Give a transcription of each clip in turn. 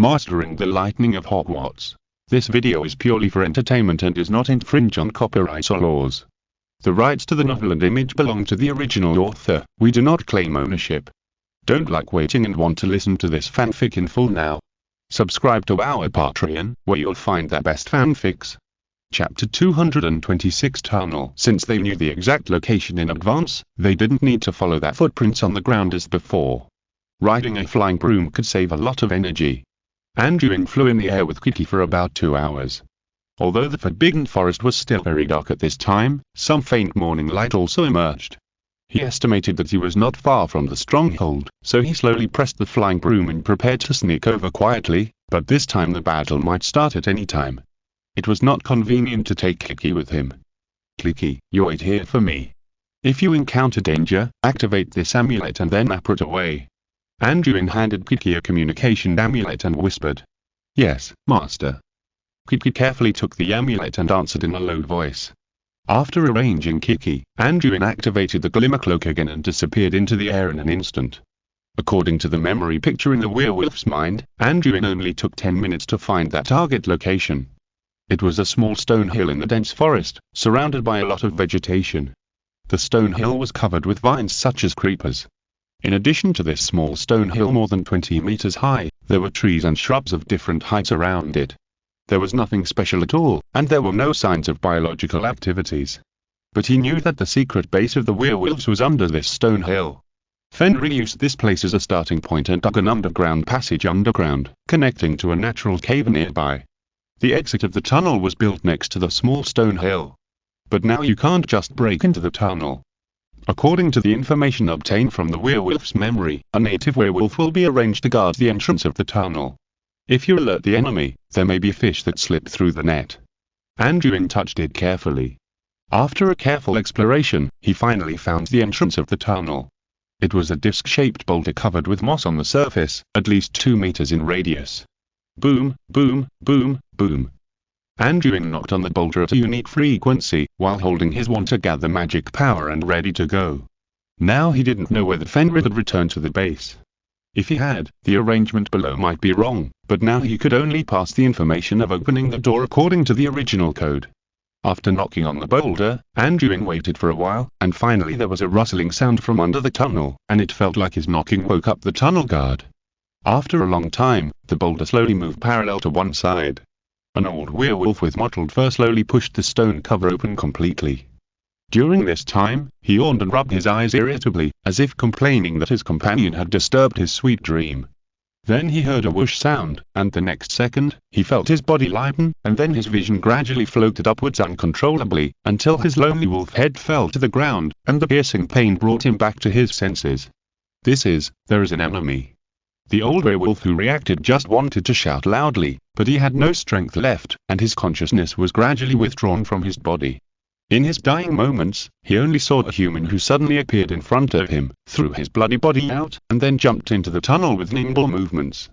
Mastering the Lightning of Hogwarts. This video is purely for entertainment and does not infringe on copyright or laws. The rights to the novel and image belong to the original author. We do not claim ownership. Don't like waiting and want to listen to this fanfic in full now? Subscribe to our Patreon, where you'll find the best fanfics. Chapter 226 Tunnel. Since they knew the exact location in advance, they didn't need to follow that footprints on the ground as before. Riding a flying broom could save a lot of energy. Anduin flew in the air with Kiki for about 2 hours. Although the forbidden forest was still very dark at this time, some faint morning light also emerged. He estimated that he was not far from the stronghold, so he slowly pressed the flying broom and prepared to sneak over quietly, but this time the battle might start at any time. It was not convenient to take Kiki with him. Kiki, you wait here for me. If you encounter danger, activate this amulet and then apper it away. Anduin handed Kiki a communication amulet and whispered, "Yes, master." Kiki carefully took the amulet and answered in a low voice. After arranging Kiki, Anduin activated the glimmer cloak again and disappeared into the air in an instant. According to the memory picture in the werewolf's mind, Anduin only took 10 minutes to find that target location. It was a small stone hill in the dense forest, surrounded by a lot of vegetation. The stone hill was covered with vines such as creepers. In addition to this small stone hill more than 20 meters high, there were trees and shrubs of different heights around it. There was nothing special at all, and there were no signs of biological activities. But he knew that the secret base of the werewolves was under this stone hill. Fenrir used this place as a starting point and dug an underground passage underground, connecting to a natural cave nearby. The exit of the tunnel was built next to the small stone hill. But now you can't just break into the tunnel. According to the information obtained from the werewolf's memory, a native werewolf will be arranged to guard the entrance of the tunnel. If you alert the enemy, there may be fish that slip through the net. Anduin touched it carefully. After a careful exploration, he finally found the entrance of the tunnel. It was a disc-shaped boulder covered with moss on the surface, at least 2 meters in radius. Boom, boom, boom, boom. Anduin knocked on the boulder at a unique frequency, while holding his wand to gather magic power and ready to go. Now he didn't know whether Fenrir had returned to the base. If he had, the arrangement below might be wrong, but now he could only pass the information of opening the door according to the original code. After knocking on the boulder, Anduin waited for a while, and finally there was a rustling sound from under the tunnel, and it felt like his knocking woke up the tunnel guard. After a long time, the boulder slowly moved parallel to one side. An old werewolf with mottled fur slowly pushed the stone cover open completely. During this time, he yawned and rubbed his eyes irritably, as if complaining that his companion had disturbed his sweet dream. Then he heard a whoosh sound, and the next second, he felt his body lighten, and then his vision gradually floated upwards uncontrollably, until his lonely wolf head fell to the ground, and the piercing pain brought him back to his senses. There is an enemy. The old werewolf who reacted just wanted to shout loudly, but he had no strength left, and his consciousness was gradually withdrawn from his body. In his dying moments, he only saw a human who suddenly appeared in front of him, threw his bloody body out, and then jumped into the tunnel with nimble movements.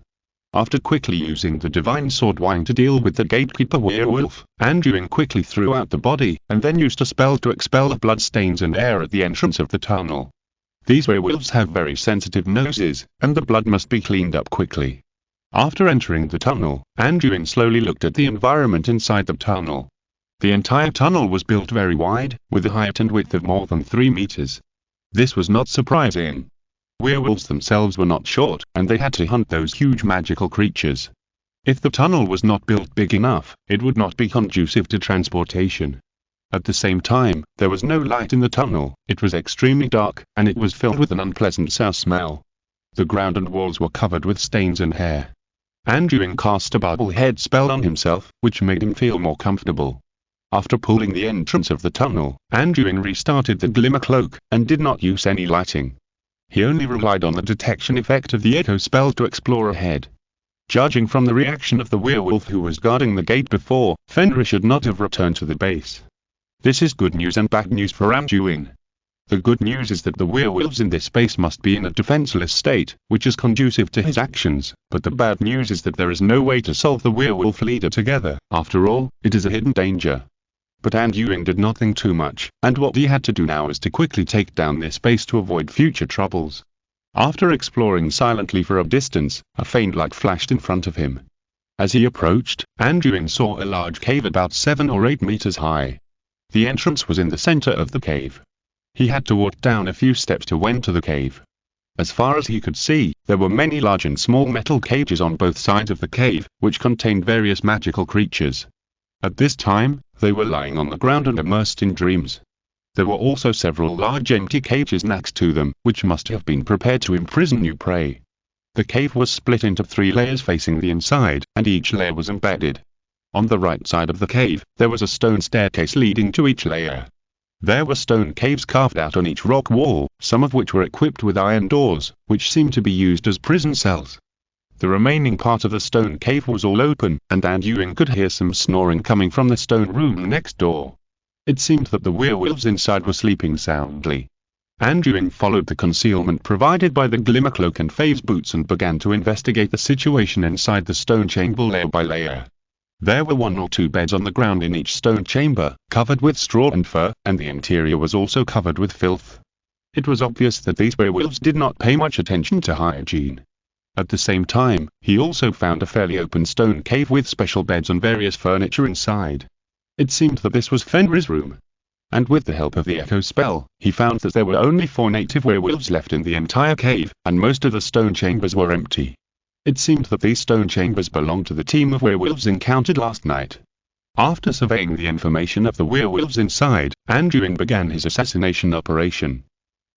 After quickly using the divine sword wine to deal with the gatekeeper werewolf, Anduin quickly threw out the body, and then used a spell to expel the bloodstains and air at the entrance of the tunnel. These werewolves have very sensitive noses, and the blood must be cleaned up quickly. After entering the tunnel, Anduin slowly looked at the environment inside the tunnel. The entire tunnel was built very wide, with a height and width of more than 3 meters. This was not surprising. Werewolves themselves were not short, and they had to hunt those huge magical creatures. If the tunnel was not built big enough, it would not be conducive to transportation. At the same time, there was no light in the tunnel, it was extremely dark, and it was filled with an unpleasant sour smell. The ground and walls were covered with stains and hair. Anduin cast a bubble head spell on himself, which made him feel more comfortable. After pulling the entrance of the tunnel, Anduin restarted the glimmer cloak, and did not use any lighting. He only relied on the detection effect of the echo spell to explore ahead. Judging from the reaction of the werewolf who was guarding the gate before, Fenrir should not have returned to the base. This is good news and bad news for Anduin. The good news is that the werewolves in this space must be in a defenseless state, which is conducive to his actions, but the bad news is that there is no way to solve the werewolf leader together. After all, it is a hidden danger. But Anduin did not think too much, and what he had to do now is to quickly take down this base to avoid future troubles. After exploring silently for a distance, a faint light flashed in front of him. As he approached, Anduin saw a large cave about 7 or 8 meters high. The entrance was in the center of the cave. He had to walk down a few steps to enter the cave. As far as he could see, there were many large and small metal cages on both sides of the cave, which contained various magical creatures. At this time, they were lying on the ground and immersed in dreams. There were also several large empty cages next to them, which must have been prepared to imprison new prey. The cave was split into 3 layers facing the inside, and each layer was embedded. On the right side of the cave, there was a stone staircase leading to each layer. There were stone caves carved out on each rock wall, some of which were equipped with iron doors, which seemed to be used as prison cells. The remaining part of the stone cave was all open, and Anduin could hear some snoring coming from the stone room next door. It seemed that the werewolves inside were sleeping soundly. Anduin followed the concealment provided by the glimmer cloak and Fave's boots and began to investigate the situation inside the stone chamber layer by layer. There were 1 or 2 beds on the ground in each stone chamber, covered with straw and fur, and the interior was also covered with filth. It was obvious that these werewolves did not pay much attention to hygiene. At the same time, he also found a fairly open stone cave with special beds and various furniture inside. It seemed that this was Fenrir's room. And with the help of the echo spell, he found that there were only 4 native werewolves left in the entire cave, and most of the stone chambers were empty. It seemed that these stone chambers belonged to the team of werewolves encountered last night. After surveying the information of the werewolves inside, Anduin began his assassination operation.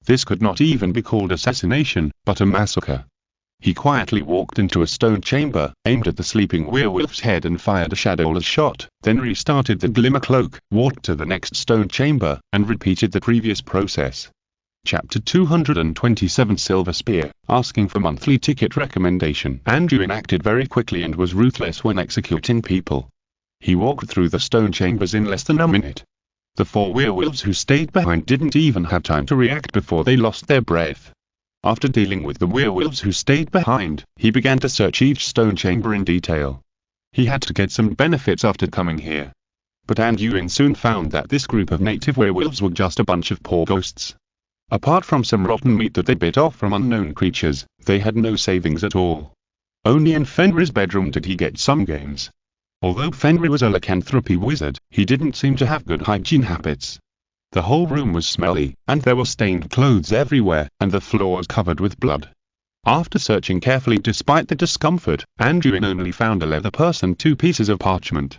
This could not even be called assassination, but a massacre. He quietly walked into a stone chamber, aimed at the sleeping werewolf's head and fired a shadowless shot, then restarted the glimmer cloak, walked to the next stone chamber, and repeated the previous process. Chapter 227 Silver Spear, asking for monthly ticket recommendation. Anduin acted very quickly and was ruthless when executing people. He walked through the stone chambers in less than a minute. The 4 werewolves who stayed behind didn't even have time to react before they lost their breath. After dealing with the werewolves who stayed behind, he began to search each stone chamber in detail. He had to get some benefits after coming here. But Anduin soon found that this group of native werewolves were just a bunch of poor ghosts. Apart from some rotten meat that they bit off from unknown creatures, they had no savings at all. Only in Fenrir's bedroom did he get some gains. Although Fenrir was a lycanthropy wizard, he didn't seem to have good hygiene habits. The whole room was smelly, and there were stained clothes everywhere, and the floor was covered with blood. After searching carefully despite the discomfort, Anduin only found a leather purse and 2 pieces of parchment.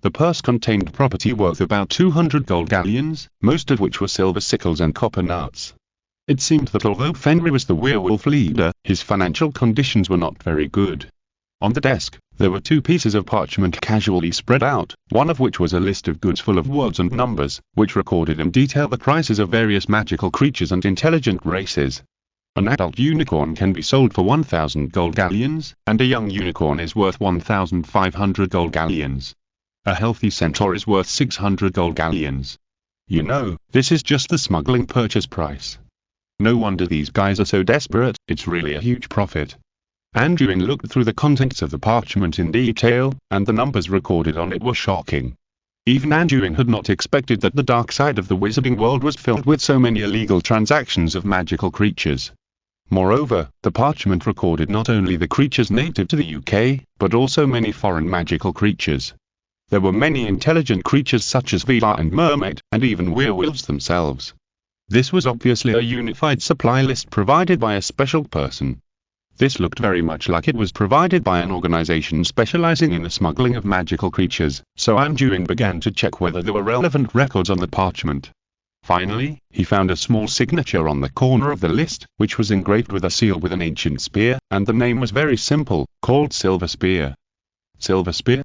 The purse contained property worth about 200 gold galleons, most of which were silver sickles and copper nuts. It seemed that although Fenrir was the werewolf leader, his financial conditions were not very good. On the desk, there were 2 pieces of parchment casually spread out, one of which was a list of goods full of words and numbers, which recorded in detail the prices of various magical creatures and intelligent races. An adult unicorn can be sold for 1,000 gold galleons, and a young unicorn is worth 1,500 gold galleons. A healthy centaur is worth 600 gold galleons. You know, this is just the smuggling purchase price. No wonder these guys are so desperate, it's really a huge profit. Anduin looked through the contents of the parchment in detail, and the numbers recorded on it were shocking. Even Anduin had not expected that the dark side of the wizarding world was filled with so many illegal transactions of magical creatures. Moreover, the parchment recorded not only the creatures native to the UK, but also many foreign magical creatures. There were many intelligent creatures such as Vila and Mermaid, and even werewolves themselves. This was obviously a unified supply list provided by a special person. This looked very much like it was provided by an organization specializing in the smuggling of magical creatures, so Anduin began to check whether there were relevant records on the parchment. Finally, he found a small signature on the corner of the list, which was engraved with a seal with an ancient spear, and the name was very simple, called Silver Spear. Silver Spear?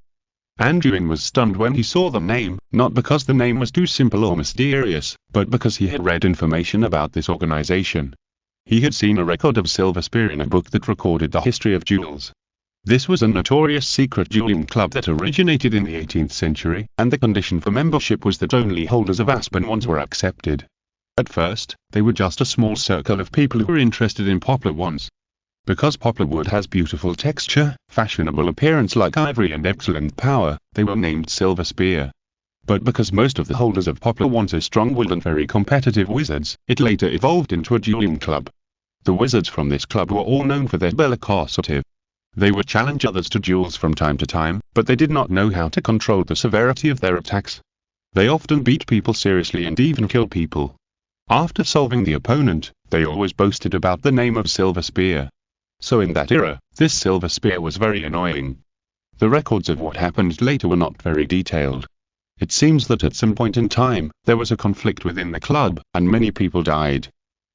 Anduin was stunned when he saw the name, not because the name was too simple or mysterious, but because he had read information about this organization. He had seen a record of Silver Spear in a book that recorded the history of jewels. This was a notorious secret dueling club that originated in the 18th century, and the condition for membership was that only holders of aspen wands were accepted. At first, they were just a small circle of people who were interested in poplar wands. Because poplar wood has beautiful texture, fashionable appearance like ivory and excellent power, they were named Silver Spear. But because most of the holders of poplar wands are strong-willed and very competitive wizards, it later evolved into a dueling club. The wizards from this club were all known for their bellicosity. They would challenge others to duels from time to time, but they did not know how to control the severity of their attacks. They often beat people seriously and even killed people. After solving the opponent, they always boasted about the name of Silver Spear. So in that era, this Silver Spear was very annoying. The records of what happened later were not very detailed. It seems that at some point in time, there was a conflict within the club, and many people died.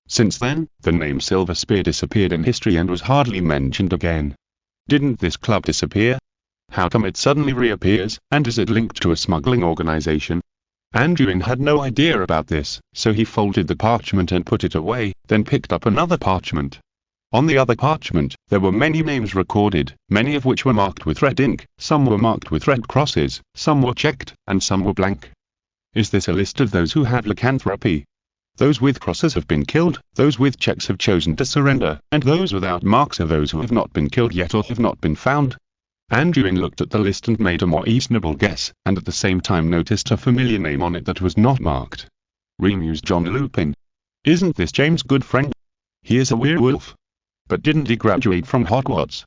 Since then, the name Silver Spear disappeared in history and was hardly mentioned again. Didn't this club disappear? How come it suddenly reappears, and is it linked to a smuggling organization? Anduin had no idea about this, so he folded the parchment and put it away, then picked up another parchment. On the other parchment, there were many names recorded, many of which were marked with red ink, some were marked with red crosses, some were checked, and some were blank. Is this a list of those who have lycanthropy? Those with crosses have been killed, those with checks have chosen to surrender, and those without marks are those who have not been killed yet or have not been found. Anduin looked at the list and made a more reasonable guess, and at the same time noticed a familiar name on it that was not marked. Remus John Lupin. Isn't this James' good friend? He is a werewolf. But didn't he graduate from Hogwarts?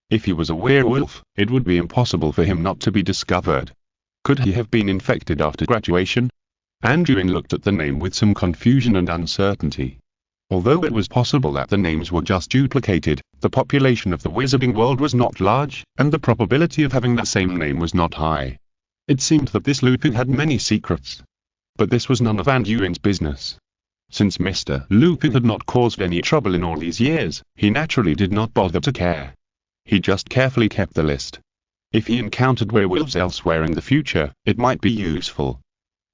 If he was a werewolf, it would be impossible for him not to be discovered. Could he have been infected after graduation? Anduin looked at the name with some confusion and uncertainty. Although it was possible that the names were just duplicated, the population of the wizarding world was not large, and the probability of having the same name was not high. It seemed that this Lupin had many secrets. But this was none of Anduin's business. Since Mr. Lupin had not caused any trouble in all these years, he naturally did not bother to care. He just carefully kept the list. If he encountered werewolves elsewhere in the future, it might be useful.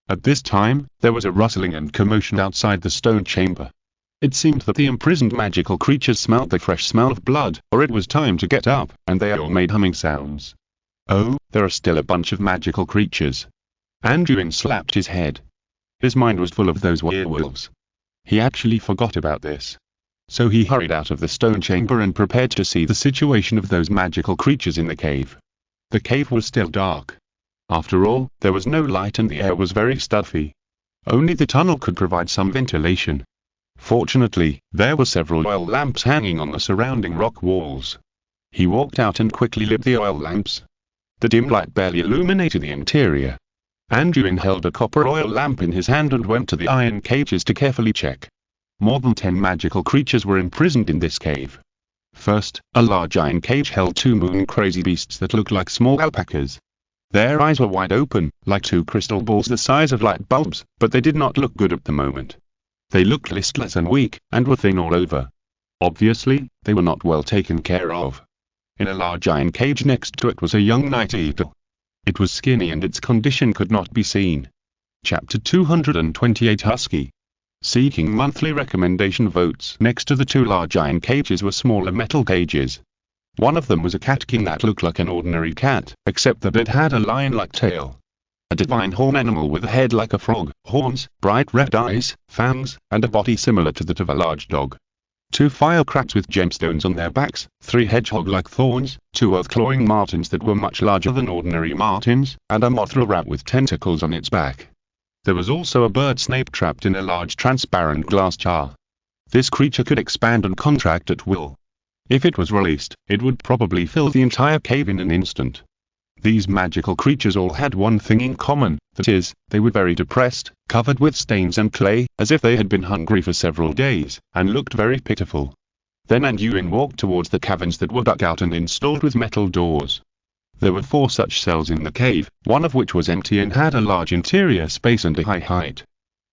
At this time, there was a rustling and commotion outside the stone chamber. It seemed that the imprisoned magical creatures smelled the fresh smell of blood, or it was time to get up, and they all made humming sounds. Oh, there are still a bunch of magical creatures. Anduin slapped his head. His mind was full of those werewolves. He actually forgot about this. So he hurried out of the stone chamber and prepared to see the situation of those magical creatures in the cave. The cave was still dark. After all, there was no light and the air was very stuffy. Only the tunnel could provide some ventilation. Fortunately, there were several oil lamps hanging on the surrounding rock walls. He walked out and quickly lit the oil lamps. The dim light barely illuminated the interior. Anduin held a copper oil lamp in his hand and went to the iron cages to carefully check. More than 10 magical creatures were imprisoned in this cave. First, a large iron cage held 2 moon-crazy beasts that looked like small alpacas. Their eyes were wide open, like 2 crystal balls the size of light bulbs, but they did not look good at the moment. They looked listless and weak, and were thin all over. Obviously, they were not well taken care of. In a large iron cage next to it was a young night eagle. It was skinny and its condition could not be seen. Chapter 228 Husky. Seeking monthly recommendation votes. Next to the 2 large iron cages were smaller metal cages. One of them was a cat king that looked like an ordinary cat, except that it had a lion-like tail. A divine horn animal with a head like a frog, horns, bright red eyes, fangs, and a body similar to that of a large dog. 2 firecracks with gemstones on their backs, 3 hedgehog-like thorns, 2 earth-clawing martins that were much larger than ordinary martins, and a mothra rat with tentacles on its back. There was also a bird snake trapped in a large transparent glass jar. This creature could expand and contract at will. If it was released, it would probably fill the entire cave in an instant. These magical creatures all had one thing in common, that is, they were very depressed, covered with stains and clay, as if they had been hungry for several days, and looked very pitiful. Then Anduin walked towards the caverns that were dug out and installed with metal doors. There were 4 such cells in the cave, one of which was empty and had a large interior space and a high height.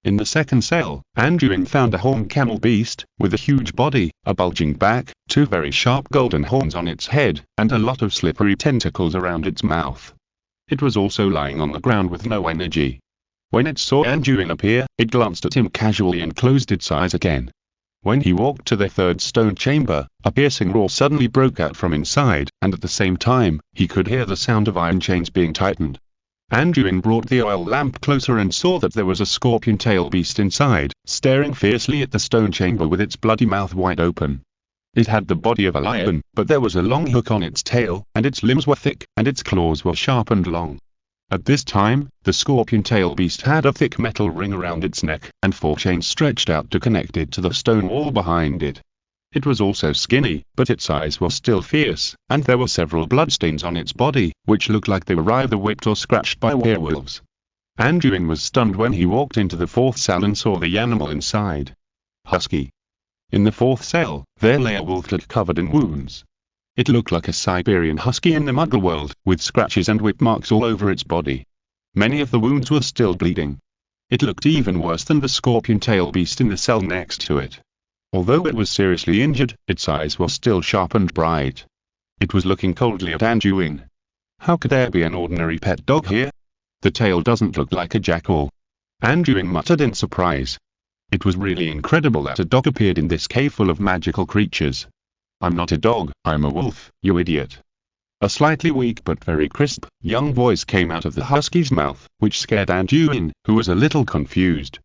In the second cell, Anduin found a horned camel beast, with a huge body, a bulging back, 2 very sharp golden horns on its head, and a lot of slippery tentacles around its mouth. It was also lying on the ground with no energy. When it saw Anduin appear, it glanced at him casually and closed its eyes again. When he walked to the 3rd stone chamber, a piercing roar suddenly broke out from inside, and at the same time, he could hear the sound of iron chains being tightened. Anduin brought the oil lamp closer and saw that there was a scorpion tail beast inside, staring fiercely at the stone chamber with its bloody mouth wide open. It had the body of a lion, but there was a long hook on its tail, and its limbs were thick, and its claws were sharp and long. At this time, the scorpion tail beast had a thick metal ring around its neck, and 4 chains stretched out to connect it to the stone wall behind it. It was also skinny, but its eyes were still fierce, and there were several bloodstains on its body, which looked like they were either whipped or scratched by werewolves. Anduin was stunned when he walked into the fourth cell and saw the animal inside. Husky. In the fourth cell, there lay a wolflet covered in wounds. It looked like a Siberian husky in the Muggle world, with scratches and whip marks all over its body. Many of the wounds were still bleeding. It looked even worse than the scorpion tail beast in the cell next to it. Although it was seriously injured, its eyes were still sharp and bright. It was looking coldly at Anduin. How could there be an ordinary pet dog here? The tail doesn't look like a jackal. Anduin muttered in surprise. It was really incredible that a dog appeared in this cave full of magical creatures. I'm not a dog, I'm a wolf, you idiot. A slightly weak but very crisp, young voice came out of the husky's mouth, which scared Anduin, who was a little confused.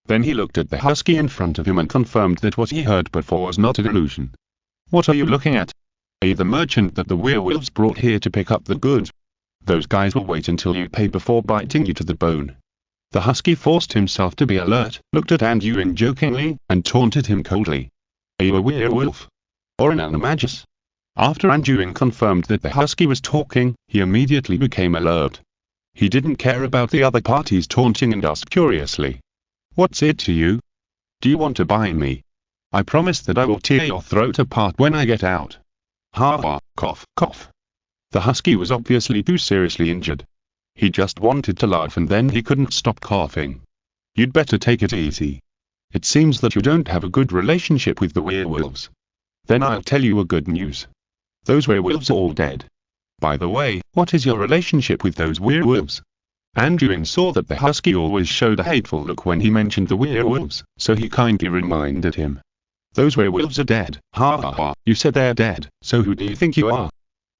Then he looked at the husky in front of him and confirmed that what he heard before was not an illusion. What are you looking at? Are you the merchant that the werewolves brought here to pick up the goods? Those guys will wait until you pay before biting you to the bone. The husky forced himself to be alert, looked at Anduin jokingly, and taunted him coldly. Are you a werewolf? Or an animagus? After Anduin confirmed that the husky was talking, he immediately became alert. He didn't care about the other party's taunting and asked curiously. What's it to you? Do you want to buy me? I promise that I will tear your throat apart when I get out. Ha ha, cough, cough. The husky was obviously too seriously injured. He just wanted to laugh and then he couldn't stop coughing. You'd better take it easy. It seems that you don't have a good relationship with the werewolves. Then I'll tell you a good news. Those werewolves are all dead. By the way, what is your relationship with those werewolves? Anduin saw that the husky always showed a hateful look when he mentioned the werewolves, so he kindly reminded him. Those werewolves are dead. Ha ha ha, you said they're dead, so who do you think you are?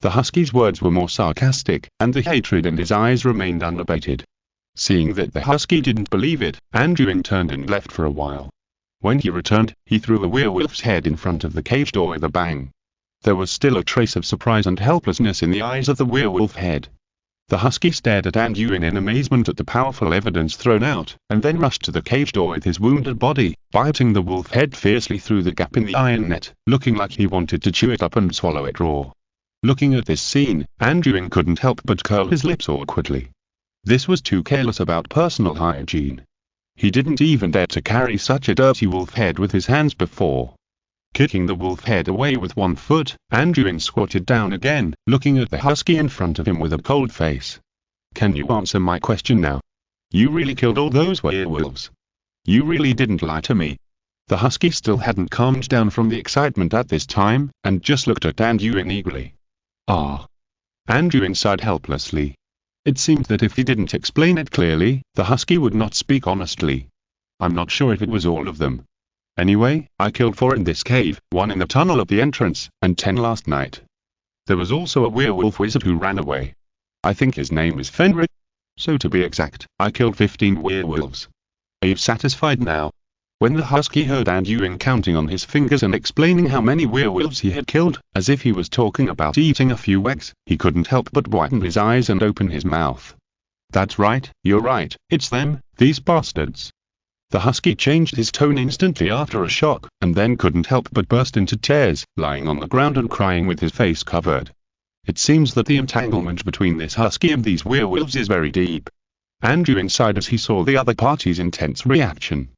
The husky's words were more sarcastic, and the hatred in his eyes remained unabated. Seeing that the husky didn't believe it, Anduin turned and left for a while. When he returned, he threw a werewolf's head in front of the cage door with a bang. There was still a trace of surprise and helplessness in the eyes of the werewolf head. The husky stared at Anduin in amazement at the powerful evidence thrown out, and then rushed to the cage door with his wounded body, biting the wolf head fiercely through the gap in the iron net, looking like he wanted to chew it up and swallow it raw. Looking at this scene, Anduin couldn't help but curl his lips awkwardly. This was too careless about personal hygiene. He didn't even dare to carry such a dirty wolf head with his hands before. Kicking the wolf head away with one foot, Anduin squatted down again, looking at the husky in front of him with a cold face. Can you answer my question now? You really killed all those werewolves? You really didn't lie to me? The husky still hadn't calmed down from the excitement at this time, and just looked at Anduin eagerly. Ah. Anduin sighed helplessly. It seemed that if he didn't explain it clearly, the husky would not speak honestly. I'm not sure if it was all of them. Anyway, I killed 4 in this cave, 1 in the tunnel at the entrance, and 10 last night. There was also a werewolf wizard who ran away. I think his name is Fenrir. So to be exact, I killed 15 werewolves. Are you satisfied now? When the husky heard Anduin counting on his fingers and explaining how many werewolves he had killed, as if he was talking about eating a few eggs, he couldn't help but widen his eyes and open his mouth. That's right, you're right, it's them, these bastards. The husky changed his tone instantly after a shock, and then couldn't help but burst into tears, lying on the ground and crying with his face covered. It seems that the entanglement between this husky and these werewolves is very deep. Anduin sighed as he saw the other party's intense reaction.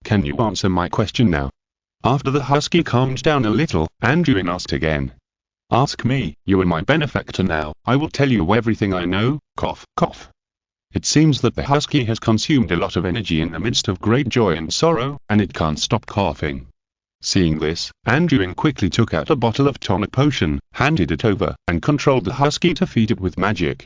Can you answer my question now? After the husky calmed down a little, Anduin asked again. Ask me, you are my benefactor now, I will tell you everything I know, cough, cough. It seems that the husky has consumed a lot of energy in the midst of great joy and sorrow, and it can't stop coughing. Seeing this, Anduin quickly took out a bottle of tonic potion, handed it over, and controlled the husky to feed it with magic.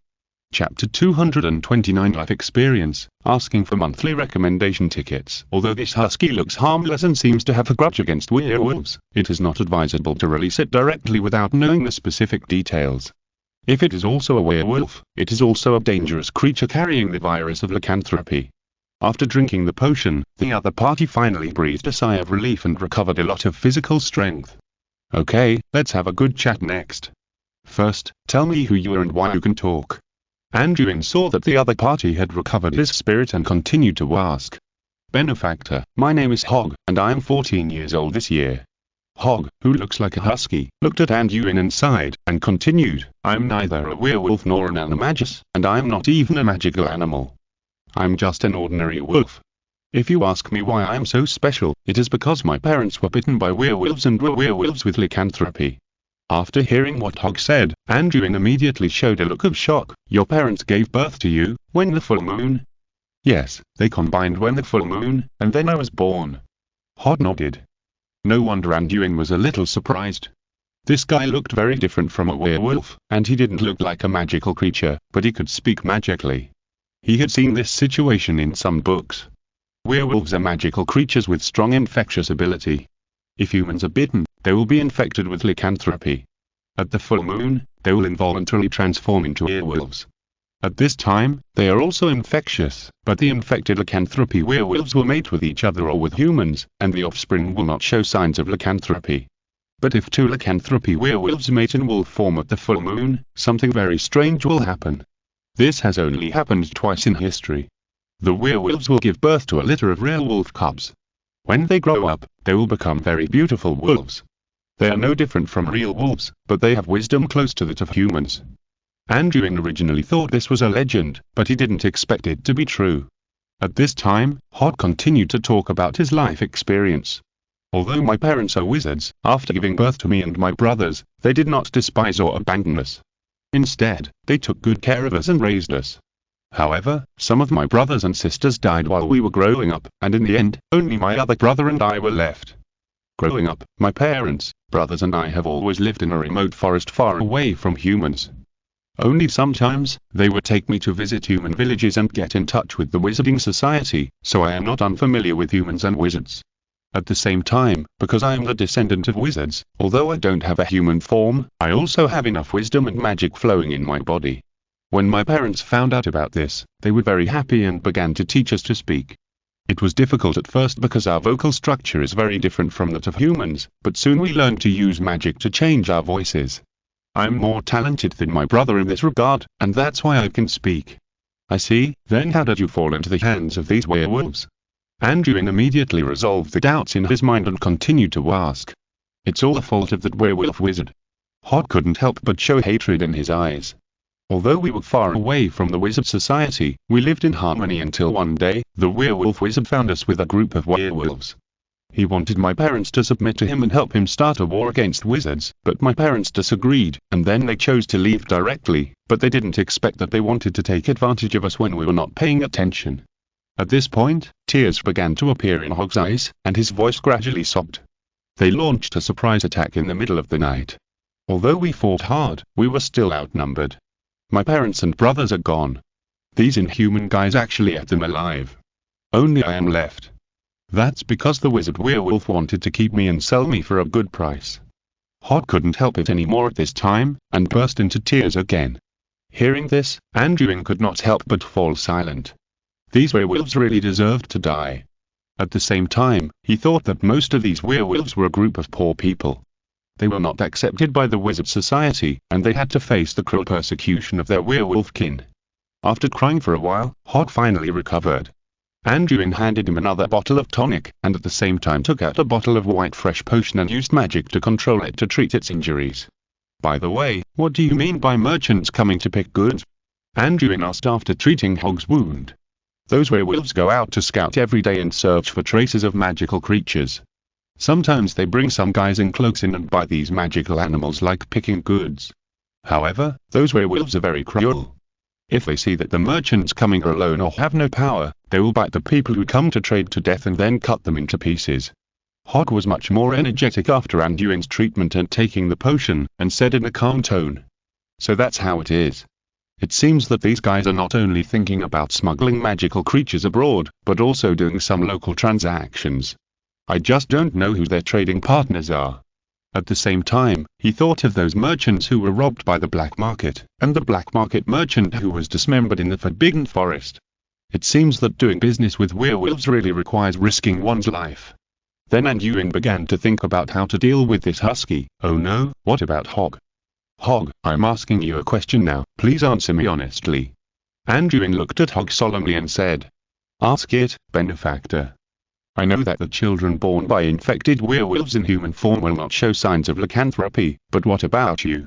Chapter 229 Life Experience, asking for monthly recommendation tickets. Although this husky looks harmless and seems to have a grudge against werewolves, it is not advisable to release it directly without knowing the specific details. If it is also a werewolf, it is also a dangerous creature carrying the virus of lycanthropy. After drinking the potion, the other party finally breathed a sigh of relief and recovered a lot of physical strength. Okay, let's have a good chat next. First, tell me who you are and why you can talk. Anduin saw that the other party had recovered his spirit and continued to ask. Benefactor, my name is Hog, and I am 14 years old this year. Hog, who looks like a husky, looked at Anduin and sighed, and continued, I'm neither a werewolf nor an animagus, and I'm not even a magical animal. I'm just an ordinary wolf. If you ask me why I'm so special, it is because my parents were bitten by werewolves and were werewolves with lycanthropy. After hearing what Hog said, Anduin immediately showed a look of shock. Your parents gave birth to you, when the full moon? Yes, they combined when the full moon, and then I was born. Hog nodded. No wonder Anduin was a little surprised. This guy looked very different from a werewolf, and he didn't look like a magical creature, but he could speak magically. He had seen this situation in some books. Werewolves are magical creatures with strong infectious ability. If humans are bitten, they will be infected with lycanthropy. At the full moon, they will involuntarily transform into werewolves. At this time, they are also infectious, but the infected lycanthropy werewolves will mate with each other or with humans, and the offspring will not show signs of lycanthropy. But if two lycanthropy werewolves mate in wolf form at the full moon, something very strange will happen. This has only happened twice in history. The werewolves will give birth to a litter of real wolf cubs. When they grow up, they will become very beautiful wolves. They are no different from real wolves, but they have wisdom close to that of humans. Anduin originally thought this was a legend, but he didn't expect it to be true. At this time, Hog continued to talk about his life experience. Although my parents are wizards, after giving birth to me and my brothers, they did not despise or abandon us. Instead, they took good care of us and raised us. However, some of my brothers and sisters died while we were growing up, and in the end, only my other brother and I were left. Growing up, my parents, brothers and I have always lived in a remote forest far away from humans. Only sometimes, they would take me to visit human villages and get in touch with the Wizarding Society, so I am not unfamiliar with humans and wizards. At the same time, because I am the descendant of wizards, although I don't have a human form, I also have enough wisdom and magic flowing in my body. When my parents found out about this, they were very happy and began to teach us to speak. It was difficult at first because our vocal structure is very different from that of humans, but soon we learned to use magic to change our voices. I'm more talented than my brother in this regard, and that's why I can speak. I see. Then how did you fall into the hands of these werewolves? Anduin immediately resolved the doubts in his mind and continued to ask. It's all the fault of that werewolf wizard. Hog couldn't help but show hatred in his eyes. Although we were far away from the Wizard Society, we lived in harmony until one day, the werewolf wizard found us with a group of werewolves. He wanted my parents to submit to him and help him start a war against wizards, but my parents disagreed, and then they chose to leave directly, but they didn't expect that they wanted to take advantage of us when we were not paying attention. At this point, tears began to appear in Hog's eyes, and his voice gradually sobbed. They launched a surprise attack in the middle of the night. Although we fought hard, we were still outnumbered. My parents and brothers are gone. These inhuman guys actually ate them alive. Only I am left. That's because the wizard werewolf wanted to keep me and sell me for a good price. Hog couldn't help it anymore at this time, and burst into tears again. Hearing this, Anduin could not help but fall silent. These werewolves really deserved to die. At the same time, he thought that most of these werewolves were a group of poor people. They were not accepted by the Wizard Society, and they had to face the cruel persecution of their werewolf kin. After crying for a while, Hog finally recovered. Anduin handed him another bottle of tonic, and at the same time took out a bottle of white fresh potion and used magic to control it to treat its injuries. By the way, what do you mean by merchants coming to pick goods? Anduin asked after treating Hog's wound. Those werewolves go out to scout every day and search for traces of magical creatures. Sometimes they bring some guys in cloaks in and buy these magical animals like picking goods. However, those werewolves are very cruel. If they see that the merchants coming are alone or have no power, they will bite the people who come to trade to death and then cut them into pieces. Hog was much more energetic after Anduin's treatment and taking the potion, and said in a calm tone. So that's how it is. It seems that these guys are not only thinking about smuggling magical creatures abroad, but also doing some local transactions. I just don't know who their trading partners are. At the same time, he thought of those merchants who were robbed by the black market, and the black market merchant who was dismembered in the Forbidden Forest. It seems that doing business with werewolves really requires risking one's life. Then Anduin began to think about how to deal with this husky. Oh no, what about Hog? Hog, I'm asking you a question now, please answer me honestly. Anduin looked at Hog solemnly and said. Ask it, benefactor. I know that the children born by infected werewolves in human form will not show signs of lycanthropy, but what about you?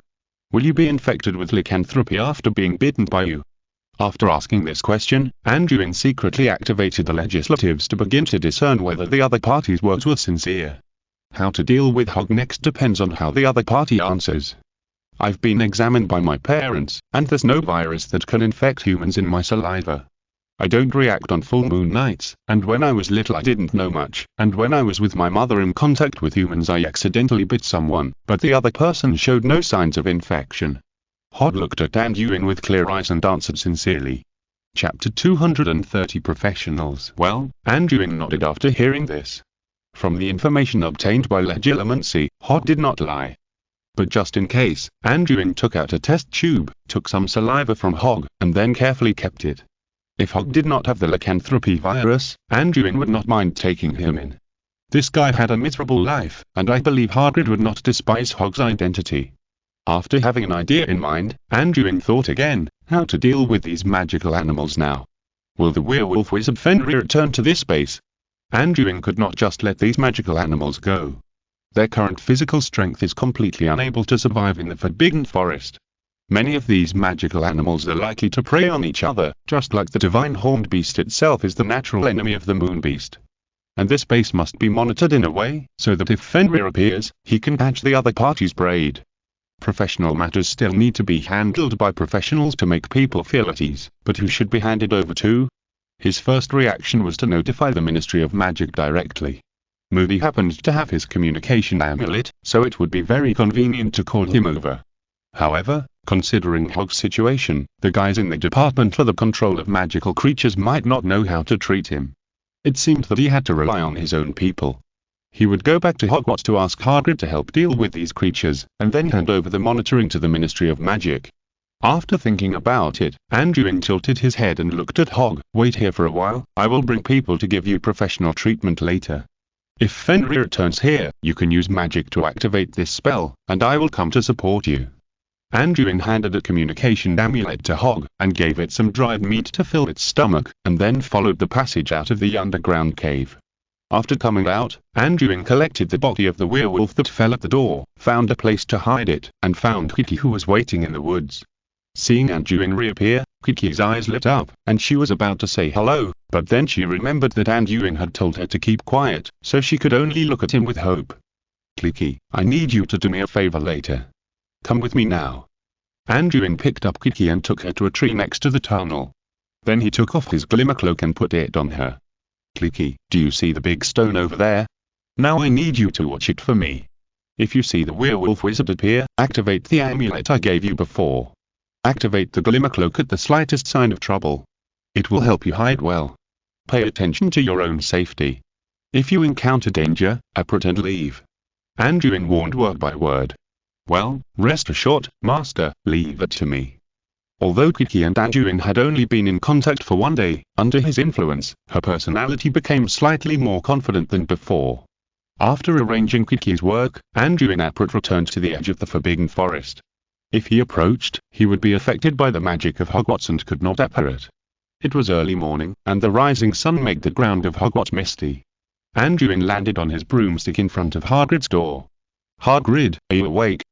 Will you be infected with lycanthropy after being bitten by you? After asking this question, Anduin secretly activated the legislatives to begin to discern whether the other party's words were sincere. How to deal with Hog next depends on how the other party answers. I've been examined by my parents, and there's no virus that can infect humans in my saliva. I don't react on full moon nights, and when I was little I didn't know much, and when I was with my mother in contact with humans I accidentally bit someone, but the other person showed no signs of infection. Hog looked at Anduin with clear eyes and answered sincerely. Chapter 230 Professionals. Well, Anduin nodded after hearing this. From the information obtained by legilimency, Hog did not lie. But just in case, Anduin took out a test tube, took some saliva from Hog, and then carefully kept it. If Hog did not have the lycanthropy virus, Anduin would not mind taking him in. This guy had a miserable life, and I believe Hagrid would not despise Hog's identity. After having an idea in mind, Anduin thought again, how to deal with these magical animals now. Will the werewolf wizard Fenrir return to this base? Anduin could not just let these magical animals go. Their current physical strength is completely unable to survive in the Forbidden Forest. Many of these magical animals are likely to prey on each other, just like the divine horned beast itself is the natural enemy of the moon beast. And this base must be monitored in a way, so that if Fenrir appears, he can catch the other party's braid. Professional matters still need to be handled by professionals to make people feel at ease, but who should be handed over to? His first reaction was to notify the Ministry of Magic directly. Moody happened to have his communication amulet, so it would be very convenient to call him over. However, considering Hog's situation, the guys in the Department for the Control of Magical Creatures might not know how to treat him. It seemed that he had to rely on his own people. He would go back to Hogwarts to ask Hagrid to help deal with these creatures, and then hand over the monitoring to the Ministry of Magic. After thinking about it, Anduin tilted his head and looked at Hog. Wait here for a while, I will bring people to give you professional treatment later. If Fenrir returns here, you can use magic to activate this spell, and I will come to support you. Anduin handed a communication amulet to Hog, and gave it some dried meat to fill its stomach, and then followed the passage out of the underground cave. After coming out, Anduin collected the body of the werewolf that fell at the door, found a place to hide it, and found Kiki who was waiting in the woods. Seeing Anduin reappear, Kiki's eyes lit up, and she was about to say hello, but then she remembered that Anduin had told her to keep quiet, so she could only look at him with hope. Kiki, I need you to do me a favor later. Come with me now. Anduin picked up Kiki and took her to a tree next to the tunnel. Then he took off his glimmer cloak and put it on her. Kiki, do you see the big stone over there? Now I need you to watch it for me. If you see the werewolf wizard appear, activate the amulet I gave you before. Activate the glimmer cloak at the slightest sign of trouble. It will help you hide well. Pay attention to your own safety. If you encounter danger, uproot and leave. Anduin warned word by word. Well, rest assured, Master, leave it to me. Although Kiki and Anduin had only been in contact for one day, under his influence, her personality became slightly more confident than before. After arranging Kiki's work, Anduin Uproot returned to the edge of the Forbidden Forest. If he approached, he would be affected by the magic of Hogwarts and could not apparate. It was early morning, and the rising sun made the ground of Hogwarts misty. Anduin landed on his broomstick in front of Hagrid's door. Hagrid, are you awake?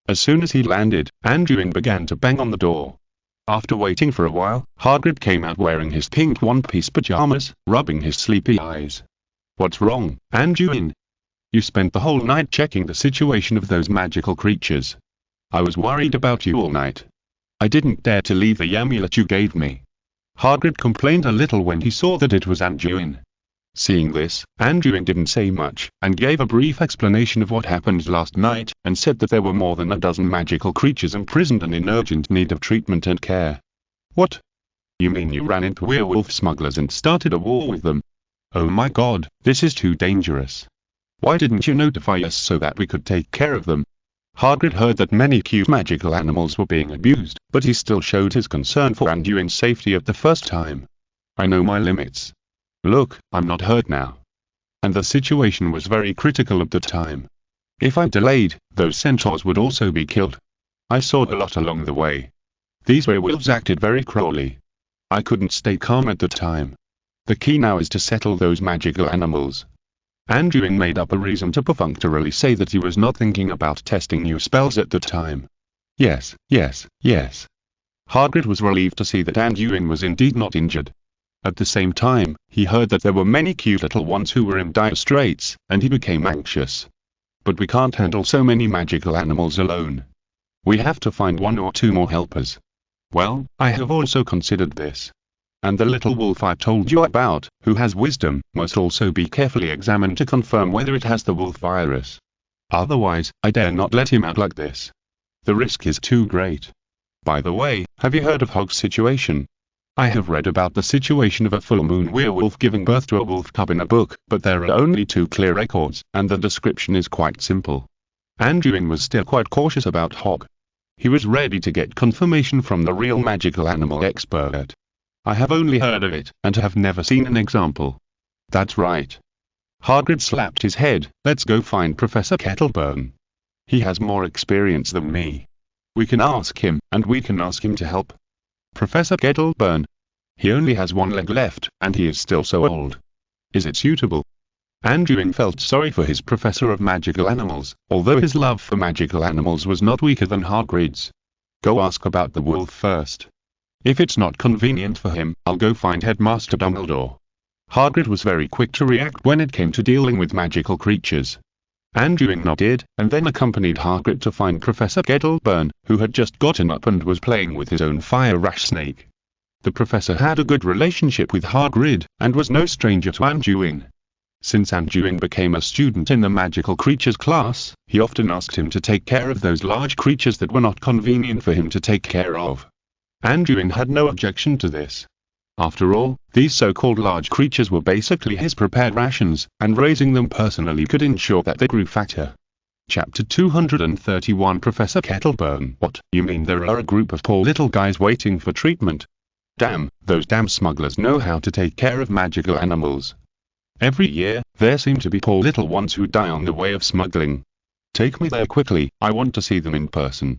As soon as he landed, Anduin began to bang on the door. After waiting for a while, Hagrid came out wearing his pink one-piece pajamas, rubbing his sleepy eyes. What's wrong, Anduin? You spent the whole night checking the situation of those magical creatures. I was worried about you all night. I didn't dare to leave the amulet you gave me. Hagrid complained a little when he saw that it was Anduin. Seeing this, Anduin didn't say much, and gave a brief explanation of what happened last night, and said that there were more than a dozen magical creatures imprisoned and in urgent need of treatment and care. What? You mean you ran into werewolf smugglers and started a war with them? Oh my god, this is too dangerous. Why didn't you notify us so that we could take care of them? Hagrid heard that many cute magical animals were being abused, but he still showed his concern for Anduin's safety at the first time. I know my limits. Look, I'm not hurt now. And the situation was very critical at the time. If I delayed, those centaurs would also be killed. I saw a lot along the way. These werewolves acted very cruelly. I couldn't stay calm at the time. The key now is to settle those magical animals. Anduin made up a reason to perfunctorily say that he was not thinking about testing new spells at the time. Yes. Hagrid was relieved to see that Anduin was indeed not injured. At the same time, he heard that there were many cute little ones who were in dire straits, and he became anxious. But we can't handle so many magical animals alone. We have to find one or two more helpers. Well, I have also considered this. And the little wolf I told you about, who has wisdom, must also be carefully examined to confirm whether it has the wolf virus. Otherwise, I dare not let him out like this. The risk is too great. By the way, have you heard of Hog's situation? I have read about the situation of a full moon werewolf giving birth to a wolf cub in a book, but there are only 2 clear records, and the description is quite simple. Anduin was still quite cautious about Hog. He was ready to get confirmation from the real magical animal expert. I have only heard of it, and have never seen an example. That's right. Hagrid slapped his head. Let's go find Professor Kettleburn. He has more experience than me. We can ask him, and we can ask him to help. Professor Kettleburn. He only has 1 leg left, and he is still so old. Is it suitable? Anduin felt sorry for his professor of magical animals, although his love for magical animals was not weaker than Hagrid's. Go ask about the wolf first. If it's not convenient for him, I'll go find Headmaster Dumbledore. Hagrid was very quick to react when it came to dealing with magical creatures. Anduin nodded, and then accompanied Hagrid to find Professor Kettleburn, who had just gotten up and was playing with his own fire rash snake. The professor had a good relationship with Hagrid, and was no stranger to Anduin. Since Anduin became a student in the magical creatures class, he often asked him to take care of those large creatures that were not convenient for him to take care of. Anduin had no objection to this. After all, these so-called large creatures were basically his prepared rations, and raising them personally could ensure that they grew fatter. Chapter 231 Professor Kettleburn. What, you mean there are a group of poor little guys waiting for treatment? Damn, those damn smugglers know how to take care of magical animals. Every year, there seem to be poor little ones who die on the way of smuggling. Take me there quickly, I want to see them in person.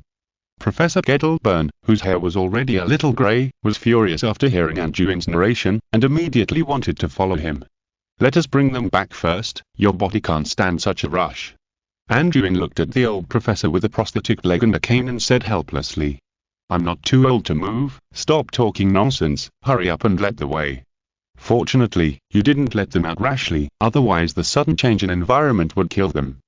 Professor Kettleburn, whose hair was already a little grey, was furious after hearing Anduin's narration, and immediately wanted to follow him. Let us bring them back first, your body can't stand such a rush. Anduin looked at the old professor with a prosthetic leg and a cane and said helplessly. I'm not too old to move, stop talking nonsense, hurry up and let the way. Fortunately, you didn't let them out rashly, otherwise the sudden change in environment would kill them.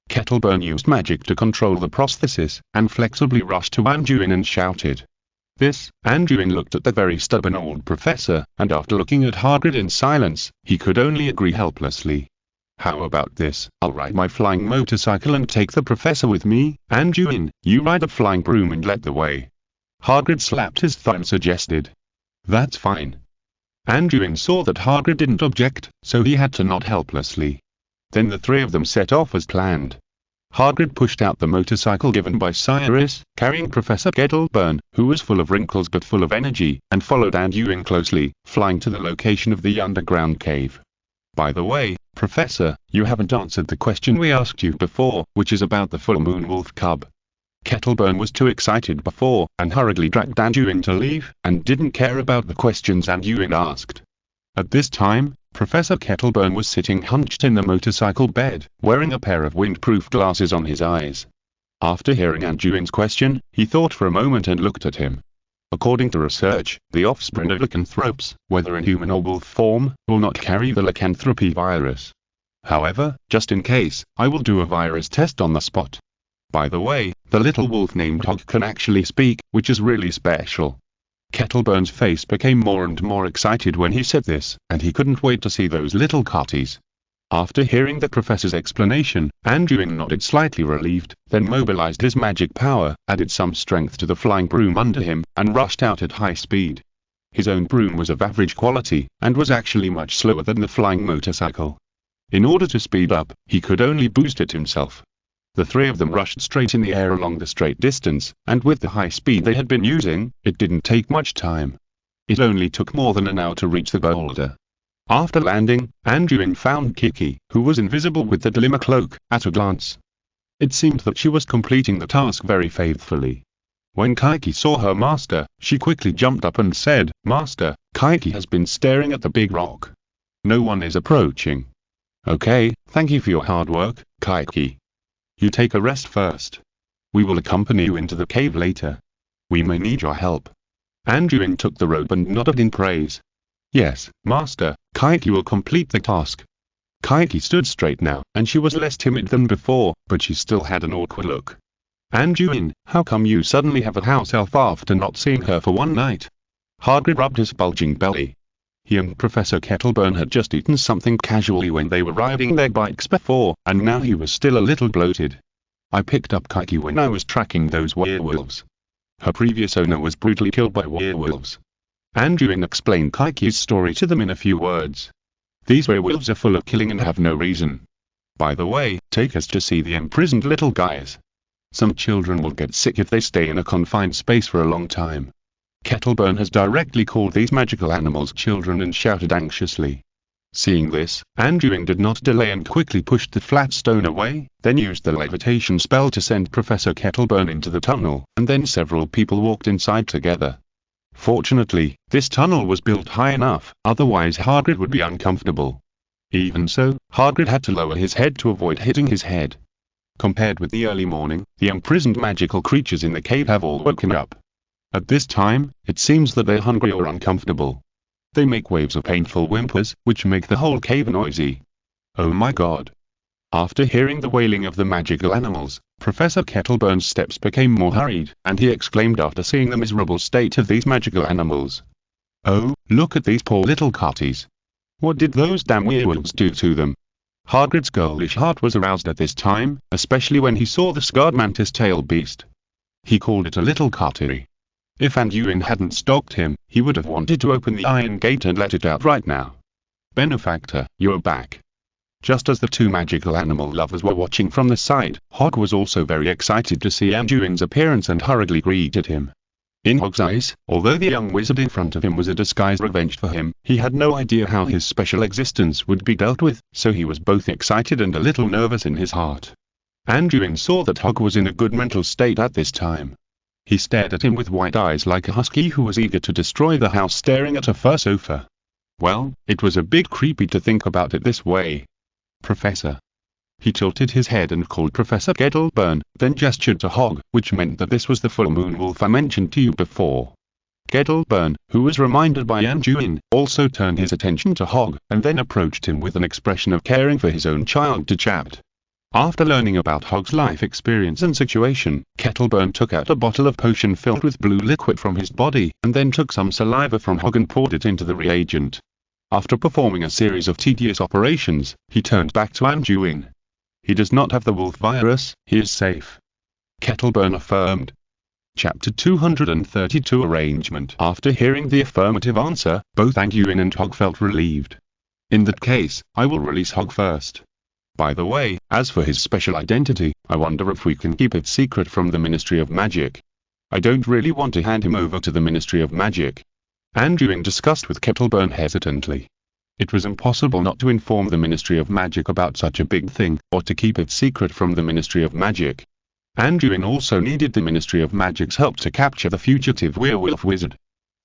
Kettleburn used magic to control the prosthesis, and flexibly rushed to Anduin and shouted. This, Anduin looked at the very stubborn old professor, and after looking at Hagrid in silence, he could only agree helplessly. How about this, I'll ride my flying motorcycle and take the professor with me, Anduin, you ride a flying broom and let the way. Hagrid slapped his thigh and suggested. That's fine. Anduin saw that Hagrid didn't object, so he had to nod helplessly. Then the 3 of them set off as planned. Hagrid pushed out the motorcycle given by Cyrus, carrying Professor Kettleburn, who was full of wrinkles but full of energy, and followed Anduin closely, flying to the location of the underground cave. By the way, Professor, you haven't answered the question we asked you before, which is about the full moon wolf cub. Kettleburn was too excited before, and hurriedly dragged Anduin to leave, and didn't care about the questions Anduin asked. At this time, Professor Kettleburn was sitting hunched in the motorcycle bed, wearing a pair of windproof glasses on his eyes. After hearing Anduin's question, he thought for a moment and looked at him. According to research, the offspring of lycanthropes, whether in human or wolf form, will not carry the lycanthropy virus. However, just in case, I will do a virus test on the spot. By the way, the little wolf named Hog can actually speak, which is really special. Kettleburn's face became more and more excited when he said this, and he couldn't wait to see those little carties. After hearing the professor's explanation, Anduin nodded slightly relieved, then mobilized his magic power, added some strength to the flying broom under him, and rushed out at high speed. His own broom was of average quality, and was actually much slower than the flying motorcycle. In order to speed up, he could only boost it himself. The 3 of them rushed straight in the air along the straight distance, and with the high speed they had been using, it didn't take much time. It only took more than an hour to reach the boulder. After landing, Anduin found Kiki, who was invisible with the glimmer cloak, at a glance. It seemed that she was completing the task very faithfully. When Kiki saw her master, she quickly jumped up and said, "Master, Kaiki has been staring at the big rock. No one is approaching. Okay, thank you for your hard work, Kaiki. You take a rest first. We will accompany you into the cave later. We may need your help. Anduin took the rope and nodded in praise. Yes, Master, Kaiki will complete the task. Kaiki stood straight now, and she was less timid than before, but she still had an awkward look. Anduin, how come you suddenly have a house elf after not seeing her for one night? Hagrid rubbed his bulging belly. He and Professor Kettleburn had just eaten something casually when they were riding their bikes before, and now he was still a little bloated. I picked up Kaiki when I was tracking those werewolves. Her previous owner was brutally killed by werewolves. Anduin explained Kaiki's story to them in a few words. These werewolves are full of killing and have no reason. By the way, take us to see the imprisoned little guys. Some children will get sick if they stay in a confined space for a long time. Kettleburn has directly called these magical animals children and shouted anxiously. Seeing this, Anduin did not delay and quickly pushed the flat stone away, then used the levitation spell to send Professor Kettleburn into the tunnel, and then several people walked inside together. Fortunately, this tunnel was built high enough, otherwise Hagrid would be uncomfortable. Even so, Hagrid had to lower his head to avoid hitting his head. Compared with the early morning, the imprisoned magical creatures in the cave have all woken up. At this time, it seems that they're hungry or uncomfortable. They make waves of painful whimpers, which make the whole cave noisy. Oh my god. After hearing the wailing of the magical animals, Professor Kettleburn's steps became more hurried, and he exclaimed after seeing the miserable state of these magical animals. Oh, look at these poor little carties. What did those damn werewolves do to them? Hagrid's girlish heart was aroused at this time, especially when he saw the scarred mantis-tail beast. He called it a little cartery. If Anduin hadn't stalked him, he would have wanted to open the iron gate and let it out right now. Benefactor, you're back. Just as the two magical animal lovers were watching from the side, Hog was also very excited to see Anduin's appearance and hurriedly greeted him. In Hog's eyes, although the young wizard in front of him was a disguised revenge for him, he had no idea how his special existence would be dealt with, so he was both excited and a little nervous in his heart. Anduin saw that Hog was in a good mental state at this time. He stared at him with white eyes like a husky who was eager to destroy the house, staring at a fur sofa. Well, it was a bit creepy to think about it this way. Professor. He tilted his head and called Professor Kettleburn, then gestured to Hog, which meant that this was the full moon wolf I mentioned to you before. Kettleburn, who was reminded by Anduin, also turned his attention to Hog, and then approached him with an expression of caring for his own child to chat. After learning about Hog's life experience and situation, Kettleburn took out a bottle of potion filled with blue liquid from his body, and then took some saliva from Hog and poured it into the reagent. After performing a series of tedious operations, he turned back to Anduin. He does not have the wolf virus, he is safe. Kettleburn affirmed. Chapter 232 Arrangement. After hearing the affirmative answer, both Anduin and Hog felt relieved. In that case, I will release Hog first. By the way, as for his special identity, I wonder if we can keep it secret from the Ministry of Magic. I don't really want to hand him over to the Ministry of Magic. Anduin discussed with Kettleburn hesitantly. It was impossible not to inform the Ministry of Magic about such a big thing, or to keep it secret from the Ministry of Magic. Anduin also needed the Ministry of Magic's help to capture the fugitive werewolf wizard.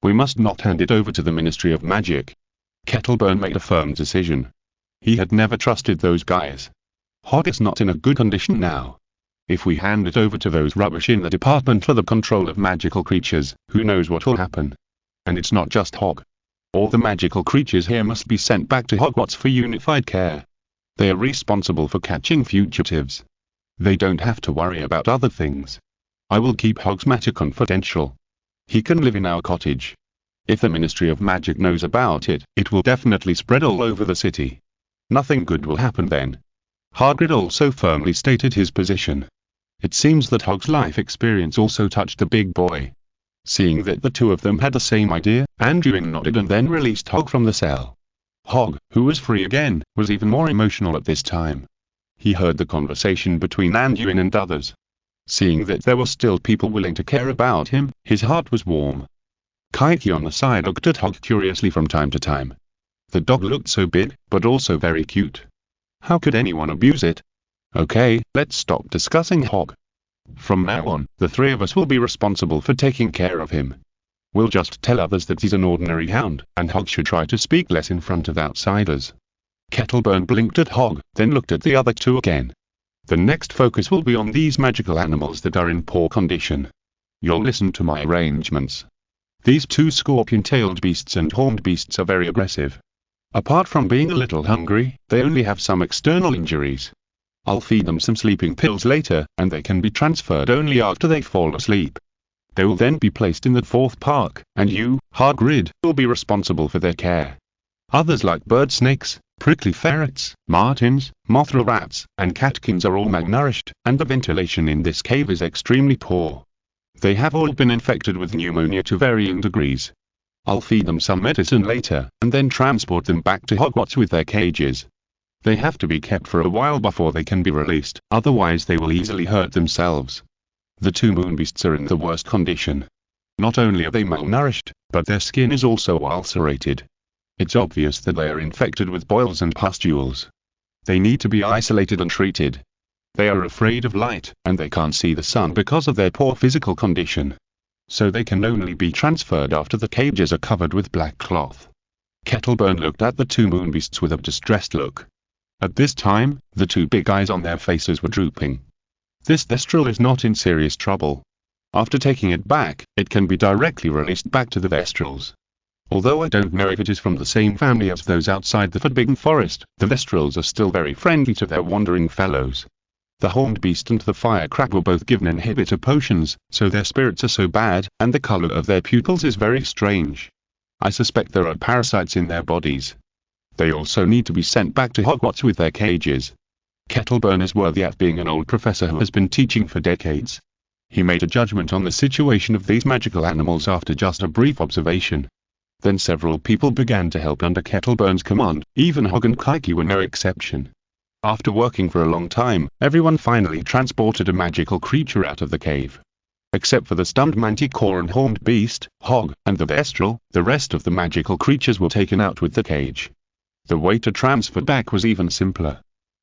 We must not hand it over to the Ministry of Magic. Kettleburn made a firm decision. He had never trusted those guys. Hog is not in a good condition now. If we hand it over to those rubbish in the Department for the Control of Magical Creatures, who knows what will happen. And it's not just Hog. All the magical creatures here must be sent back to Hogwarts for unified care. They are responsible for catching fugitives. They don't have to worry about other things. I will keep Hog's matter confidential. He can live in our cottage. If the Ministry of Magic knows about it, it will definitely spread all over the city. Nothing good will happen then. Hagrid also firmly stated his position. It seems that Hog's life experience also touched the big boy. Seeing that the two of them had the same idea, Anduin nodded and then released Hog from the cell. Hog, who was free again, was even more emotional at this time. He heard the conversation between Anduin and others. Seeing that there were still people willing to care about him, his heart was warm. Kaiki on the side looked at Hog curiously from time to time. The dog looked so big, but also very cute. How could anyone abuse it? Okay, let's stop discussing Hog. From now on, the three of us will be responsible for taking care of him. We'll just tell others that he's an ordinary hound, and Hog should try to speak less in front of outsiders. Kettleburn blinked at Hog, then looked at the other two again. The next focus will be on these magical animals that are in poor condition. You'll listen to my arrangements. These two scorpion-tailed beasts and horned beasts are very aggressive. Apart from being a little hungry, they only have some external injuries. I'll feed them some sleeping pills later, and they can be transferred only after they fall asleep. They will then be placed in the fourth park, and you, Hagrid, will be responsible for their care. Others like bird snakes, prickly ferrets, martins, mothra rats, and catkins are all malnourished, and the ventilation in this cave is extremely poor. They have all been infected with pneumonia to varying degrees. I'll feed them some medicine later, and then transport them back to Hogwarts with their cages. They have to be kept for a while before they can be released, otherwise they will easily hurt themselves. The two moonbeasts are in the worst condition. Not only are they malnourished, but their skin is also ulcerated. It's obvious that they are infected with boils and pustules. They need to be isolated and treated. They are afraid of light, and they can't see the sun because of their poor physical condition. So they can only be transferred after the cages are covered with black cloth. Kettleburn looked at the two moonbeasts with a distressed look. At this time, the two big eyes on their faces were drooping. This Thestral is not in serious trouble. After taking it back, it can be directly released back to the Thestrals. Although I don't know if it is from the same family as those outside the Forbidden Forest, the Thestrals are still very friendly to their wandering fellows. The horned beast and the firecracker were both given inhibitor potions, so their spirits are so bad, and the color of their pupils is very strange. I suspect there are parasites in their bodies. They also need to be sent back to Hogwarts with their cages. Kettleburn is worthy at being an old professor who has been teaching for decades. He made a judgment on the situation of these magical animals after just a brief observation. Then several people began to help under Kettleburn's command, even Hog and Kiki were no exception. After working for a long time, everyone finally transported a magical creature out of the cave. Except for the stunned manticore and horned beast, Hog, and the Thestral, the rest of the magical creatures were taken out with the cage. The way to transfer back was even simpler.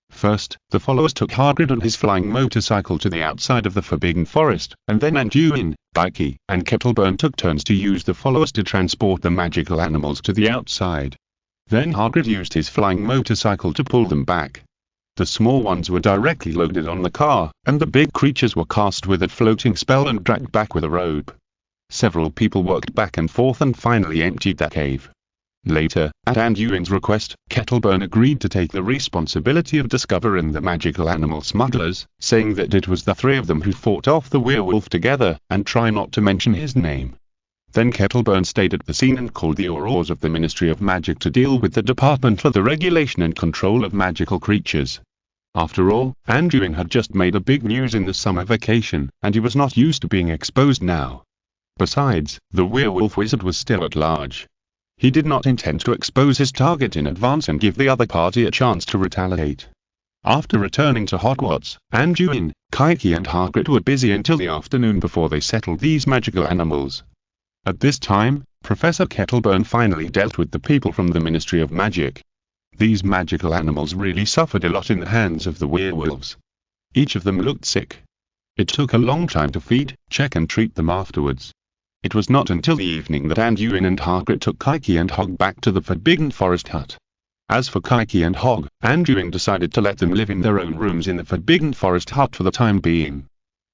First, the followers took Hagrid and his flying motorcycle to the outside of the Forbidden Forest, and then Anduin, Kiki, and Kettleburn took turns to use the followers to transport the magical animals to the outside. Then Hagrid used his flying motorcycle to pull them back. The small ones were directly loaded on the car, and the big creatures were cast with a floating spell and dragged back with a rope. Several people worked back and forth and finally emptied that cave. Later, at Anduin's request, Kettleburn agreed to take the responsibility of discovering the magical animal smugglers, saying that it was the three of them who fought off the werewolf together, and try not to mention his name. Then Kettleburn stayed at the scene and called the Aurors of the Ministry of Magic to deal with the Department for the Regulation and Control of Magical Creatures. After all, Anduin had just made a big news in the summer vacation, and he was not used to being exposed now. Besides, the werewolf wizard was still at large. He did not intend to expose his target in advance and give the other party a chance to retaliate. After returning to Hogwarts, Anduin, Kiki and Hagrid were busy until the afternoon before they settled these magical animals. At this time, Professor Kettleburn finally dealt with the people from the Ministry of Magic. These magical animals really suffered a lot in the hands of the werewolves. Each of them looked sick. It took a long time to feed, check and treat them afterwards. It was not until the evening that Anduin and Hagrid took Kiki and Hog back to the Forbidden Forest hut. As for Kiki and Hog, Anduin decided to let them live in their own rooms in the Forbidden Forest hut for the time being.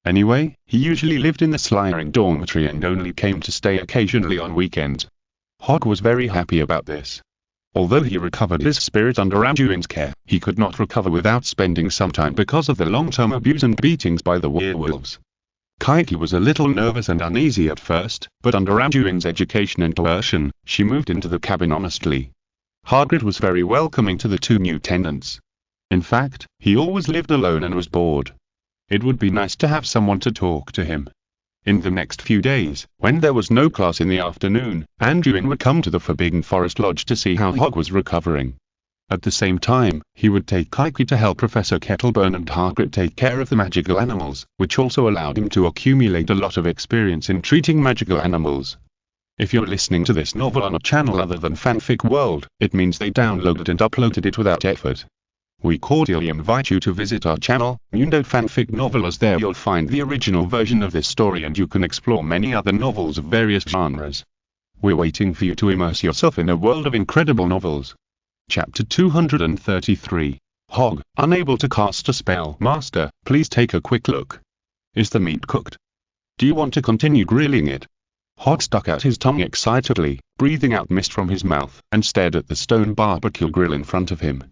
Anyway, he usually lived in the Slytherin dormitory and only came to stay occasionally on weekends. Hog was very happy about this. Although he recovered his spirit under Anduin's care, he could not recover without spending some time because of the long-term abuse and beatings by the werewolves. Kiki was a little nervous and uneasy at first, but under Anduin's education and coercion, she moved into the cabin honestly. Hagrid was very welcoming to the two new tenants. In fact, he always lived alone and was bored. It would be nice to have someone to talk to him. In the next few days, when there was no class in the afternoon, Anduin would come to the Forbidden Forest Lodge to see how Hog was recovering. At the same time, he would take Kiki to help Professor Kettleburn and Hagrid take care of the magical animals, which also allowed him to accumulate a lot of experience in treating magical animals. If you're listening to this novel on a channel other than Fanfic World, it means they downloaded and uploaded it without effort. we cordially invite you to visit our channel, Mundo Fanfic Novel, as there you'll find the original version of this story and you can explore many other novels of various genres. We're waiting for you to immerse yourself in a world of incredible novels. Chapter 233. Hog, unable to cast a spell. Master, please take a quick look. Is the meat cooked? Do you want to continue grilling it? Hog stuck out his tongue excitedly, breathing out mist from his mouth, and stared at the stone barbecue grill in front of him.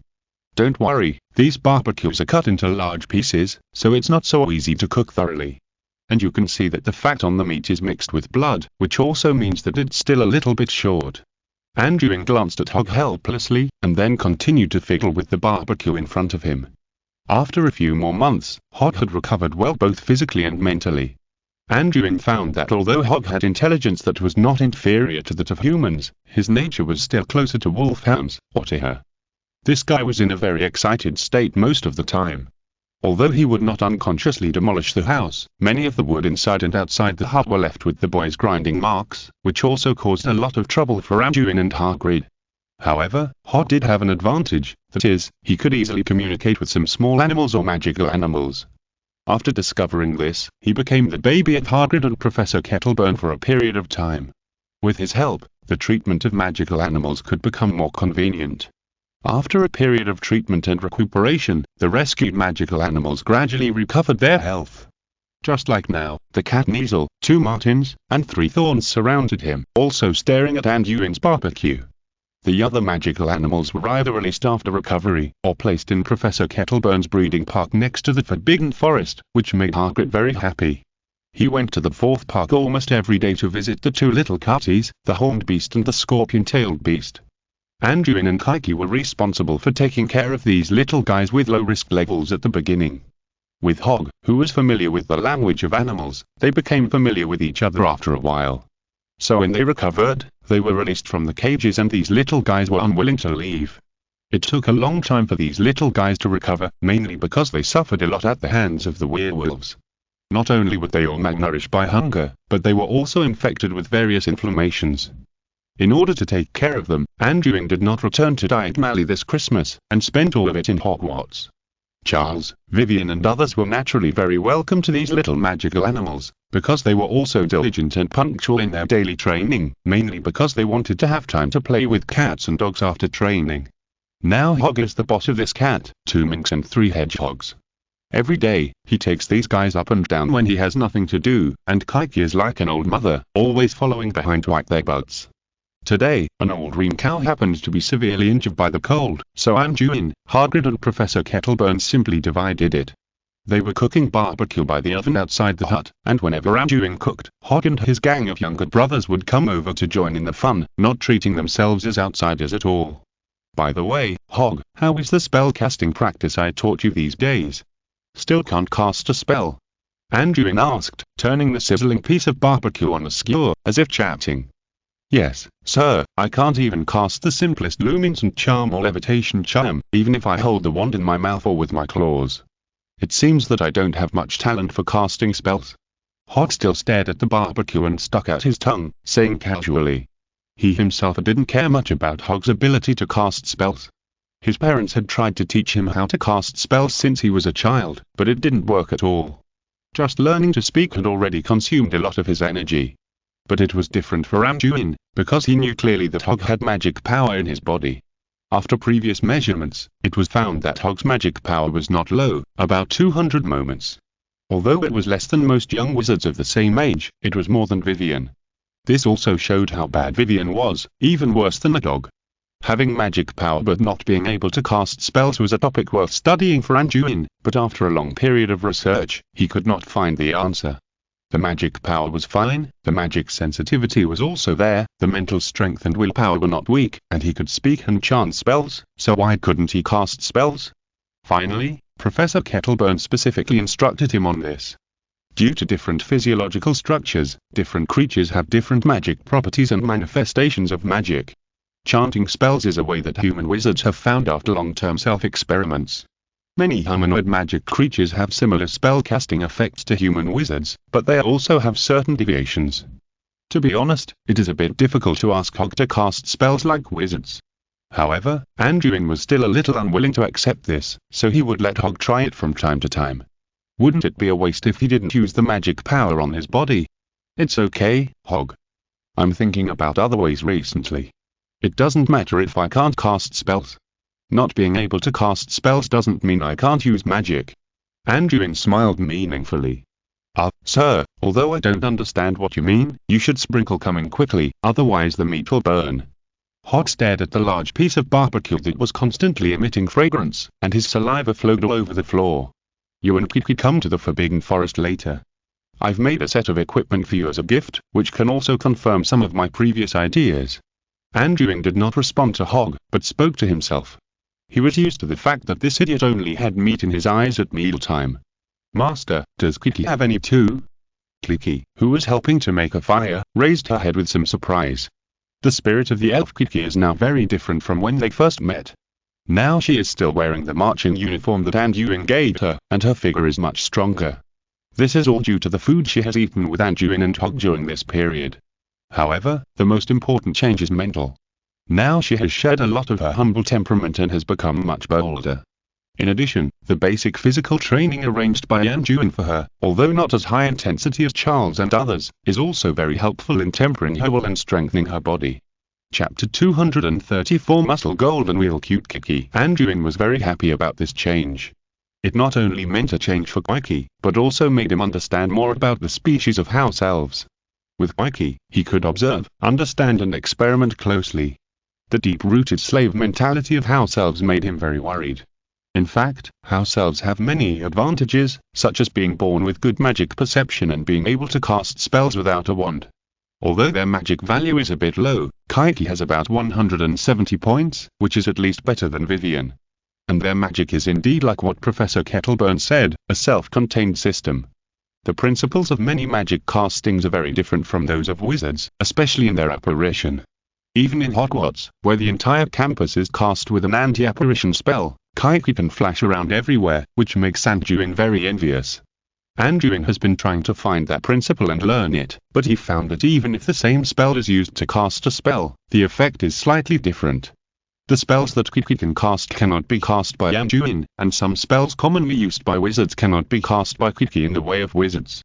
Don't worry, these barbecues are cut into large pieces, so it's not so easy to cook thoroughly. And you can see that the fat on the meat is mixed with blood, which also means that it's still a little bit short. Anduin glanced at Hog helplessly, and then continued to fiddle with the barbecue in front of him. After a few more months, Hog had recovered well both physically and mentally. Anduin found that although Hog had intelligence that was not inferior to that of humans, his nature was still closer to wolfhounds, or to her. This guy was in a very excited state most of the time. Although he would not unconsciously demolish the house, many of the wood inside and outside the hut were left with the boy's grinding marks, which also caused a lot of trouble for Anduin and Hagrid. However, Hog did have an advantage, that is, he could easily communicate with some small animals or magical animals. After discovering this, he became the baby of Hagrid and Professor Kettleburn for a period of time. With his help, the treatment of magical animals could become more convenient. After a period of treatment and recuperation, the rescued magical animals gradually recovered their health. Just like now, the cat Kneazle, 2 martins, and 3 thorns surrounded him, also staring at Anduin's barbecue. The other magical animals were either released after recovery, or placed in Professor Kettleburn's breeding park next to the Forbidden Forest, which made Hagrid very happy. He went to the 4th park almost every day to visit the 2 little cuties, the horned beast and the scorpion-tailed beast. Anduin and Kaiki were responsible for taking care of these little guys with low risk levels at the beginning. With Hog, who was familiar with the language of animals, they became familiar with each other after a while. So when they recovered, they were released from the cages and these little guys were unwilling to leave. It took a long time for these little guys to recover, mainly because they suffered a lot at the hands of the werewolves. Not only were they all malnourished by hunger, but they were also infected with various inflammations. In order to take care of them, Anduin did not return to Diagon Alley this Christmas, and spent all of it in Hogwarts. Charles, Vivian and others were naturally very welcome to these little magical animals, because they were also diligent and punctual in their daily training, mainly because they wanted to have time to play with cats and dogs after training. Now Hog is the boss of this cat, 2 minks and 3 hedgehogs. Every day, he takes these guys up and down when he has nothing to do, and Kaiki is like an old mother, always following behind to wipe their butts. Today, an old ream cow happened to be severely injured by the cold, so Anduin, Hagrid and Professor Kettleburn simply divided it. They were cooking barbecue by the oven outside the hut, and whenever Anduin cooked, Hog and his gang of younger brothers would come over to join in the fun, not treating themselves as outsiders at all. By the way, Hog, how is the spell-casting practice I taught you these days? Still can't cast a spell? Anduin asked, turning the sizzling piece of barbecue on a skewer, as if chatting. Yes, sir, I can't even cast the simplest luminescent charm or levitation charm, even if I hold the wand in my mouth or with my claws. It seems that I don't have much talent for casting spells. Hog still stared at the barbecue and stuck out his tongue, saying casually. He himself didn't care much about Hog's ability to cast spells. His parents had tried to teach him how to cast spells since he was a child, but it didn't work at all. Just learning to speak had already consumed a lot of his energy. But it was different for Anduin, because he knew clearly that Hog had magic power in his body. After previous measurements, it was found that Hog's magic power was not low, about 200 moments. Although it was less than most young wizards of the same age, it was more than Vivian. This also showed how bad Vivian was, even worse than a dog. Having magic power but not being able to cast spells was a topic worth studying for Anduin, but after a long period of research, he could not find the answer. The magic power was fine, the magic sensitivity was also there, the mental strength and willpower were not weak, and he could speak and chant spells, so why couldn't he cast spells? Finally, Professor Kettleburn specifically instructed him on this. Due to different physiological structures, different creatures have different magic properties and manifestations of magic. Chanting spells is a way that human wizards have found after long-term self-experiments. Many humanoid magic creatures have similar spell-casting effects to human wizards, but they also have certain deviations. To be honest, it is a bit difficult to ask Hog to cast spells like wizards. However, Anduin was still a little unwilling to accept this, so he would let Hog try it from time to time. Wouldn't it be a waste if he didn't use the magic power on his body? It's okay, Hog. I'm thinking about other ways recently. It doesn't matter if I can't cast spells. Not being able to cast spells doesn't mean I can't use magic. Anduin smiled meaningfully. Sir, although I don't understand what you mean, you should sprinkle coming quickly, otherwise the meat will burn. Hog stared at the large piece of barbecue that was constantly emitting fragrance, and his saliva flowed all over the floor. You and Kiki come to the Forbidden Forest later. I've made a set of equipment for you as a gift, which can also confirm some of my previous ideas. Anduin did not respond to Hog, but spoke to himself. He was used to the fact that this idiot only had meat in his eyes at mealtime. Master, does Kiki have any too? Kiki, who was helping to make a fire, raised her head with some surprise. The spirit of the elf Kiki is now very different from when they first met. Now she is still wearing the marching uniform that Anduin gave her, and her figure is much stronger. This is all due to the food she has eaten with Anduin and Hog during this period. However, the most important change is mental. Now she has shed a lot of her humble temperament and has become much bolder. In addition, the basic physical training arranged by Anduin for her, although not as high intensity as Charles and others, is also very helpful in tempering her will and strengthening her body. Chapter 234 Muscle Golden Wheel Cute Kiki. Anduin was very happy about this change. It not only meant a change for Kiki, but also made him understand more about the species of house elves. With Kiki, he could observe, understand and experiment closely. The deep-rooted slave mentality of house elves made him very worried. In fact, house elves have many advantages, such as being born with good magic perception and being able to cast spells without a wand. Although their magic value is a bit low, Kiki has about 170 points, which is at least better than Vivian. And their magic is indeed like what Professor Kettleburn said, a self-contained system. The principles of many magic castings are very different from those of wizards, especially in their apparition. Even in Hogwarts, where the entire campus is cast with an anti-apparition spell, Kiki can flash around everywhere, which makes Anduin very envious. Anduin has been trying to find that principle and learn it, but he found that even if the same spell is used to cast a spell, the effect is slightly different. The spells that Kiki can cast cannot be cast by Anduin, and some spells commonly used by wizards cannot be cast by Kiki in the way of wizards.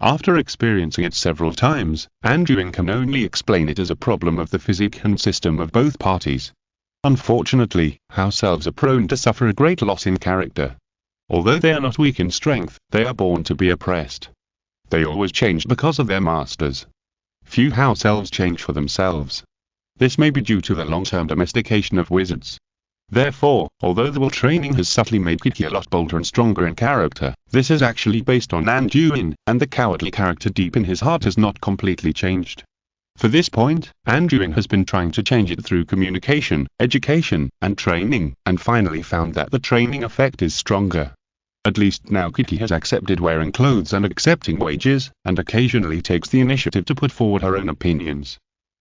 After experiencing it several times, Anduin can only explain it as a problem of the physique and system of both parties. Unfortunately, house elves are prone to suffer a great loss in character. Although they are not weak in strength, they are born to be oppressed. They always change because of their masters. Few house elves change for themselves. This may be due to the long-term domestication of wizards. Therefore, although the will training has subtly made Kiki a lot bolder and stronger in character, this is actually based on Anduin, and the cowardly character deep in his heart has not completely changed. For this point, Anduin has been trying to change it through communication, education, and training, and finally found that the training effect is stronger. At least now Kiki has accepted wearing clothes and accepting wages, and occasionally takes the initiative to put forward her own opinions.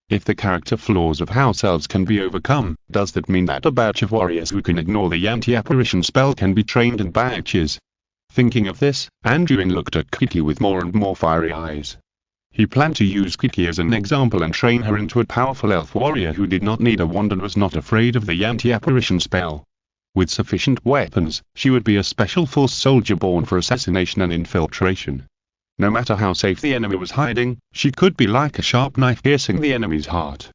If the character flaws of house elves can be overcome, does that mean that a batch of warriors who can ignore the anti-apparition spell can be trained in batches? Thinking of this, Anduin looked at Kiki with more and more fiery eyes. He planned to use Kiki as an example and train her into a powerful elf warrior who did not need a wand and was not afraid of the anti-apparition spell. With sufficient weapons, she would be a special force soldier born for assassination and infiltration. No matter how safe the enemy was hiding, she could be like a sharp knife piercing the enemy's heart.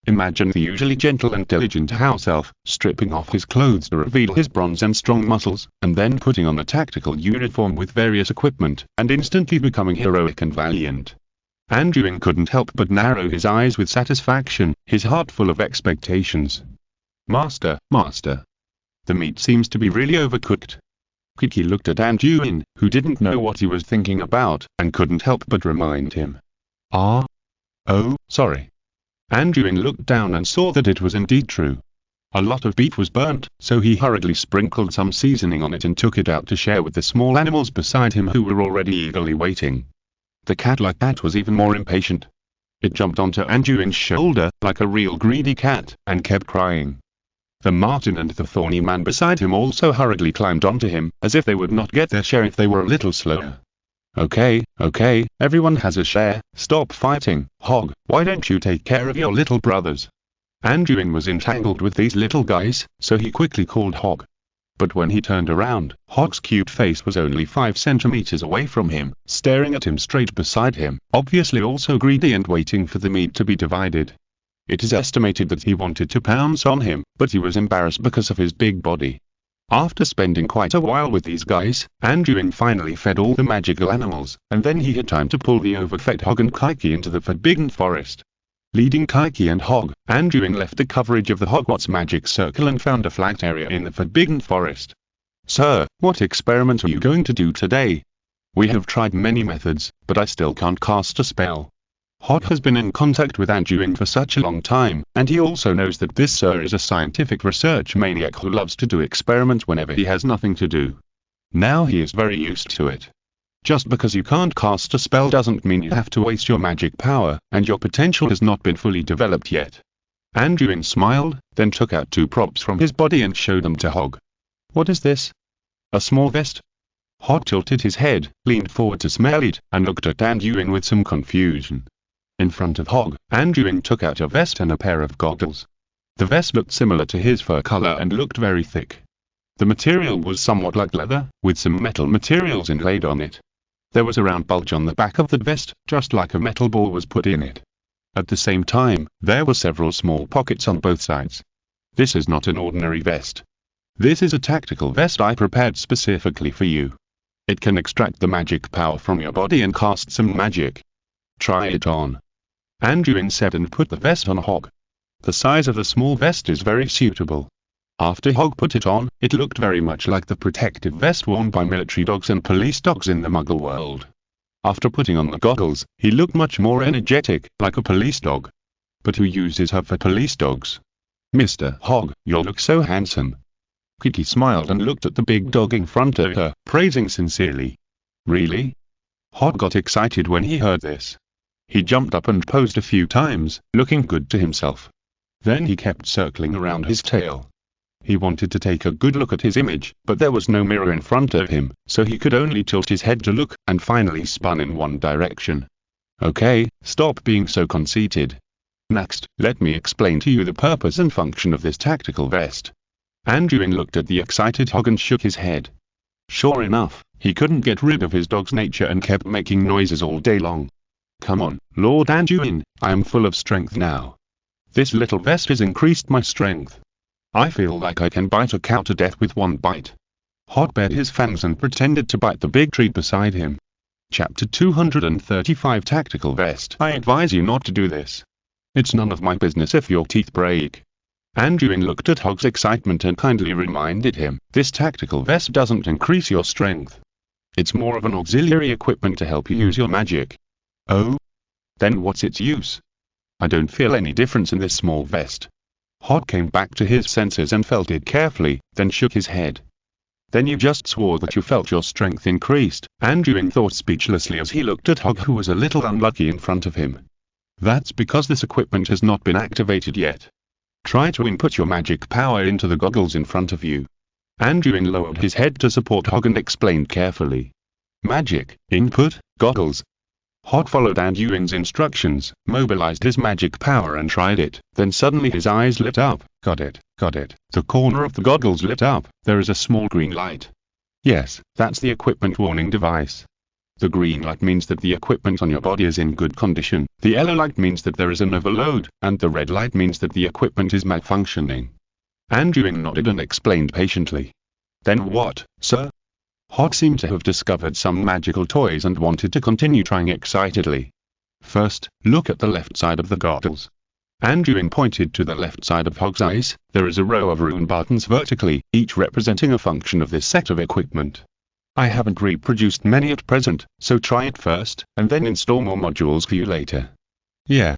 Imagine the usually gentle and diligent house elf, stripping off his clothes to reveal his bronze and strong muscles, and then putting on a tactical uniform with various equipment, and instantly becoming heroic and valiant. Anduin couldn't help but narrow his eyes with satisfaction, his heart full of expectations. Master, the meat seems to be really overcooked. Kiki looked at Anduin, who didn't know what he was thinking about, and couldn't help but remind him. Oh, sorry. Anduin looked down and saw that it was indeed true. A lot of beef was burnt, so he hurriedly sprinkled some seasoning on it and took it out to share with the small animals beside him who were already eagerly waiting. The cat-like cat was even more impatient. It jumped onto Anduin's shoulder, like a real greedy cat, and kept crying. The marten and the thorny man beside him also hurriedly climbed onto him, as if they would not get their share if they were a little slower. Okay, everyone has a share, stop fighting. Hog, why don't you take care of your little brothers? Anduin was entangled with these little guys, so he quickly called Hog. But when he turned around, Hog's cute face was only 5 centimeters away from him, staring at him straight beside him, obviously also greedy and waiting for the meat to be divided. It is estimated that he wanted to pounce on him, but he was embarrassed because of his big body. After spending quite a while with these guys, Anduin finally fed all the magical animals, and then he had time to pull the overfed Hog and Kaiki into the Forbidden Forest. Leading Kaiki and Hog, Anduin left the coverage of the Hogwarts magic circle and found a flat area in the Forbidden Forest. "Sir, what experiment are you going to do today? We have tried many methods, but I still can't cast a spell." Hog has been in contact with Anduin for such a long time, and he also knows that this sir is a scientific research maniac who loves to do experiments whenever he has nothing to do. Now he is very used to it. Just because you can't cast a spell doesn't mean you have to waste your magic power, and your potential has not been fully developed yet. Anduin smiled, then took out 2 props from his body and showed them to Hog. "What is this? A small vest?" Hog tilted his head, leaned forward to smell it, and looked at Anduin with some confusion. In front of Hog, Anduin took out a vest and a pair of goggles. The vest looked similar to his fur color and looked very thick. The material was somewhat like leather, with some metal materials inlaid on it. There was a round bulge on the back of the vest, just like a metal ball was put in it. At the same time, there were several small pockets on both sides. This is not an ordinary vest. This is a tactical vest I prepared specifically for you. It can extract the magic power from your body and cast some magic. Try it on." Anduin said and put the vest on Hog. The size of the small vest is very suitable. After Hog put it on, it looked very much like the protective vest worn by military dogs and police dogs in the Muggle world. After putting on the goggles, he looked much more energetic, like a police dog. But who uses her for police dogs? "Mr. Hog, you look so handsome." Kiki smiled and looked at the big dog in front of her, praising sincerely. "Really?" Hog got excited when he heard this. He jumped up and posed a few times, looking good to himself. Then he kept circling around his tail. He wanted to take a good look at his image, but there was no mirror in front of him, so he could only tilt his head to look, and finally spun in one direction. "Okay, stop being so conceited. Next, let me explain to you the purpose and function of this tactical vest." Anduin looked at the excited Hog and shook his head. Sure enough, he couldn't get rid of his dog's nature and kept making noises all day long. "Come on, Lord Anduin, I am full of strength now. This little vest has increased my strength. I feel like I can bite a cow to death with one bite." Hog bared his fangs and pretended to bite the big tree beside him. Chapter 235 Tactical Vest. "I advise you not to do this. It's none of my business if your teeth break." Anduin looked at Hog's excitement and kindly reminded him, "This tactical vest doesn't increase your strength. It's more of an auxiliary equipment to help you use your magic." "Oh? Then what's its use? I don't feel any difference in this small vest." Hog came back to his senses and felt it carefully, then shook his head. "Then you just swore that you felt your strength increased," Anduin thought speechlessly as he looked at Hog, who was a little unlucky in front of him. "That's because this equipment has not been activated yet. Try to input your magic power into the goggles in front of you." Anduin lowered his head to support Hog and explained carefully. "Magic, input, goggles." Hog followed Anduin's instructions, mobilized his magic power and tried it, then suddenly his eyes lit up. Got it. The corner of the goggles lit up, there is a small green light. Yes, that's the equipment warning device. The green light means that the equipment on your body is in good condition, the yellow light means that there is an overload, and the red light means that the equipment is malfunctioning. Anduin nodded and explained patiently. "Then what, sir?" Hog seemed to have discovered some magical toys and wanted to continue trying excitedly. "First, look at the left side of the goggles." Anduin pointed to the left side of Hog's eyes. "There is a row of rune buttons vertically, each representing a function of this set of equipment. I haven't reproduced many at present, so try it first, and then install more modules for you later." Yeah.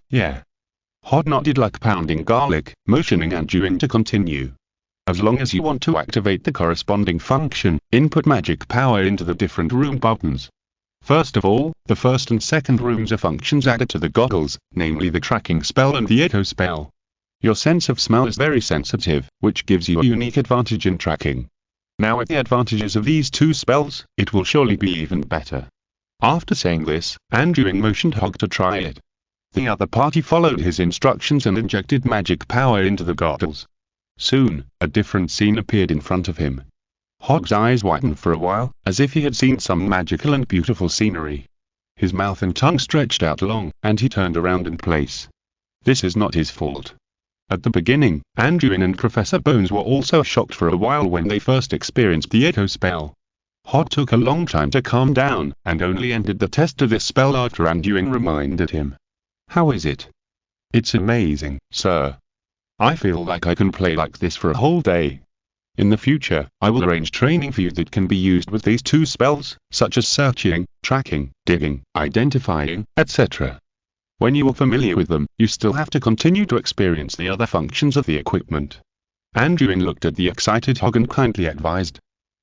Hog nodded like pounding garlic, motioning Anduin to continue. "As long as you want to activate the corresponding function, input magic power into the different rune buttons. First of all, the first and second runes are functions added to the goggles, namely the tracking spell and the echo spell. Your sense of smell is very sensitive, which gives you a unique advantage in tracking. Now with the advantages of these 2 spells, it will surely be even better." After saying this, Anduin motioned Hog to try it. The other party followed his instructions and injected magic power into the goggles. Soon, a different scene appeared in front of him. Hog's eyes widened for a while, as if he had seen some magical and beautiful scenery. His mouth and tongue stretched out long, and he turned around in place. This is not his fault. At the beginning, Anduin and Professor Bones were also shocked for a while when they first experienced the echo spell. Hog took a long time to calm down, and only ended the test of this spell after Anduin reminded him. How is it? It's amazing, sir. I feel like I can play like this for a whole day. In the future, I will arrange training for you that can be used with these two spells, such as searching, tracking, digging, identifying, etc. When you are familiar with them, you still have to continue to experience the other functions of the equipment. Anduin looked at the excited Hog and kindly advised.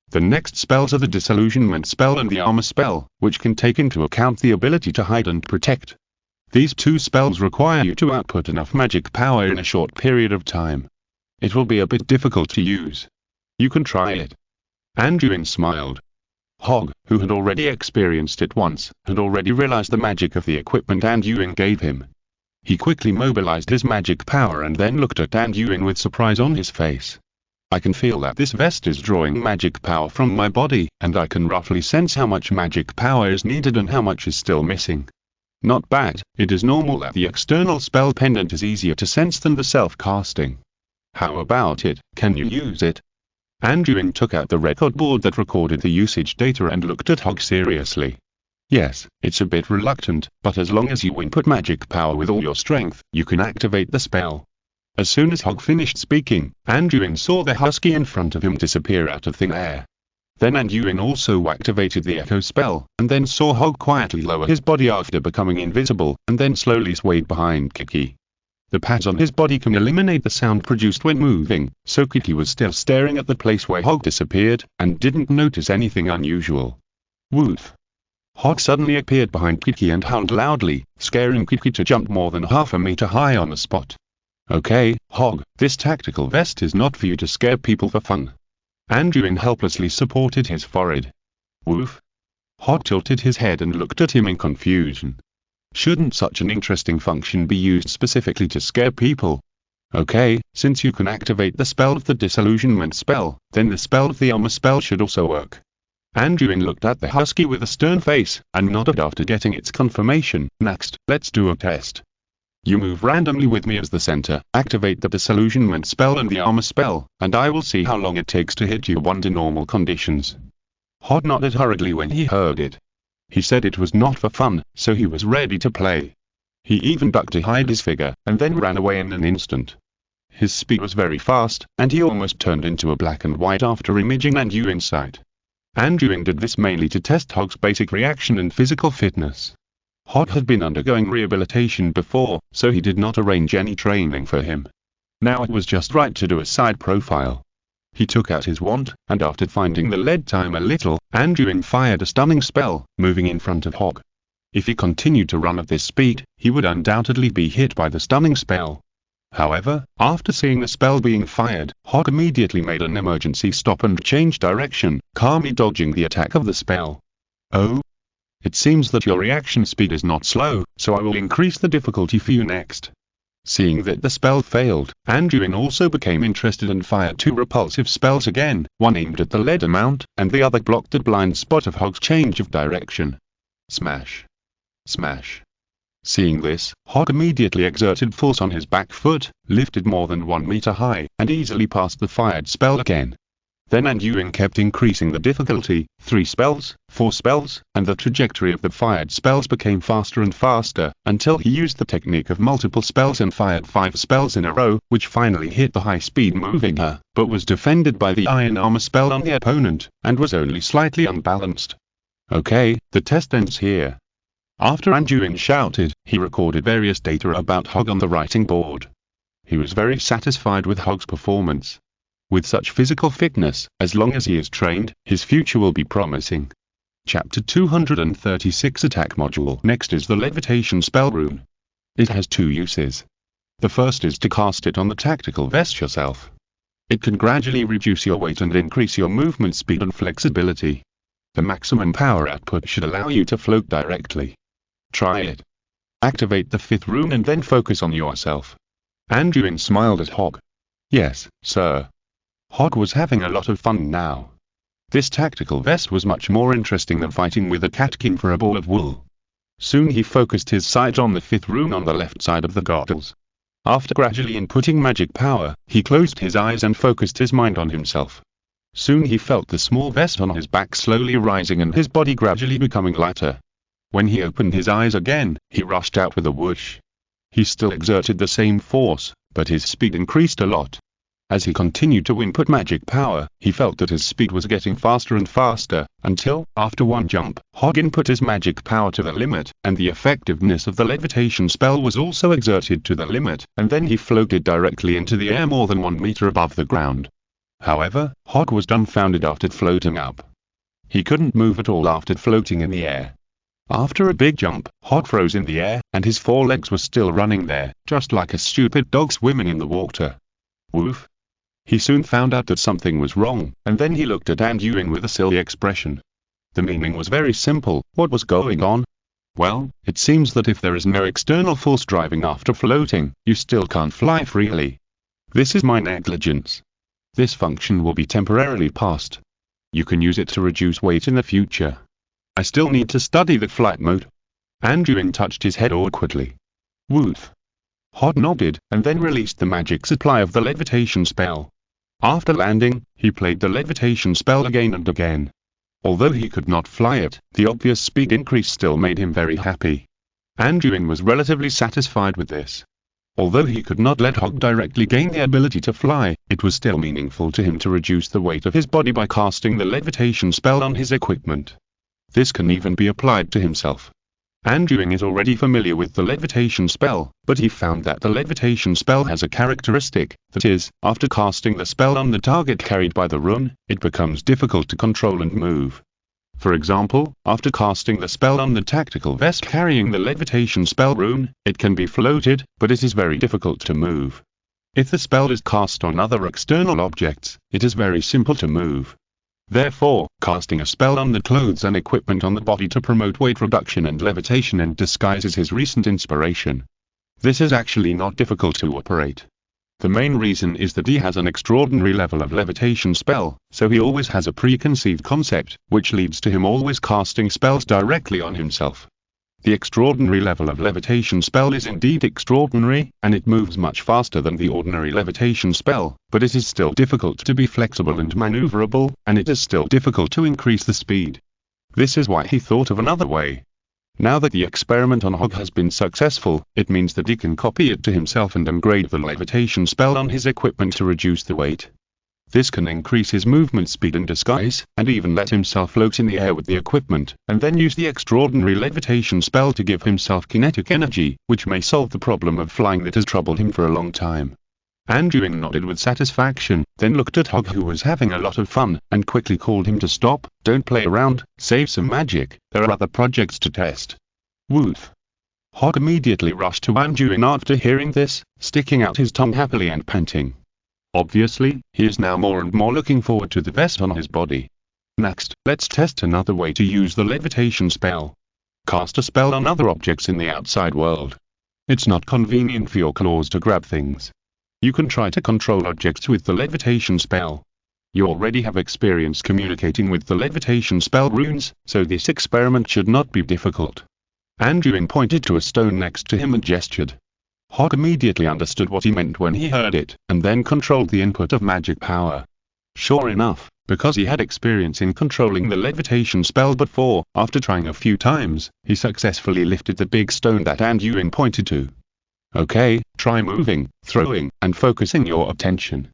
The next spells are the disillusionment spell and the armor spell, which can take into account the ability to hide and protect. These two spells require you to output enough magic power in a short period of time. It will be a bit difficult to use. You can try it. Anduin smiled. Hog, who had already experienced it once, had already realized the magic of the equipment Anduin gave him. He quickly mobilized his magic power and then looked at Anduin with surprise on his face. I can feel that this vest is drawing magic power from my body, and I can roughly sense how much magic power is needed and how much is still missing. Not bad. It is normal that the external spell pendant is easier to sense than the self-casting. How about it? Can you use it? Anduin took out the record board that recorded the usage data and looked at Hog seriously. Yes, it's a bit reluctant, but as long as you input magic power with all your strength, you can activate the spell. As soon as Hog finished speaking, Anduin saw the husky in front of him disappear out of thin air. Then Anduin also activated the echo spell, and then saw Hog quietly lower his body after becoming invisible, and then slowly swayed behind Kiki. The pads on his body can eliminate the sound produced when moving, so Kiki was still staring at the place where Hog disappeared, and didn't notice anything unusual. Woof! Hog suddenly appeared behind Kiki and howled loudly, scaring Kiki to jump more than half a meter high on the spot. Okay, Hog, this tactical vest is not for you to scare people for fun. Anduin helplessly supported his forehead. Woof! Hog tilted his head and looked at him in confusion. Shouldn't such an interesting function be used specifically to scare people? Okay, since you can activate the spell of the disillusionment spell, then the spell of the armor spell should also work. Anduin looked at the husky with a stern face, and nodded after getting its confirmation. Next, let's do a test. You move randomly with me as the center, activate the disillusionment spell and the armor spell, and I will see how long it takes to hit you under normal conditions. Hog nodded hurriedly when he heard it. He said it was not for fun, so he was ready to play. He even ducked to hide his figure, and then ran away in an instant. His speed was very fast, and he almost turned into a black and white after imaging Anduin's sight. Anduin did this mainly to test Hog's basic reaction and physical fitness. Hog had been undergoing rehabilitation before, so he did not arrange any training for him. Now it was just right to do a side profile. He took out his wand, and after finding the lead time a little, Anduin fired a stunning spell, moving in front of Hog. If he continued to run at this speed, he would undoubtedly be hit by the stunning spell. However, after seeing the spell being fired, Hog immediately made an emergency stop and changed direction, calmly dodging the attack of the spell. Oh? It seems that your reaction speed is not slow, so I will increase the difficulty for you next. Seeing that the spell failed, Anduin also became interested and fired two repulsive spells again, one aimed at the lead amount, and the other blocked the blind spot of Hog's change of direction. Smash! Smash! Seeing this, Hog immediately exerted force on his back foot, lifted more than 1 meter high, and easily passed the fired spell again. Then Anduin kept increasing the difficulty, 3 spells, 4 spells, and the trajectory of the fired spells became faster and faster, until he used the technique of multiple spells and fired 5 spells in a row, which finally hit the high-speed moving her, but was defended by the iron armor spell on the opponent, and was only slightly unbalanced. Okay, the test ends here. After Anduin shouted, he recorded various data about Hog on the writing board. He was very satisfied with Hog's performance. With such physical fitness, as long as he is trained, his future will be promising. Chapter 236 Attack Module. Next is the Levitation Spell Rune. It has 2 uses. The first is to cast it on the tactical vest yourself. It can gradually reduce your weight and increase your movement speed and flexibility. The maximum power output should allow you to float directly. Try it. Activate the 5th rune and then focus on yourself. Anduin smiled at Hog. Yes, sir. Hog was having a lot of fun now. This tactical vest was much more interesting than fighting with a catkin for a ball of wool. Soon he focused his sight on the 5th rune on the left side of the goggles. After gradually inputting magic power, he closed his eyes and focused his mind on himself. Soon he felt the small vest on his back slowly rising and his body gradually becoming lighter. When he opened his eyes again, he rushed out with a whoosh. He still exerted the same force, but his speed increased a lot. As he continued to input magic power, he felt that his speed was getting faster and faster, until, after one jump, Hog input his magic power to the limit, and the effectiveness of the levitation spell was also exerted to the limit, and then he floated directly into the air more than 1 meter above the ground. However, Hog was dumbfounded after floating up. He couldn't move at all after floating in the air. After a big jump, Hog froze in the air, and his forelegs were still running there, just like a stupid dog swimming in the water. Woof. He soon found out that something was wrong, and then he looked at Anduin with a silly expression. The meaning was very simple. What was going on? Well, it seems that if there is no external force driving after floating, you still can't fly freely. This is my negligence. This function will be temporarily passed. You can use it to reduce weight in the future. I still need to study the flight mode. Anduin touched his head awkwardly. Woof. Hog nodded, and then released the magic supply of the levitation spell. After landing, he played the levitation spell again and again. Although he could not fly it, the obvious speed increase still made him very happy. Anduin was relatively satisfied with this. Although he could not let Hog directly gain the ability to fly, it was still meaningful to him to reduce the weight of his body by casting the levitation spell on his equipment. This can even be applied to himself. Anduin is already familiar with the levitation spell, but he found that the levitation spell has a characteristic, that is, after casting the spell on the target carried by the rune, it becomes difficult to control and move. For example, after casting the spell on the tactical vest carrying the levitation spell rune, it can be floated, but it is very difficult to move. If the spell is cast on other external objects, it is very simple to move. Therefore, casting a spell on the clothes and equipment on the body to promote weight reduction and levitation in disguise is his recent inspiration. This is actually not difficult to operate. The main reason is that he has an extraordinary level of levitation spell, so he always has a preconceived concept, which leads to him always casting spells directly on himself. The extraordinary level of levitation spell is indeed extraordinary, and it moves much faster than the ordinary levitation spell, but it is still difficult to be flexible and maneuverable, and it is still difficult to increase the speed. This is why he thought of another way. Now that the experiment on Hog has been successful, it means that he can copy it to himself and engrave the levitation spell on his equipment to reduce the weight. This can increase his movement speed in disguise, and even let himself float in the air with the equipment, and then use the extraordinary levitation spell to give himself kinetic energy, which may solve the problem of flying that has troubled him for a long time. Anduin nodded with satisfaction, then looked at Hog, who was having a lot of fun, and quickly called him to stop. Don't play around, save some magic, there are other projects to test. Woof. Hog immediately rushed to Anduin after hearing this, sticking out his tongue happily and panting. Obviously, he is now more and more looking forward to the vest on his body. Next, let's test another way to use the levitation spell. Cast a spell on other objects in the outside world. It's not convenient for your claws to grab things. You can try to control objects with the levitation spell. You already have experience communicating with the levitation spell runes, so this experiment should not be difficult. Anduin pointed to a stone next to him and gestured. Hog immediately understood what he meant when he heard it, and then controlled the input of magic power. Sure enough, because he had experience in controlling the levitation spell before, after trying a few times, he successfully lifted the big stone that Anduin pointed to. Okay, try moving, throwing, and focusing your attention.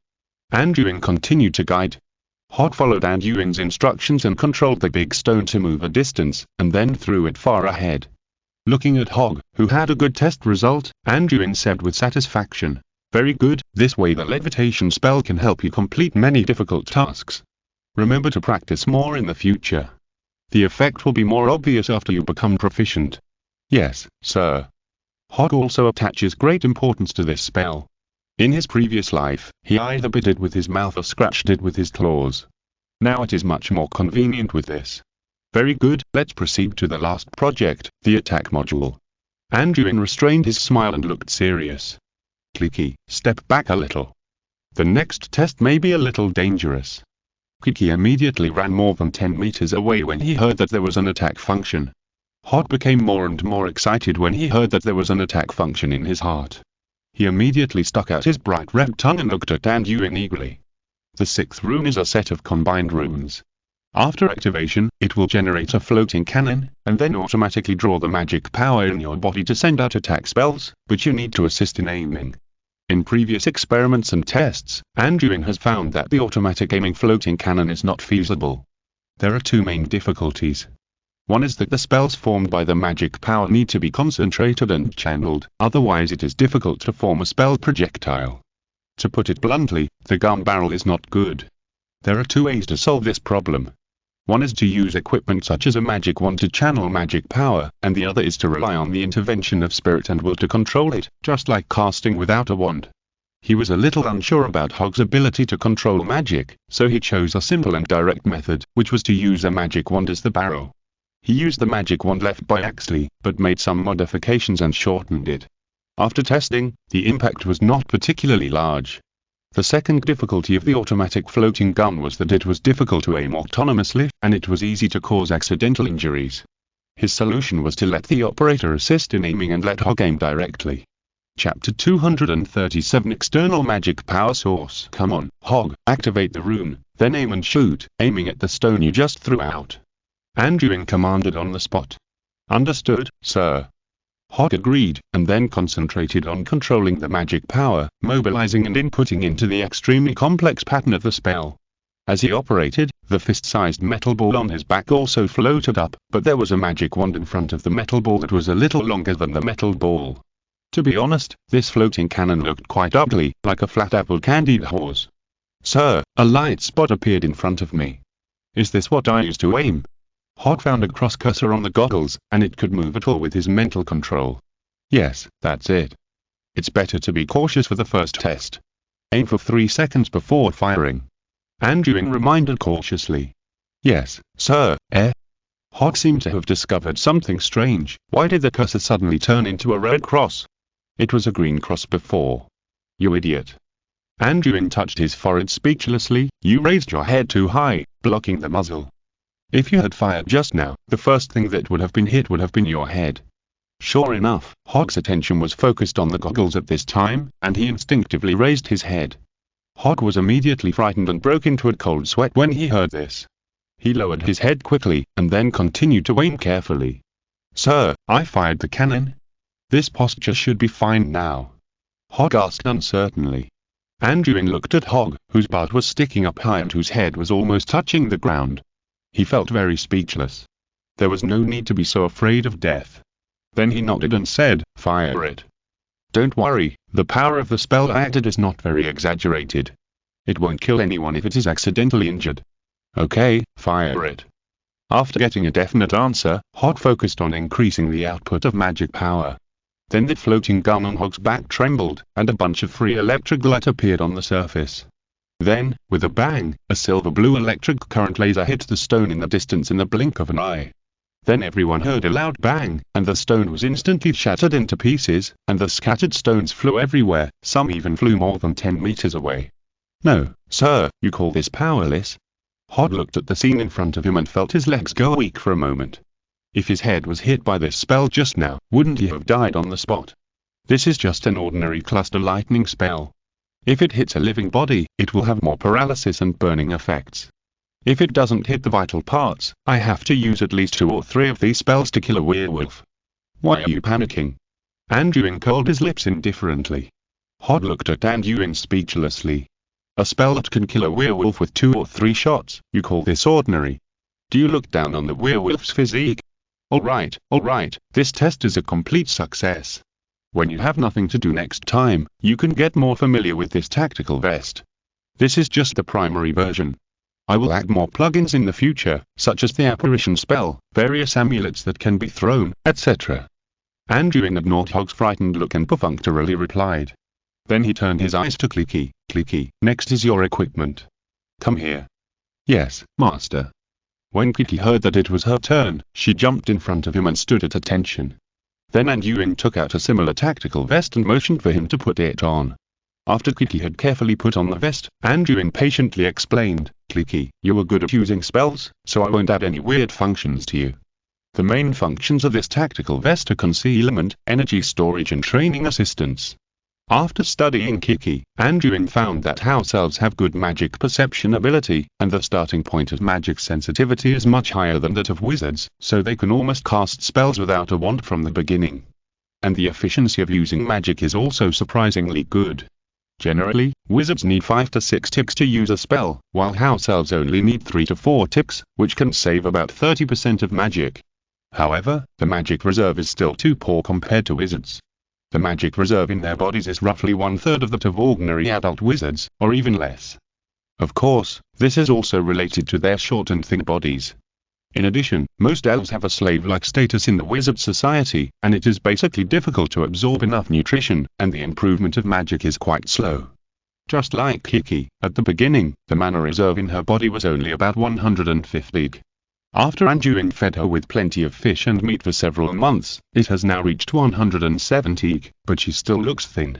Anduin continued to guide. Hog followed Anduin's instructions and controlled the big stone to move a distance, and then threw it far ahead. Looking at Hog, who had a good test result, Anduin said with satisfaction, "Very good, this way the levitation spell can help you complete many difficult tasks. Remember to practice more in the future. The effect will be more obvious after you become proficient." Yes, sir. Hog also attaches great importance to this spell. In his previous life, he either bit it with his mouth or scratched it with his claws. Now it is much more convenient with this. Very good, let's proceed to the last project, the attack module. Anduin restrained his smile and looked serious. Kiki, step back a little. The next test may be a little dangerous. Kiki immediately ran more than 10 meters away when he heard that there was an attack function. Hog became more and more excited when he heard that there was an attack function in his heart. He immediately stuck out his bright red tongue and looked at Anduin eagerly. The 6th rune is a set of combined runes. After activation, it will generate a floating cannon, and then automatically draw the magic power in your body to send out attack spells, but you need to assist in aiming. In previous experiments and tests, Anduin has found that the automatic aiming floating cannon is not feasible. There are 2 main difficulties. One is that the spells formed by the magic power need to be concentrated and channeled, otherwise it is difficult to form a spell projectile. To put it bluntly, the gun barrel is not good. There are 2 ways to solve this problem. One is to use equipment such as a magic wand to channel magic power, and the other is to rely on the intervention of spirit and will to control it, just like casting without a wand. He was a little unsure about Hog's ability to control magic, so he chose a simple and direct method, which was to use a magic wand as the barrel. He used the magic wand left by Axley, but made some modifications and shortened it. After testing, the impact was not particularly large. The second difficulty of the automatic floating gun was that it was difficult to aim autonomously, and it was easy to cause accidental injuries. His solution was to let the operator assist in aiming and let Hog aim directly. Chapter 237 External Magic Power Source. Come on, Hog, activate the rune, then aim and shoot, aiming at the stone you just threw out. Anduin commanded on the spot. Understood, sir. Hog agreed, and then concentrated on controlling the magic power, mobilizing and inputting into the extremely complex pattern of the spell. As he operated, the fist-sized metal ball on his back also floated up, but there was a magic wand in front of the metal ball that was a little longer than the metal ball. To be honest, this floating cannon looked quite ugly, like a flat apple candied horse. Sir, a light spot appeared in front of me. Is this what I use to aim? Hog found a cross cursor on the goggles, and it could move at all with his mental control. Yes, that's it. It's better to be cautious for the first test. Aim for 3 seconds before firing. Anduin reminded cautiously. Yes, sir, Hog seemed to have discovered something strange. Why did the cursor suddenly turn into a red cross? It was a green cross before. You idiot. Anduin touched his forehead speechlessly. You raised your head too high, blocking the muzzle. If you had fired just now, the first thing that would have been hit would have been your head. Sure enough, Hog's attention was focused on the goggles at this time, and he instinctively raised his head. Hog was immediately frightened and broke into a cold sweat when he heard this. He lowered his head quickly, and then continued to aim carefully. Sir, I fired the cannon. This posture should be fine now. Hog asked uncertainly. Anduin looked at Hog, whose butt was sticking up high and whose head was almost touching the ground. He felt very speechless. There was no need to be so afraid of death. Then he nodded and said, fire it. Don't worry, the power of the spell I acted is not very exaggerated. It won't kill anyone if it is accidentally injured. Okay, fire it. After getting a definite answer, Hog focused on increasing the output of magic power. Then the floating gun on Hog's back trembled, and a bunch of free electric light appeared on the surface. Then, with a bang, a silver-blue electric current laser hit the stone in the distance in the blink of an eye. Then everyone heard a loud bang, and the stone was instantly shattered into pieces, and the scattered stones flew everywhere, some even flew more than 10 meters away. No, sir, you call this powerless? Hog looked at the scene in front of him and felt his legs go weak for a moment. If his head was hit by this spell just now, wouldn't he have died on the spot? This is just an ordinary cluster lightning spell. If it hits a living body, it will have more paralysis and burning effects. If it doesn't hit the vital parts, I have to use at least 2 or 3 of these spells to kill a werewolf. Why are you panicking? Anduin curled his lips indifferently. Hog looked at Anduin speechlessly. A spell that can kill a werewolf with 2 or 3 shots, you call this ordinary? Do you look down on the werewolf's physique? Alright, this test is a complete success. When you have nothing to do next time, you can get more familiar with this tactical vest. This is just the primary version. I will add more plugins in the future, such as the apparition spell, various amulets that can be thrown, etc. Anduin ignored Hog's frightened look and perfunctorily replied. Then he turned his eyes to Clicky. Clicky, next is your equipment. Come here. Yes, master. When Clicky heard that it was her turn, she jumped in front of him and stood at attention. Then Anduin took out a similar tactical vest and motioned for him to put it on. After Kiki had carefully put on the vest, Anduin patiently explained, "Kiki, you are good at using spells, so I won't add any weird functions to you. The main functions of this tactical vest are concealment, energy storage and training assistance." After studying Kiki, Anduin found that house elves have good magic perception ability, and the starting point of magic sensitivity is much higher than that of wizards, so they can almost cast spells without a wand from the beginning. And the efficiency of using magic is also surprisingly good. Generally, wizards need 5 to 6 ticks to use a spell, while house elves only need 3 to 4 ticks, which can save about 30% of magic. However, the magic reserve is still too poor compared to wizards. The magic reserve in their bodies is roughly 1/3 of that of ordinary adult wizards, or even less. Of course, this is also related to their short and thin bodies. In addition, most elves have a slave-like status in the wizard society, and it is basically difficult to absorb enough nutrition, and the improvement of magic is quite slow. Just like Kiki, at the beginning, the mana reserve in her body was only about 150. After Anduin fed her with plenty of fish and meat for several months, it has now reached 170, but she still looks thin.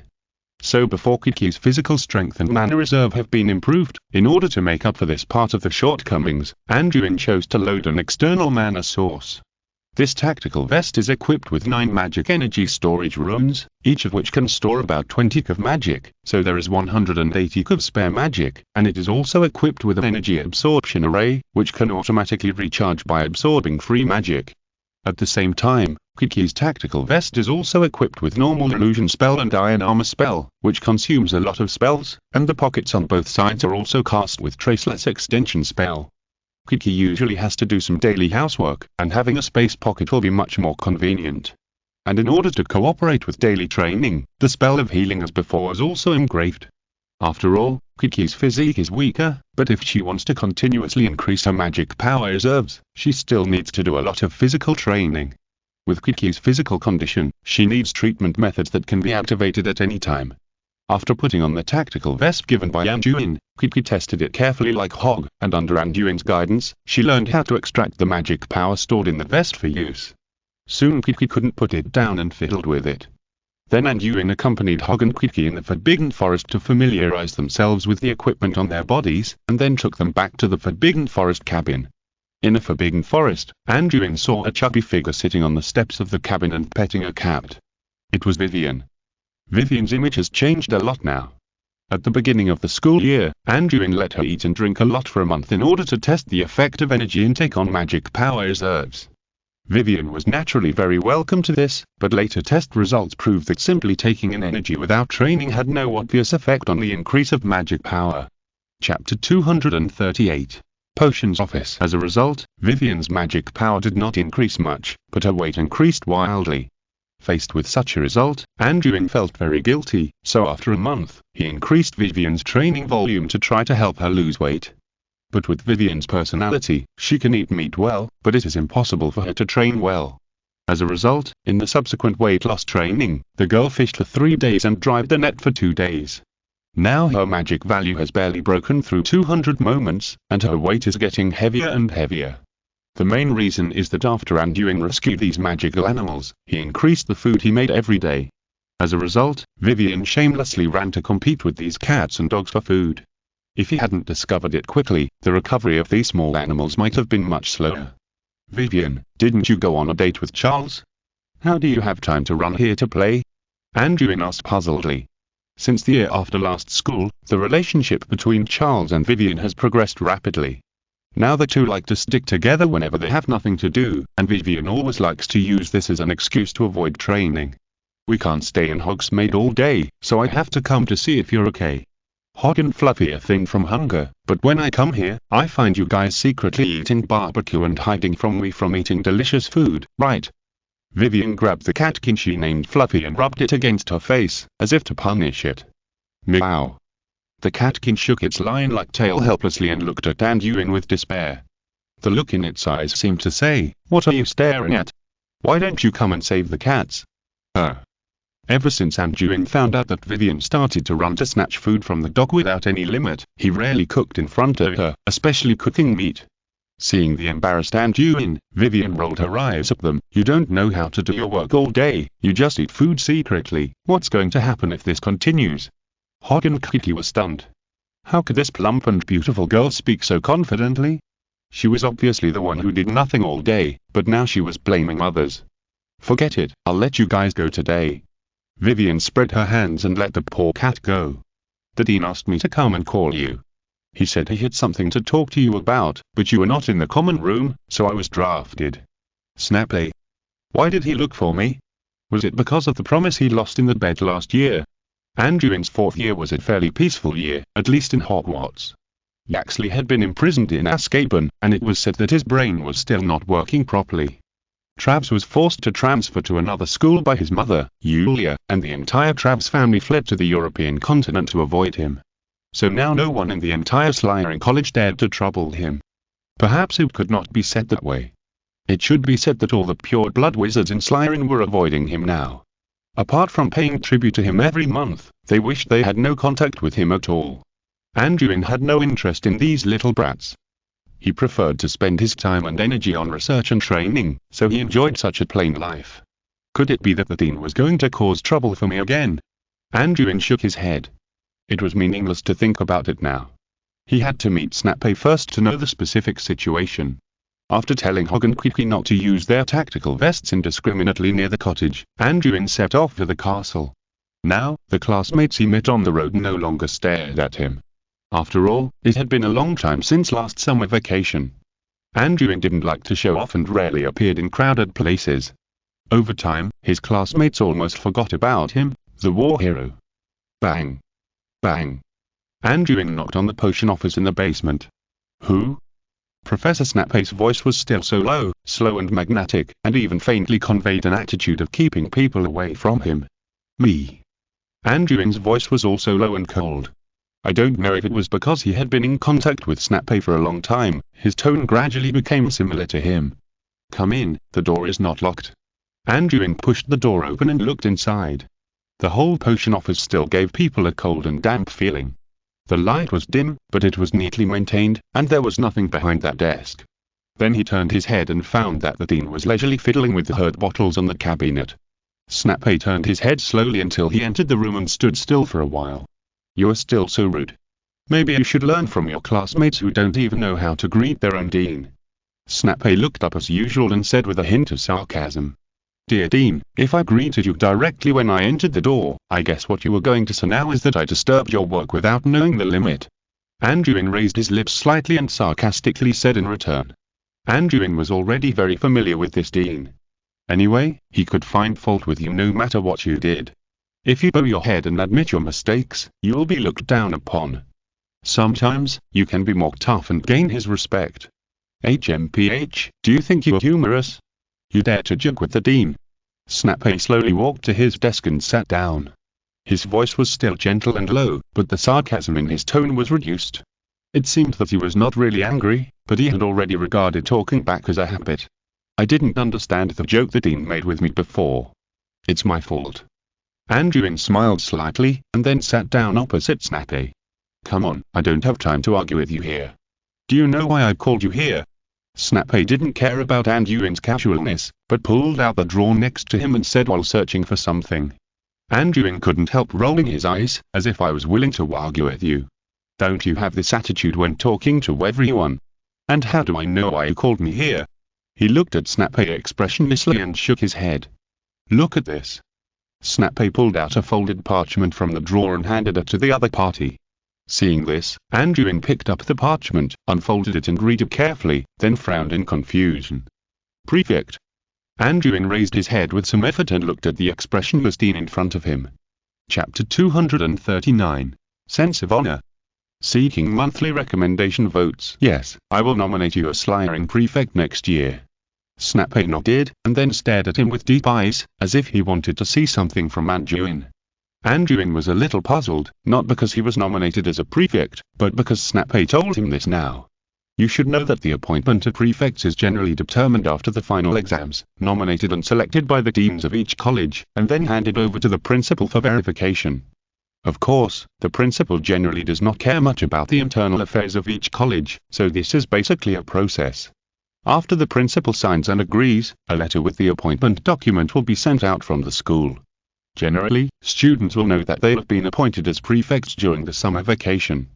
So before Kiki's physical strength and mana reserve have been improved, in order to make up for this part of the shortcomings, Anduin chose to load an external mana source. This tactical vest is equipped with 9 magic energy storage runes, each of which can store about 20 of magic, so there is 180 of spare magic, and it is also equipped with an energy absorption array, which can automatically recharge by absorbing free magic. At the same time, Kiki's tactical vest is also equipped with normal illusion spell and iron armor spell, which consumes a lot of spells, and the pockets on both sides are also cast with traceless extension spell. Kiki usually has to do some daily housework, and having a space pocket will be much more convenient. And in order to cooperate with daily training, the spell of healing as before is also engraved. After all, Kiki's physique is weaker, but if she wants to continuously increase her magic power reserves, she still needs to do a lot of physical training. With Kiki's physical condition, she needs treatment methods that can be activated at any time. After putting on the tactical vest given by Anduin, Kiki tested it carefully like Hog, and under Anduin's guidance, she learned how to extract the magic power stored in the vest for use. Soon Kiki couldn't put it down and fiddled with it. Then Anduin accompanied Hog and Kiki in the Forbidden Forest to familiarize themselves with the equipment on their bodies, and then took them back to the Forbidden Forest cabin. In the Forbidden Forest, Anduin saw a chubby figure sitting on the steps of the cabin and petting a cat. It was Vivian. Vivian's image has changed a lot now. At the beginning of the school year, Anduin let her eat and drink a lot for a month in order to test the effect of energy intake on magic power reserves. Vivian was naturally very welcome to this, but later test results proved that simply taking in energy without training had no obvious effect on the increase of magic power. Chapter 238. Potions Office. As a result, Vivian's magic power did not increase much, but her weight increased wildly. Faced with such a result, Anduin felt very guilty, so after a month, he increased Vivian's training volume to try to help her lose weight. But with Vivian's personality, she can eat meat well, but it is impossible for her to train well. As a result, in the subsequent weight loss training, the girl fished for 3 days and dried the net for 2 days. Now her magic value has barely broken through 200 moments, and her weight is getting heavier and heavier. The main reason is that after Anduin rescued these magical animals, he increased the food he made every day. As a result, Vivian shamelessly ran to compete with these cats and dogs for food. If he hadn't discovered it quickly, the recovery of these small animals might have been much slower. "Vivian, didn't you go on a date with Charles? How do you have time to run here to play?" Anduin asked puzzledly. Since the year after last school, the relationship between Charles and Vivian has progressed rapidly. Now the two like to stick together whenever they have nothing to do, and Vivian always likes to use this as an excuse to avoid training. "We can't stay in Hogsmeade all day, so I have to come to see if you're okay. Hog and Fluffy are thin from hunger, but when I come here, I find you guys secretly eating barbecue and hiding from me from eating delicious food, right?" Vivian grabbed the catkin she named Fluffy and rubbed it against her face, as if to punish it. Meow. The catkin shook its lion-like tail helplessly and looked at Anduin with despair. The look in its eyes seemed to say, "What are you staring at? Why don't you come and save the cats?" Ever since Anduin found out that Vivian started to run to snatch food from the dog without any limit, he rarely cooked in front of her, especially cooking meat. Seeing the embarrassed Anduin, Vivian rolled her eyes at them. You don't know how to do your work all day, you just eat food secretly. What's going to happen if this continues? Hogwarts was stunned. How could this plump and beautiful girl speak so confidently? She was obviously the one who did nothing all day, but now she was blaming others. Forget it, I'll let you guys go today. Vivian spread her hands and let the poor cat go. The dean asked me to come and call you. He said he had something to talk to you about, but you were not in the common room, so I was drafted. Snappy. Why did he look for me? Was it because of the promise he lost in the bed last year? Anduin's 4th year was a fairly peaceful year, at least in Hogwarts. Yaxley had been imprisoned in Azkaban, and it was said that his brain was still not working properly. Travs was forced to transfer to another school by his mother, Yulia, and the entire Travs family fled to the European continent to avoid him. So now no one in the entire Slytherin College dared to trouble him. Perhaps it could not be said that way. It should be said that all the pure-blood wizards in Slytherin were avoiding him now. Apart from paying tribute to him every month, they wished they had no contact with him at all. Anduin had no interest in these little brats. He preferred to spend his time and energy on research and training, so he enjoyed such a plain life. Could it be that the dean was going to cause trouble for me again? Anduin shook his head. It was meaningless to think about it now. He had to meet Snape first to know the specific situation. After telling Hogwarts not to use their tactical vests indiscriminately near the cottage, Anduin set off to the castle. Now, the classmates he met on the road no longer stared at him. After all, it had been a long time since last summer vacation. Anduin didn't like to show off and rarely appeared in crowded places. Over time, his classmates almost forgot about him, the war hero. Bang. Bang. Anduin knocked on the potion office in the basement. Who? Professor Snape's voice was still so low, slow and magnetic, and even faintly conveyed an attitude of keeping people away from him. Me. Anduin's voice was also low and cold. I don't know if it was because he had been in contact with Snape for a long time, his tone gradually became similar to him. Come in, the door is not locked. Anduin pushed the door open and looked inside. The whole potion office still gave people a cold and damp feeling. The light was dim, but it was neatly maintained, and there was nothing behind that desk. Then he turned his head and found that the dean was leisurely fiddling with the herb bottles on the cabinet. Snape turned his head slowly until he entered the room and stood still for a while. You are still so rude. Maybe you should learn from your classmates who don't even know how to greet their own dean. Snape looked up as usual and said with a hint of sarcasm. Dear Dean, if I greeted you directly when I entered the door, I guess what you were going to say now is that I disturbed your work without knowing the limit. Anduin raised his lips slightly and sarcastically said in return. Anduin was already very familiar with this dean. Anyway, he could find fault with you no matter what you did. If you bow your head and admit your mistakes, you will be looked down upon. Sometimes, you can be mocked tough and gain his respect. HMPH, do you think you're humorous? You dare to joke with the dean? Snape slowly walked to his desk and sat down. His voice was still gentle and low, but the sarcasm in his tone was reduced. It seemed that he was not really angry, but he had already regarded talking back as a habit. I didn't understand the joke the dean made with me before. It's my fault. Anduin smiled slightly, and then sat down opposite Snape. Come on, I don't have time to argue with you here. Do you know why I called you here? Snape didn't care about Anduin's casualness, but pulled out the drawer next to him and said while searching for something. Anduin couldn't help rolling his eyes, as if I was willing to argue with you. Don't you have this attitude when talking to everyone? And how do I know why you called me here? He looked at Snape expressionlessly and shook his head. Look at this. Snape pulled out a folded parchment from the drawer and handed it to the other party. Seeing this, Anduin picked up the parchment, unfolded it and read it carefully, then frowned in confusion. Prefect. Anduin raised his head with some effort and looked at the expressionless dean in front of him. Chapter 239. Sense of Honor. Seeking monthly recommendation votes. Yes, I will nominate you as Slytherin Prefect next year. Snape nodded, and then stared at him with deep eyes, as if he wanted to see something from Anduin. Anduin was a little puzzled, not because he was nominated as a prefect, but because Snape told him this now. You should know that the appointment of prefects is generally determined after the final exams, nominated and selected by the deans of each college, and then handed over to the principal for verification. Of course, the principal generally does not care much about the internal affairs of each college, so this is basically a process. After the principal signs and agrees, a letter with the appointment document will be sent out from the school. Generally, students will know that they have been appointed as prefects during the summer vacation.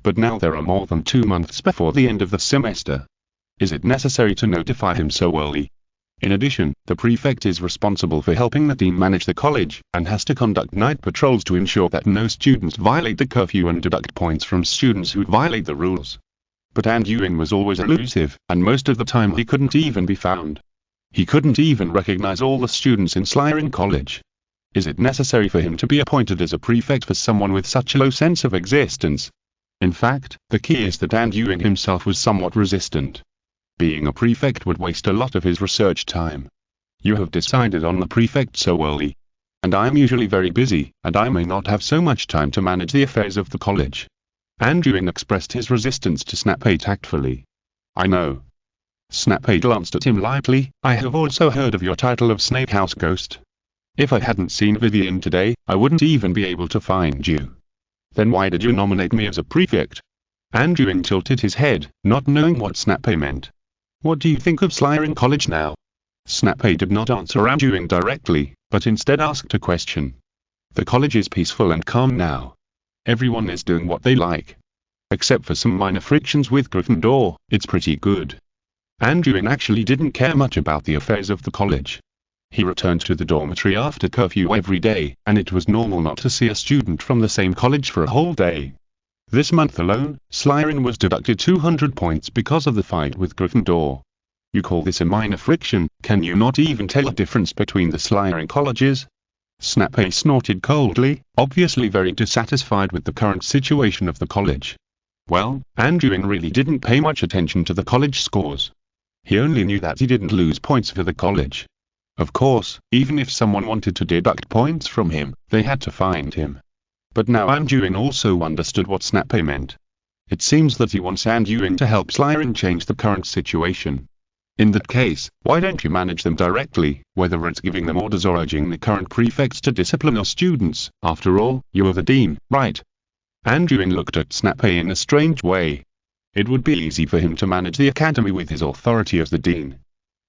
But now there are more than 2 months before the end of the semester. Is it necessary to notify him so early? In addition, the prefect is responsible for helping the dean manage the college, and has to conduct night patrols to ensure that no students violate the curfew and deduct points from students who violate the rules. But Anduin was always elusive, and most of the time he couldn't even be found. He couldn't even recognize all the students in Slytherin College. Is it necessary for him to be appointed as a prefect for someone with such a low sense of existence? In fact, the key is that Anduin himself was somewhat resistant. Being a prefect would waste a lot of his research time. You have decided on the prefect so early. And I am usually very busy, and I may not have so much time to manage the affairs of the college. Anduin expressed his resistance to Snape tactfully. I know. Snape glanced at him lightly. I have also heard of your title of Snake House Ghost. If I hadn't seen Vivian today, I wouldn't even be able to find you. Then why did you nominate me as a prefect? Anduin tilted his head, not knowing what Snape meant. What do you think of Slytherin College now? Snape did not answer Anduin directly, but instead asked a question. The college is peaceful and calm now. Everyone is doing what they like. Except for some minor frictions with Gryffindor, it's pretty good. Anduin actually didn't care much about the affairs of the college. He returned to the dormitory after curfew every day, and it was normal not to see a student from the same college for a whole day. This month alone, Slytherin was deducted 200 points because of the fight with Gryffindor. You call this a minor friction? Can you not even tell the difference between the Slytherin colleges? Snape snorted coldly, obviously very dissatisfied with the current situation of the college. Well, Anduin really didn't pay much attention to the college scores. He only knew that he didn't lose points for the college. Of course, even if someone wanted to deduct points from him, they had to find him. But now Anduin also understood what Snape meant. It seems that he wants Anduin to help Slytherin change the current situation. In that case, why don't you manage them directly, whether it's giving them orders or urging the current prefects to discipline your students? After all, you are the dean, right? Anduin looked at Snape in a strange way. It would be easy for him to manage the academy with his authority as the dean.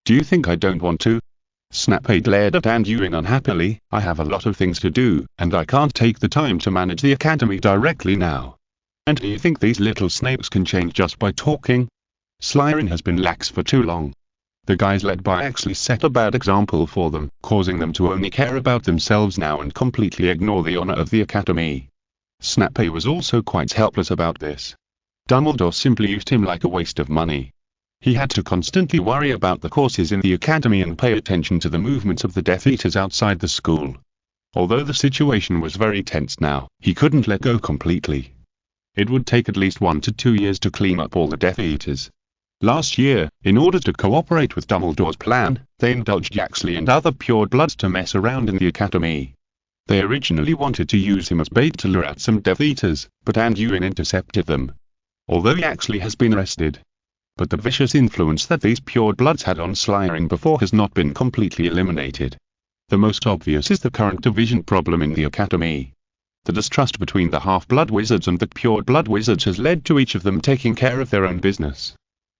Do you think I don't want to? Snape glared at Anduin unhappily. I have a lot of things to do, and I can't take the time to manage the academy directly now. And do you think these little snakes can change just by talking? Slytherin has been lax for too long. The guys led by Axley set a bad example for them, causing them to only care about themselves now and completely ignore the honor of the academy. Snape was also quite helpless about this. Dumbledore simply used him like a waste of money. He had to constantly worry about the courses in the academy and pay attention to the movements of the Death Eaters outside the school. Although the situation was very tense now, he couldn't let go completely. It would take at least 1 to 2 years to clean up all the Death Eaters. Last year, in order to cooperate with Dumbledore's plan, they indulged Yaxley and other purebloods to mess around in the academy. They originally wanted to use him as bait to lure out some Death Eaters, but Anduin intercepted them. Although Yaxley has been arrested, but the vicious influence that these purebloods had on Slytherin before has not been completely eliminated. The most obvious is the current division problem in the academy. The distrust between the half-blood wizards and the pureblood wizards has led to each of them taking care of their own business.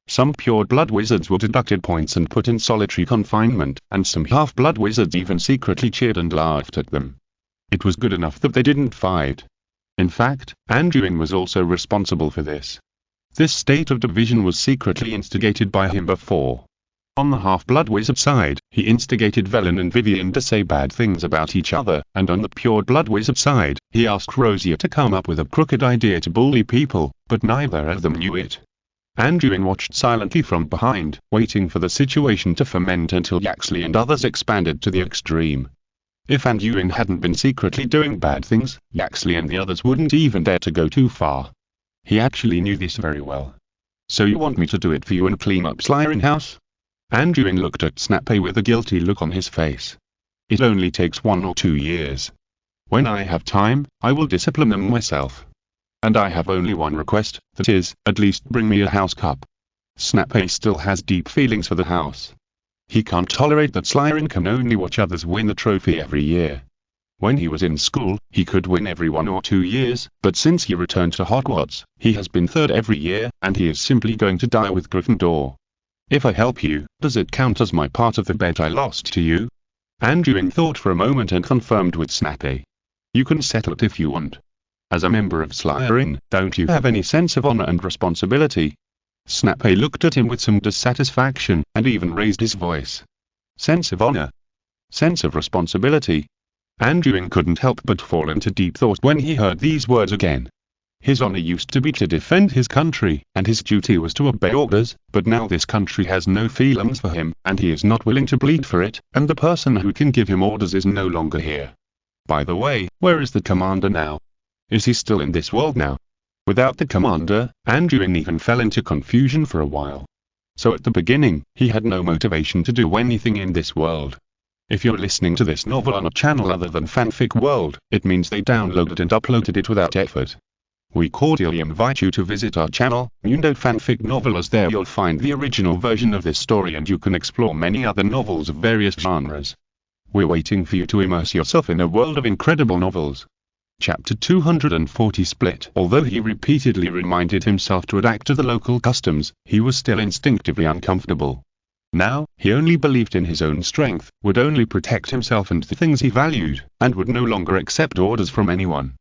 Some pureblood wizards were deducted points and put in solitary confinement, and some half-blood wizards even secretly cheered and laughed at them. It was good enough that they didn't fight. In fact, Anduin was also responsible for this. This state of division was secretly instigated by him before. On the half-blood wizard side, he instigated Velen and Vivian to say bad things about each other, and on the pure-blood wizard side, he asked Rosia to come up with a crooked idea to bully people, but neither of them knew it. Anduin watched silently from behind, waiting for the situation to ferment until Yaxley and others expanded to the extreme. If Anduin hadn't been secretly doing bad things, Yaxley and the others wouldn't even dare to go too far. He actually knew this very well. So you want me to do it for you and clean up Slytherin House? Anduin looked at Snape with a guilty look on his face. It only takes 1 or 2 years. When I have time, I will discipline them myself. And I have only one request, that is, at least bring me a house cup. Snape still has deep feelings for the house. He can't tolerate that Slytherin can only watch others win the trophy every year. When he was in school, he could win every 1 or 2 years, but since he returned to Hogwarts, he has been third every year, and he is simply going to die with Gryffindor. If I help you, does it count as my part of the bet I lost to you? Anduin thought for a moment and confirmed with Snappy. You can settle it if you want. As a member of Slytherin, don't you have any sense of honor and responsibility? Snappy looked at him with some dissatisfaction, and even raised his voice. Sense of honor? Sense of responsibility? Anduin couldn't help but fall into deep thought when he heard these words again. His honor used to be to defend his country, and his duty was to obey orders, but now this country has no feelings for him, and he is not willing to bleed for it, and the person who can give him orders is no longer here. By the way, where is the commander now? Is he still in this world now? Without the commander, Anduin even fell into confusion for a while. So at the beginning, he had no motivation to do anything in this world. If you're listening to this novel on a channel other than Fanfic World, it means they downloaded and uploaded it without effort. We cordially invite you to visit our channel, Fanfic Novel, as there you'll find the original version of this story and you can explore many other novels of various genres. We're waiting for you to immerse yourself in a world of incredible novels. Chapter 240 Split. Although he repeatedly reminded himself to adapt to the local customs, he was still instinctively uncomfortable. Now, he only believed in his own strength, would only protect himself and the things he valued, and would no longer accept orders from anyone.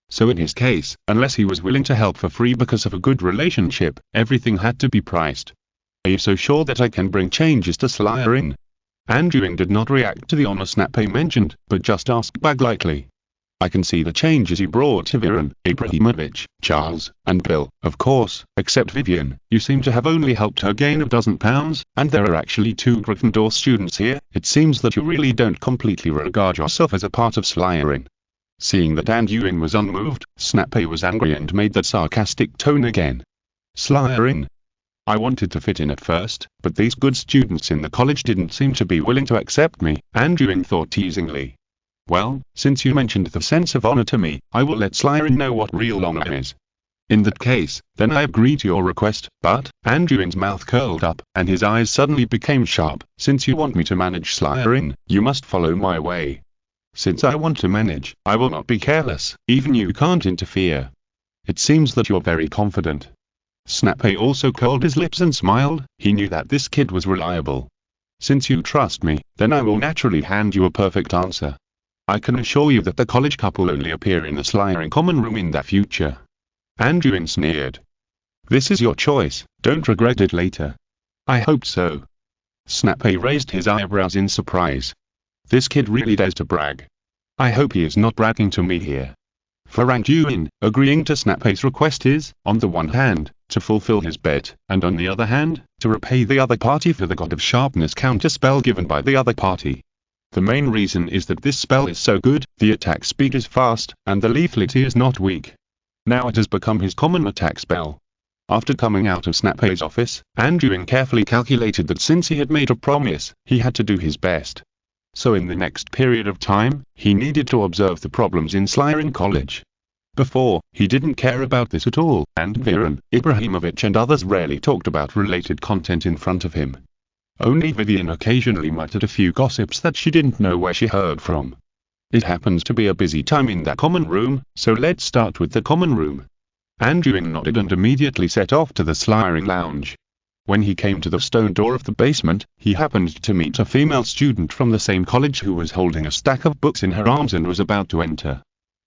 So in his case, unless he was willing to help for free because of a good relationship, everything had to be priced. Are you so sure that I can bring changes to Slytherin? Anduin did not react to the honor Snappy mentioned, but just asked back lightly. I can see the changes you brought to Viren, Ibrahimovic, Charles, and Bill, of course, except Vivian. You seem to have only helped her gain £12, and there are actually 2 Gryffindor students here. It seems that you really don't completely regard yourself as a part of Slytherin. Seeing that Anduin was unmoved, Snappy was angry and made that sarcastic tone again. Slytherin? I wanted to fit in at first, but these good students in the college didn't seem to be willing to accept me, Anduin thought teasingly. Well, since you mentioned the sense of honor to me, I will let Slytherin know what real honor is. In that case, then I agree to your request, but, Anduin's mouth curled up, and his eyes suddenly became sharp. Since you want me to manage Slytherin, you must follow my way. Since I want to manage, I will not be careless, even you can't interfere. It seems that you're very confident. Snappy also curled his lips and smiled. He knew that this kid was reliable. Since you trust me, then I will naturally hand you a perfect answer. I can assure you that the college couple only appear in the Slytherin common room in the future. Anduin sneered. This is your choice, don't regret it later. I hope so. Snappy raised his eyebrows in surprise. This kid really dares to brag. I hope he is not bragging to me here. For Anduin, agreeing to Snappy's request is, on the one hand, to fulfill his bet, and on the other hand, to repay the other party for the God of Sharpness counterspell given by the other party. The main reason is that this spell is so good, the attack speed is fast, and the lethality is not weak. Now it has become his common attack spell. After coming out of Snappy's office, Anduin carefully calculated that since he had made a promise, he had to do his best. So in the next period of time, he needed to observe the problems in Slytherin College. Before, he didn't care about this at all, and Viren, Ibrahimovic and others rarely talked about related content in front of him. Only Vivian occasionally muttered a few gossips that she didn't know where she heard from. It happens to be a busy time in that common room, so let's start with the common room. Anduin nodded and immediately set off to the Slytherin lounge. When he came to the stone door of the basement, he happened to meet a female student from the same college who was holding a stack of books in her arms and was about to enter.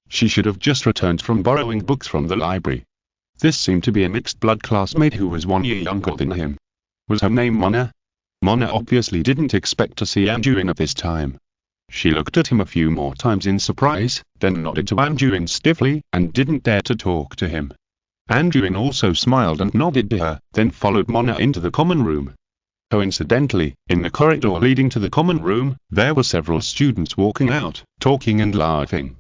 She should have just returned from borrowing books from the library. This seemed to be a mixed-blood classmate who was 1 year younger than him. Was her name Mona? Mona obviously didn't expect to see Anduin at this time. She looked at him a few more times in surprise, then nodded to Anduin stiffly, and didn't dare to talk to him. Anduin also smiled and nodded to her, then followed Mona into the common room. Coincidentally, in the corridor leading to the common room, there were several students walking out, talking and laughing.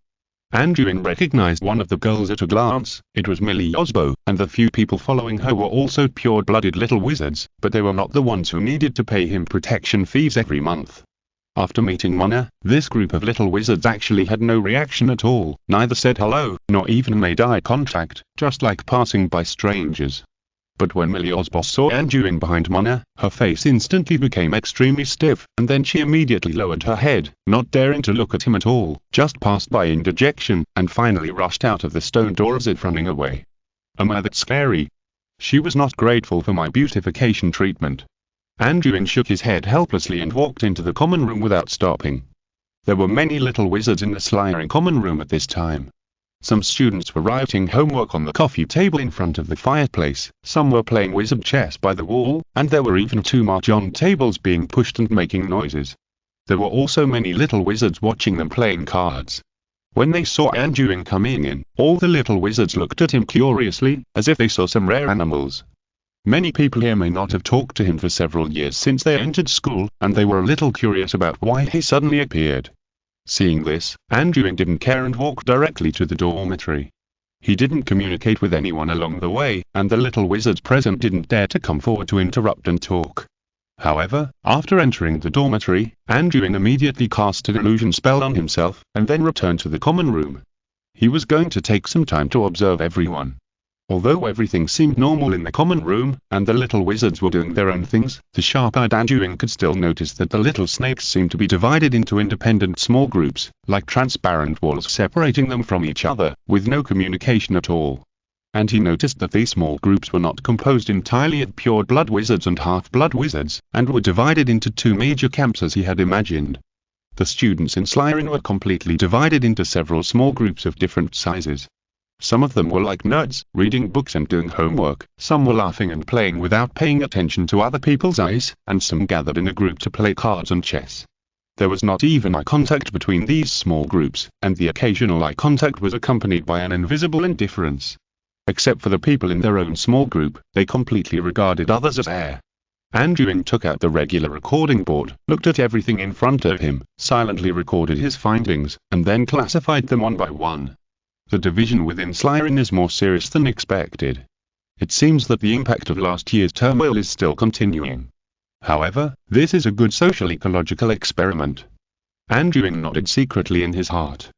Anduin recognized one of the girls at a glance. It was Millie Osbo, and the few people following her were also pure-blooded little wizards, but they were not the ones who needed to pay him protection fees every month. After meeting Mona, this group of little wizards actually had no reaction at all, neither said hello, nor even made eye contact, just like passing by strangers. But when Melio's boss saw Anduin behind Mana, her face instantly became extremely stiff, and then she immediately lowered her head, not daring to look at him at all, just passed by in dejection, and finally rushed out of the stone door as if running away. That's scary. She was not grateful for my beautification treatment. Anduin shook his head helplessly and walked into the common room without stopping. There were many little wizards in the Slytherin common room at this time. Some students were writing homework on the coffee table in front of the fireplace, some were playing wizard chess by the wall, and there were even 2 mahjong tables being pushed and making noises. There were also many little wizards watching them playing cards. When they saw Anduin coming in, all the little wizards looked at him curiously, as if they saw some rare animals. Many people here may not have talked to him for several years since they entered school, and they were a little curious about why he suddenly appeared. Seeing this, Anduin didn't care and walked directly to the dormitory. He didn't communicate with anyone along the way, and the little wizards present didn't dare to come forward to interrupt and talk. However, after entering the dormitory, Anduin immediately cast an illusion spell on himself, and then returned to the common room. He was going to take some time to observe everyone. Although everything seemed normal in the common room, and the little wizards were doing their own things, the sharp-eyed Anduin could still notice that the little snakes seemed to be divided into independent small groups, like transparent walls separating them from each other, with no communication at all. And he noticed that these small groups were not composed entirely of pure blood wizards and half-blood wizards, and were divided into 2 major camps as he had imagined. The students in Slytherin were completely divided into several small groups of different sizes. Some of them were like nerds, reading books and doing homework, some were laughing and playing without paying attention to other people's eyes, and some gathered in a group to play cards and chess. There was not even eye contact between these small groups, and the occasional eye contact was accompanied by an invisible indifference. Except for the people in their own small group, they completely regarded others as air. Anduin took out the regular recording board, looked at everything in front of him, silently recorded his findings, and then classified them one by one. The division within Slytherin is more serious than expected. It seems that the impact of last year's turmoil is still continuing. However, this is a good social-ecological experiment. Anduin nodded secretly in his heart.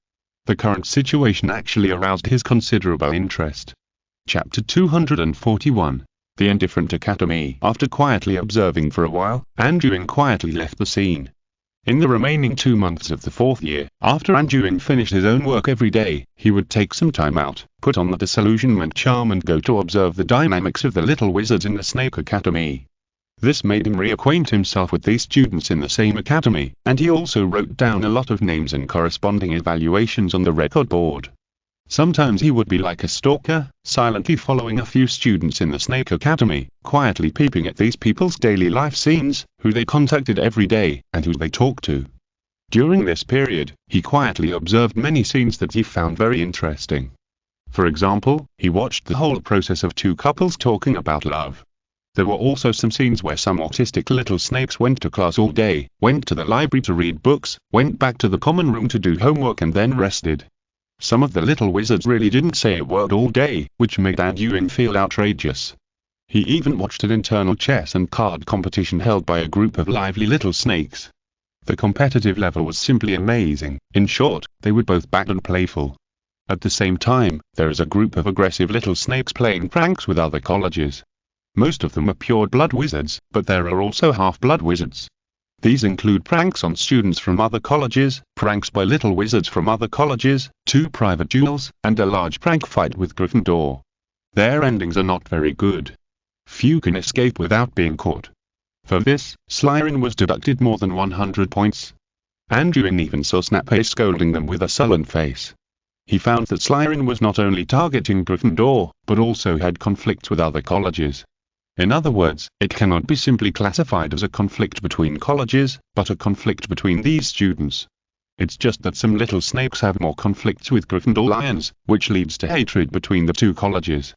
The current situation actually aroused his considerable interest. Chapter 241. The Indifferent Academy. After quietly observing for a while, Anduin quietly left the scene. In the remaining 2 months of the 4th year, after Anduin finished his own work every day, he would take some time out, put on the disillusionment charm and go to observe the dynamics of the little wizards in the Snake Academy. This made him reacquaint himself with these students in the same academy, and he also wrote down a lot of names and corresponding evaluations on the record board. Sometimes he would be like a stalker, silently following a few students in the Snake Academy, quietly peeping at these people's daily life scenes, who they contacted every day, and who they talked to. During this period, he quietly observed many scenes that he found very interesting. For example, he watched the whole process of 2 couples talking about love. There were also some scenes where some autistic little snakes went to class all day, went to the library to read books, went back to the common room to do homework and then rested. Some of the little wizards really didn't say a word all day, which made Anduin feel outrageous. He even watched an internal chess and card competition held by a group of lively little snakes. The competitive level was simply amazing. In short, they were both bad and playful. At the same time, there is a group of aggressive little snakes playing pranks with other colleges. Most of them are pure blood wizards, but there are also half-blood wizards. These include pranks on students from other colleges, pranks by little wizards from other colleges, 2 private duels, and a large prank fight with Gryffindor. Their endings are not very good. Few can escape without being caught. For this, Slytherin was deducted more than 100 points. Anduin even saw Snape scolding them with a sullen face. He found that Slytherin was not only targeting Gryffindor, but also had conflicts with other colleges. In other words, it cannot be simply classified as a conflict between colleges, but a conflict between these students. It's just that some little snakes have more conflicts with Gryffindor lions, which leads to hatred between the 2 colleges.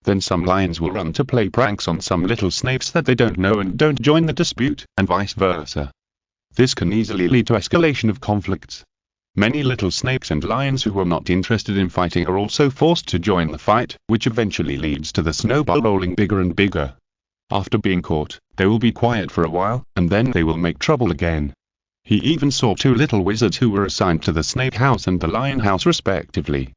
Then some lions will run to play pranks on some little snakes that they don't know and don't join the dispute, and vice versa. This can easily lead to escalation of conflicts. Many little snakes and lions who are not interested in fighting are also forced to join the fight, which eventually leads to the snowball rolling bigger and bigger. After being caught, they will be quiet for a while, and then they will make trouble again. He even saw 2 little wizards who were assigned to the snake house and the lion house respectively.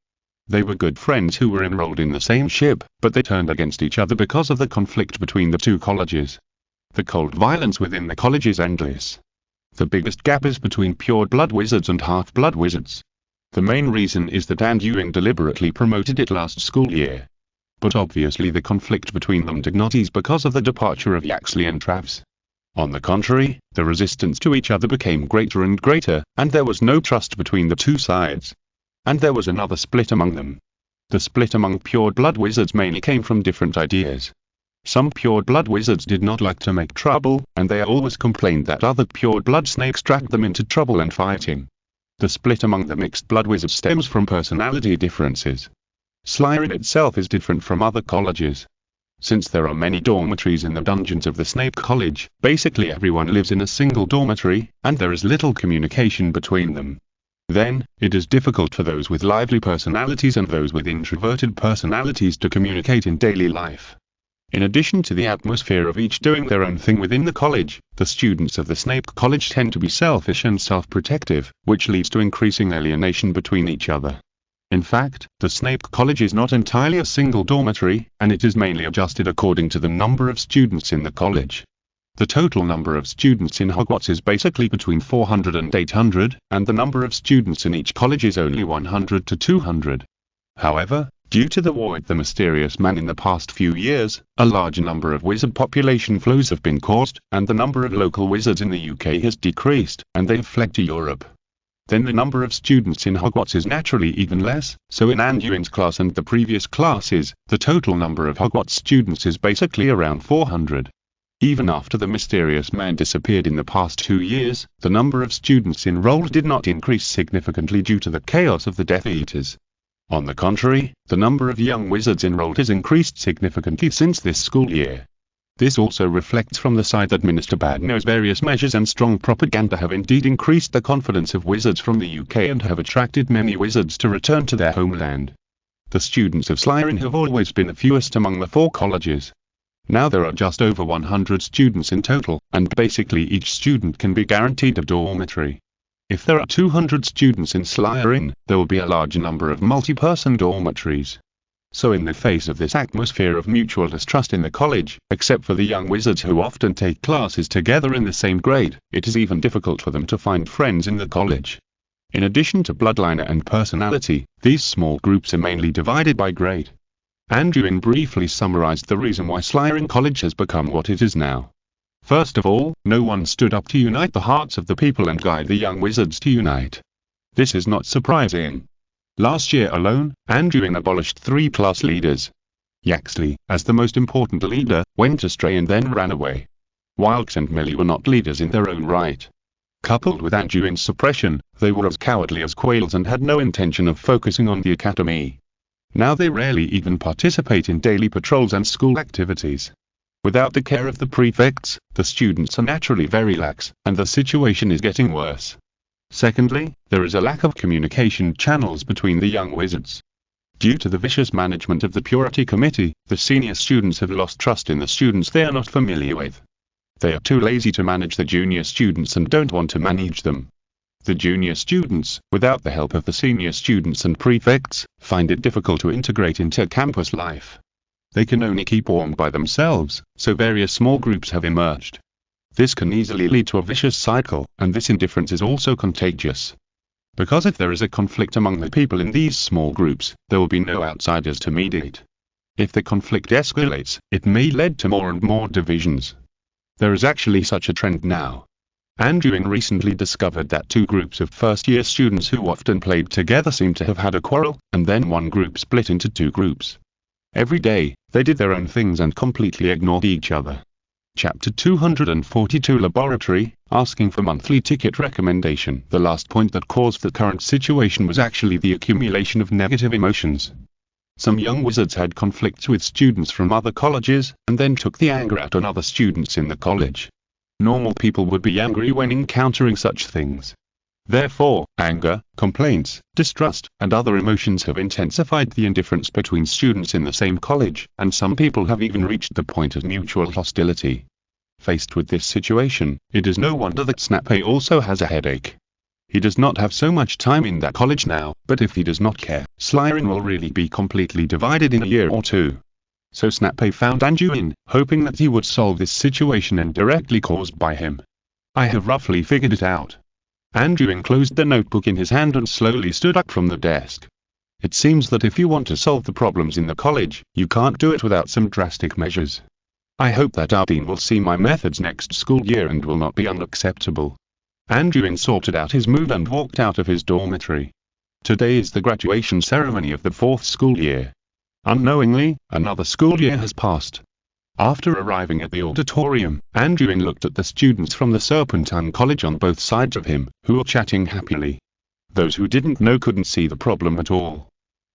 They were good friends who were enrolled in the same ship, but they turned against each other because of the conflict between the two colleges. The cold violence within the college is endless. The biggest gap is between pure-blood wizards and half-blood wizards. The main reason is that Anduin deliberately promoted it last school year. But obviously the conflict between them did not ease because of the departure of Yaxley and Travs. On the contrary, the resistance to each other became greater and greater, and there was no trust between the two sides. And there was another split among them. The split among pure-blood wizards mainly came from different ideas. Some pure-blood wizards did not like to make trouble, and they always complained that other pure-blood snakes dragged them into trouble and fighting. The split among the mixed-blood wizards stems from personality differences. Slytherin itself is different from other colleges. Since there are many dormitories in the dungeons of the Snape College, basically everyone lives in a single dormitory, and there is little communication between them. Then, it is difficult for those with lively personalities and those with introverted personalities to communicate in daily life. In addition to the atmosphere of each doing their own thing within the college, the students of the Snape College tend to be selfish and self-protective, which leads to increasing alienation between each other. In fact, the Snape College is not entirely a single dormitory, and it is mainly adjusted according to the number of students in the college. The total number of students in Hogwarts is basically between 400 and 800, and the number of students in each college is only 100 to 200. However, due to the war with the mysterious man in the past few years, a large number of wizard population flows have been caused, and the number of local wizards in the UK has decreased, and they have fled to Europe. Then the number of students in Hogwarts is naturally even less, so in Anduin's class and the previous classes, the total number of Hogwarts students is basically around 400. Even after the mysterious man disappeared in the past 2 years, the number of students enrolled did not increase significantly due to the chaos of the Death Eaters. On the contrary, the number of young wizards enrolled has increased significantly since this school year. This also reflects from the side that Minister Badnow's various measures and strong propaganda have indeed increased the confidence of wizards from the UK and have attracted many wizards to return to their homeland. The students of Slytherin have always been the fewest among the 4 colleges. Now there are just over 100 students in total, and basically each student can be guaranteed a dormitory. If there are 200 students in Slytherin, there will be a large number of multi-person dormitories. So in the face of this atmosphere of mutual distrust in the college, except for the young wizards who often take classes together in the same grade, it is even difficult for them to find friends in the college. In addition to bloodline and personality, these small groups are mainly divided by grade. Anduin briefly summarized the reason why Slytherin College has become what it is now. First of all, no one stood up to unite the hearts of the people and guide the young wizards to unite. This is not surprising. Last year alone, Anduin abolished 3 class leaders. Yaxley, as the most important leader, went astray and then ran away. Wilkes and Millie were not leaders in their own right. Coupled with Anduin's suppression, they were as cowardly as quails and had no intention of focusing on the academy. Now they rarely even participate in daily patrols and school activities. Without the care of the prefects, the students are naturally very lax, and the situation is getting worse. Secondly, there is a lack of communication channels between the young wizards. Due to the vicious management of the Purity Committee, the senior students have lost trust in the students they are not familiar with. They are too lazy to manage the junior students and don't want to manage them. The junior students, without the help of the senior students and prefects, find it difficult to integrate into campus life. They can only keep warm by themselves, so various small groups have emerged. This can easily lead to a vicious cycle, and this indifference is also contagious. Because if there is a conflict among the people in these small groups, there will be no outsiders to mediate. If the conflict escalates, it may lead to more and more divisions. There is actually such a trend now. Anduin recently discovered that 2 groups of first-year students who often played together seemed to have had a quarrel, and then one group split into 2 groups. Every day, they did their own things and completely ignored each other. Chapter 242 Laboratory, asking for monthly ticket recommendation. The last point that caused the current situation was actually the accumulation of negative emotions. Some young wizards had conflicts with students from other colleges, and then took the anger out on other students in the college. Normal people would be angry when encountering such things. Therefore, anger, complaints, distrust, and other emotions have intensified the indifference between students in the same college, and some people have even reached the point of mutual hostility. Faced with this situation, it is no wonder that Snape also has a headache. He does not have so much time in that college now, but if he does not care, Slytherin will really be completely divided in a year or two. So Snape found Anduin, hoping that he would solve this situation indirectly caused by him. I have roughly figured it out. Anduin closed the notebook in his hand and slowly stood up from the desk. It seems that if you want to solve the problems in the college, you can't do it without some drastic measures. I hope that our dean will see my methods next school year and will not be unacceptable. Anduin sorted out his mood and walked out of his dormitory. Today is the graduation ceremony of the 4th school year. Unknowingly, another school year has passed. After arriving at the auditorium, Anduin looked at the students from the Serpentine College on both sides of him, who were chatting happily. Those who didn't know couldn't see the problem at all.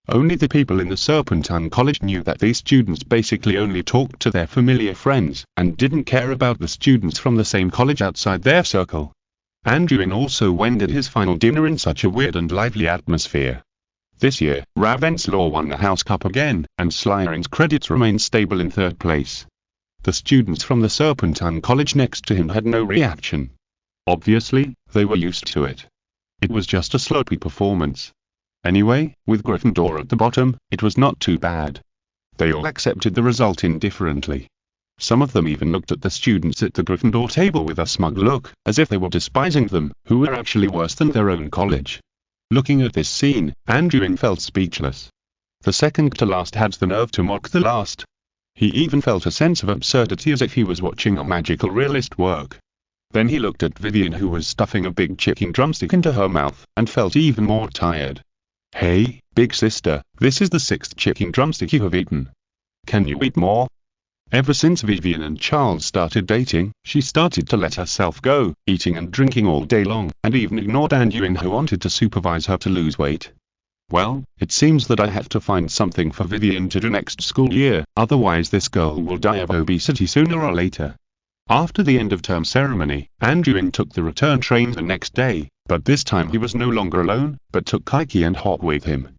Only the people in the Serpentine College knew that these students basically only talked to their familiar friends, and didn't care about the students from the same college outside their circle. Anduin also ended his final dinner in such a weird and lively atmosphere. This year, Ravenclaw won the House Cup again, and Slytherin's credits remained stable in 3rd place. The students from the Serpentine College next to him had no reaction. Obviously, they were used to it. It was just a sloppy performance. Anyway, with Gryffindor at the bottom, it was not too bad. They all accepted the result indifferently. Some of them even looked at the students at the Gryffindor table with a smug look, as if they were despising them, who were actually worse than their own college. Looking at this scene, Anduin felt speechless. The second to last had the nerve to mock the last. He even felt a sense of absurdity as if he was watching a magical realist work. Then he looked at Vivian, who was stuffing a big chicken drumstick into her mouth, and felt even more tired. "Hey, big sister, this is the 6th chicken drumstick you have eaten. Can you eat more?" Ever since Vivian and Charles started dating, she started to let herself go, eating and drinking all day long, and even ignored Anduin, who wanted to supervise her to lose weight. Well, it seems that I have to find something for Vivian to do next school year, otherwise this girl will die of obesity sooner or later. After the end of term ceremony, Anduin took the return train the next day, but this time he was no longer alone, but took Kiki and Hog with him.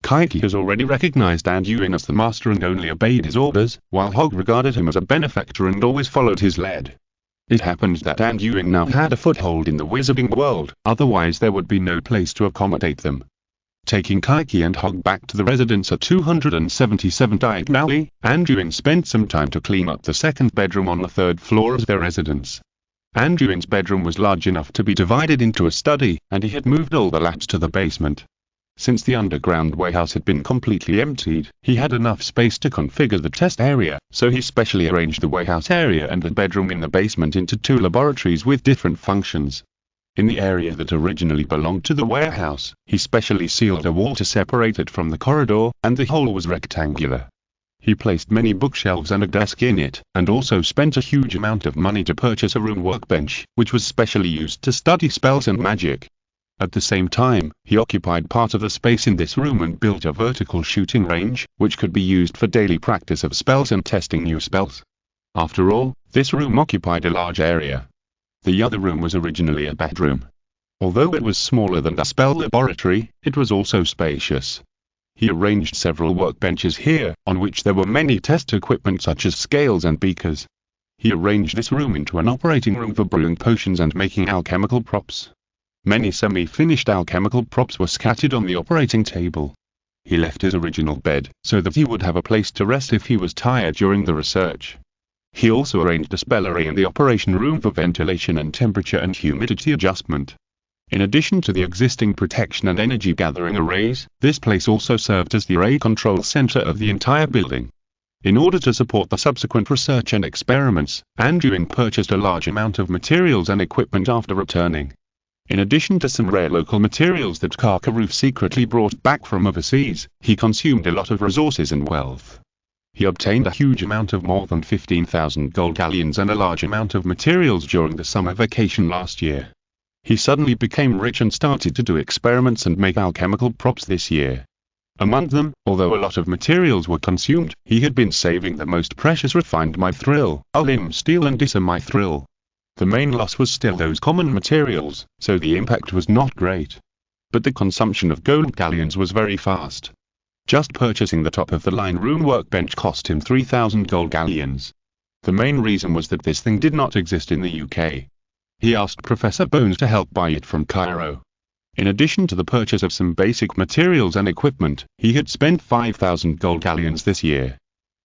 Kiki has already recognized Anduin as the master and only obeyed his orders, while Hog regarded him as a benefactor and always followed his lead. It happened that Anduin now had a foothold in the wizarding world, otherwise there would be no place to accommodate them. Taking Kiki and Hog back to the residence at 277 Diagon Alley, Anduin spent some time to clean up the 2nd bedroom on the 3rd floor of their residence. Anduin's bedroom was large enough to be divided into a study, and he had moved all the lamps to the basement. Since the underground warehouse had been completely emptied, he had enough space to configure the test area, so he specially arranged the warehouse area and the bedroom in the basement into 2 laboratories with different functions. In the area that originally belonged to the warehouse, he specially sealed a wall to separate it from the corridor, and the hole was rectangular. He placed many bookshelves and a desk in it, and also spent a huge amount of money to purchase a room workbench, which was specially used to study spells and magic. At the same time, he occupied part of the space in this room and built a vertical shooting range, which could be used for daily practice of spells and testing new spells. After all, this room occupied a large area. The other room was originally a bedroom. Although it was smaller than the spell laboratory, it was also spacious. He arranged several workbenches here, on which there were many test equipment such as scales and beakers. He arranged this room into an operating room for brewing potions and making alchemical props. Many semi-finished alchemical props were scattered on the operating table. He left his original bed, so that he would have a place to rest if he was tired during the research. He also arranged a spellery in the operation room for ventilation and temperature and humidity adjustment. In addition to the existing protection and energy gathering arrays, this place also served as the array control center of the entire building. In order to support the subsequent research and experiments, Anduin purchased a large amount of materials and equipment after returning. In addition to some rare local materials that Karkaroff secretly brought back from overseas, he consumed a lot of resources and wealth. He obtained a huge amount of more than 15,000 gold galleons and a large amount of materials during the summer vacation last year. He suddenly became rich and started to do experiments and make alchemical props this year. Among them, although a lot of materials were consumed, he had been saving the most precious refined mithril, ulim steel and disamithril. The main loss was still those common materials, so the impact was not great. But the consumption of gold galleons was very fast. Just purchasing the top-of-the-line room workbench cost him 3,000 gold galleons. The main reason was that this thing did not exist in the UK. He asked Professor Bones to help buy it from Cairo, In addition to the purchase of some basic materials and equipment, he had spent 5,000 gold galleons this year.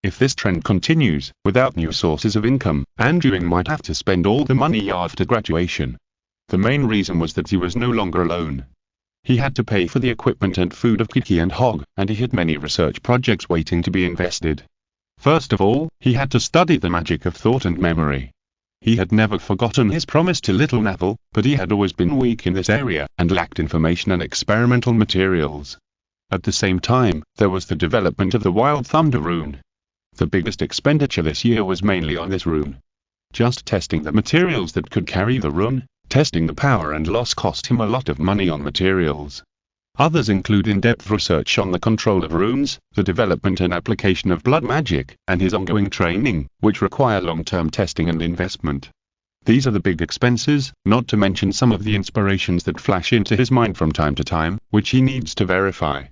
If this trend continues, without new sources of income, Anduin might have to spend all the money after graduation. The main reason was that he was no longer alone. He had to pay for the equipment and food of Kiki and Hog, and he had many research projects waiting to be invested. First of all, he had to study the magic of thought and memory. He had never forgotten his promise to little Neville, but he had always been weak in this area, and lacked information and experimental materials. At the same time, there was the development of the Wild Thunder rune. The biggest expenditure this year was mainly on this rune. Just testing the materials that could carry the rune, testing the power and loss cost him a lot of money on materials. Others include in-depth research on the control of runes, the development and application of blood magic, and his ongoing training, which require long-term testing and investment. These are the big expenses, not to mention some of the inspirations that flash into his mind from time to time, which he needs to verify.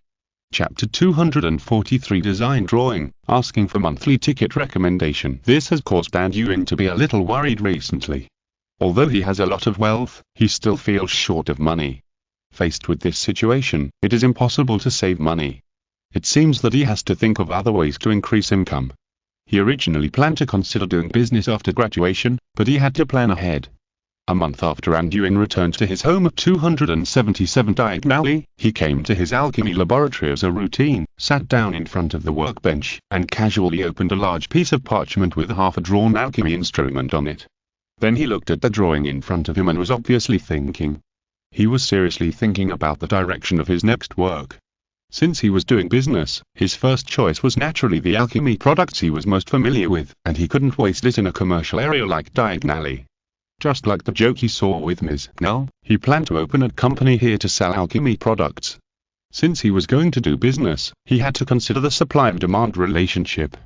Chapter 243 Design Drawing, asking for monthly ticket recommendation. This has caused Anduin to be a little worried recently. Although he has a lot of wealth, he still feels short of money. Faced with this situation, it is impossible to save money. It seems that he has to think of other ways to increase income. He originally planned to consider doing business after graduation, but he had to plan ahead. A month after Anduin returned to his home of 277 diagonally, he came to his alchemy laboratory as a routine, sat down in front of the workbench, and casually opened a large piece of parchment with half a drawn alchemy instrument on it. Then he looked at the drawing in front of him and was obviously thinking. He was seriously thinking about the direction of his next work. Since he was doing business, his first choice was naturally the alchemy products he was most familiar with, and he couldn't waste it in a commercial area like diagonally. Just like the joke he saw with Ms. Null, he planned to open a company here to sell alchemy products. Since he was going to do business, he had to consider the supply and demand relationship.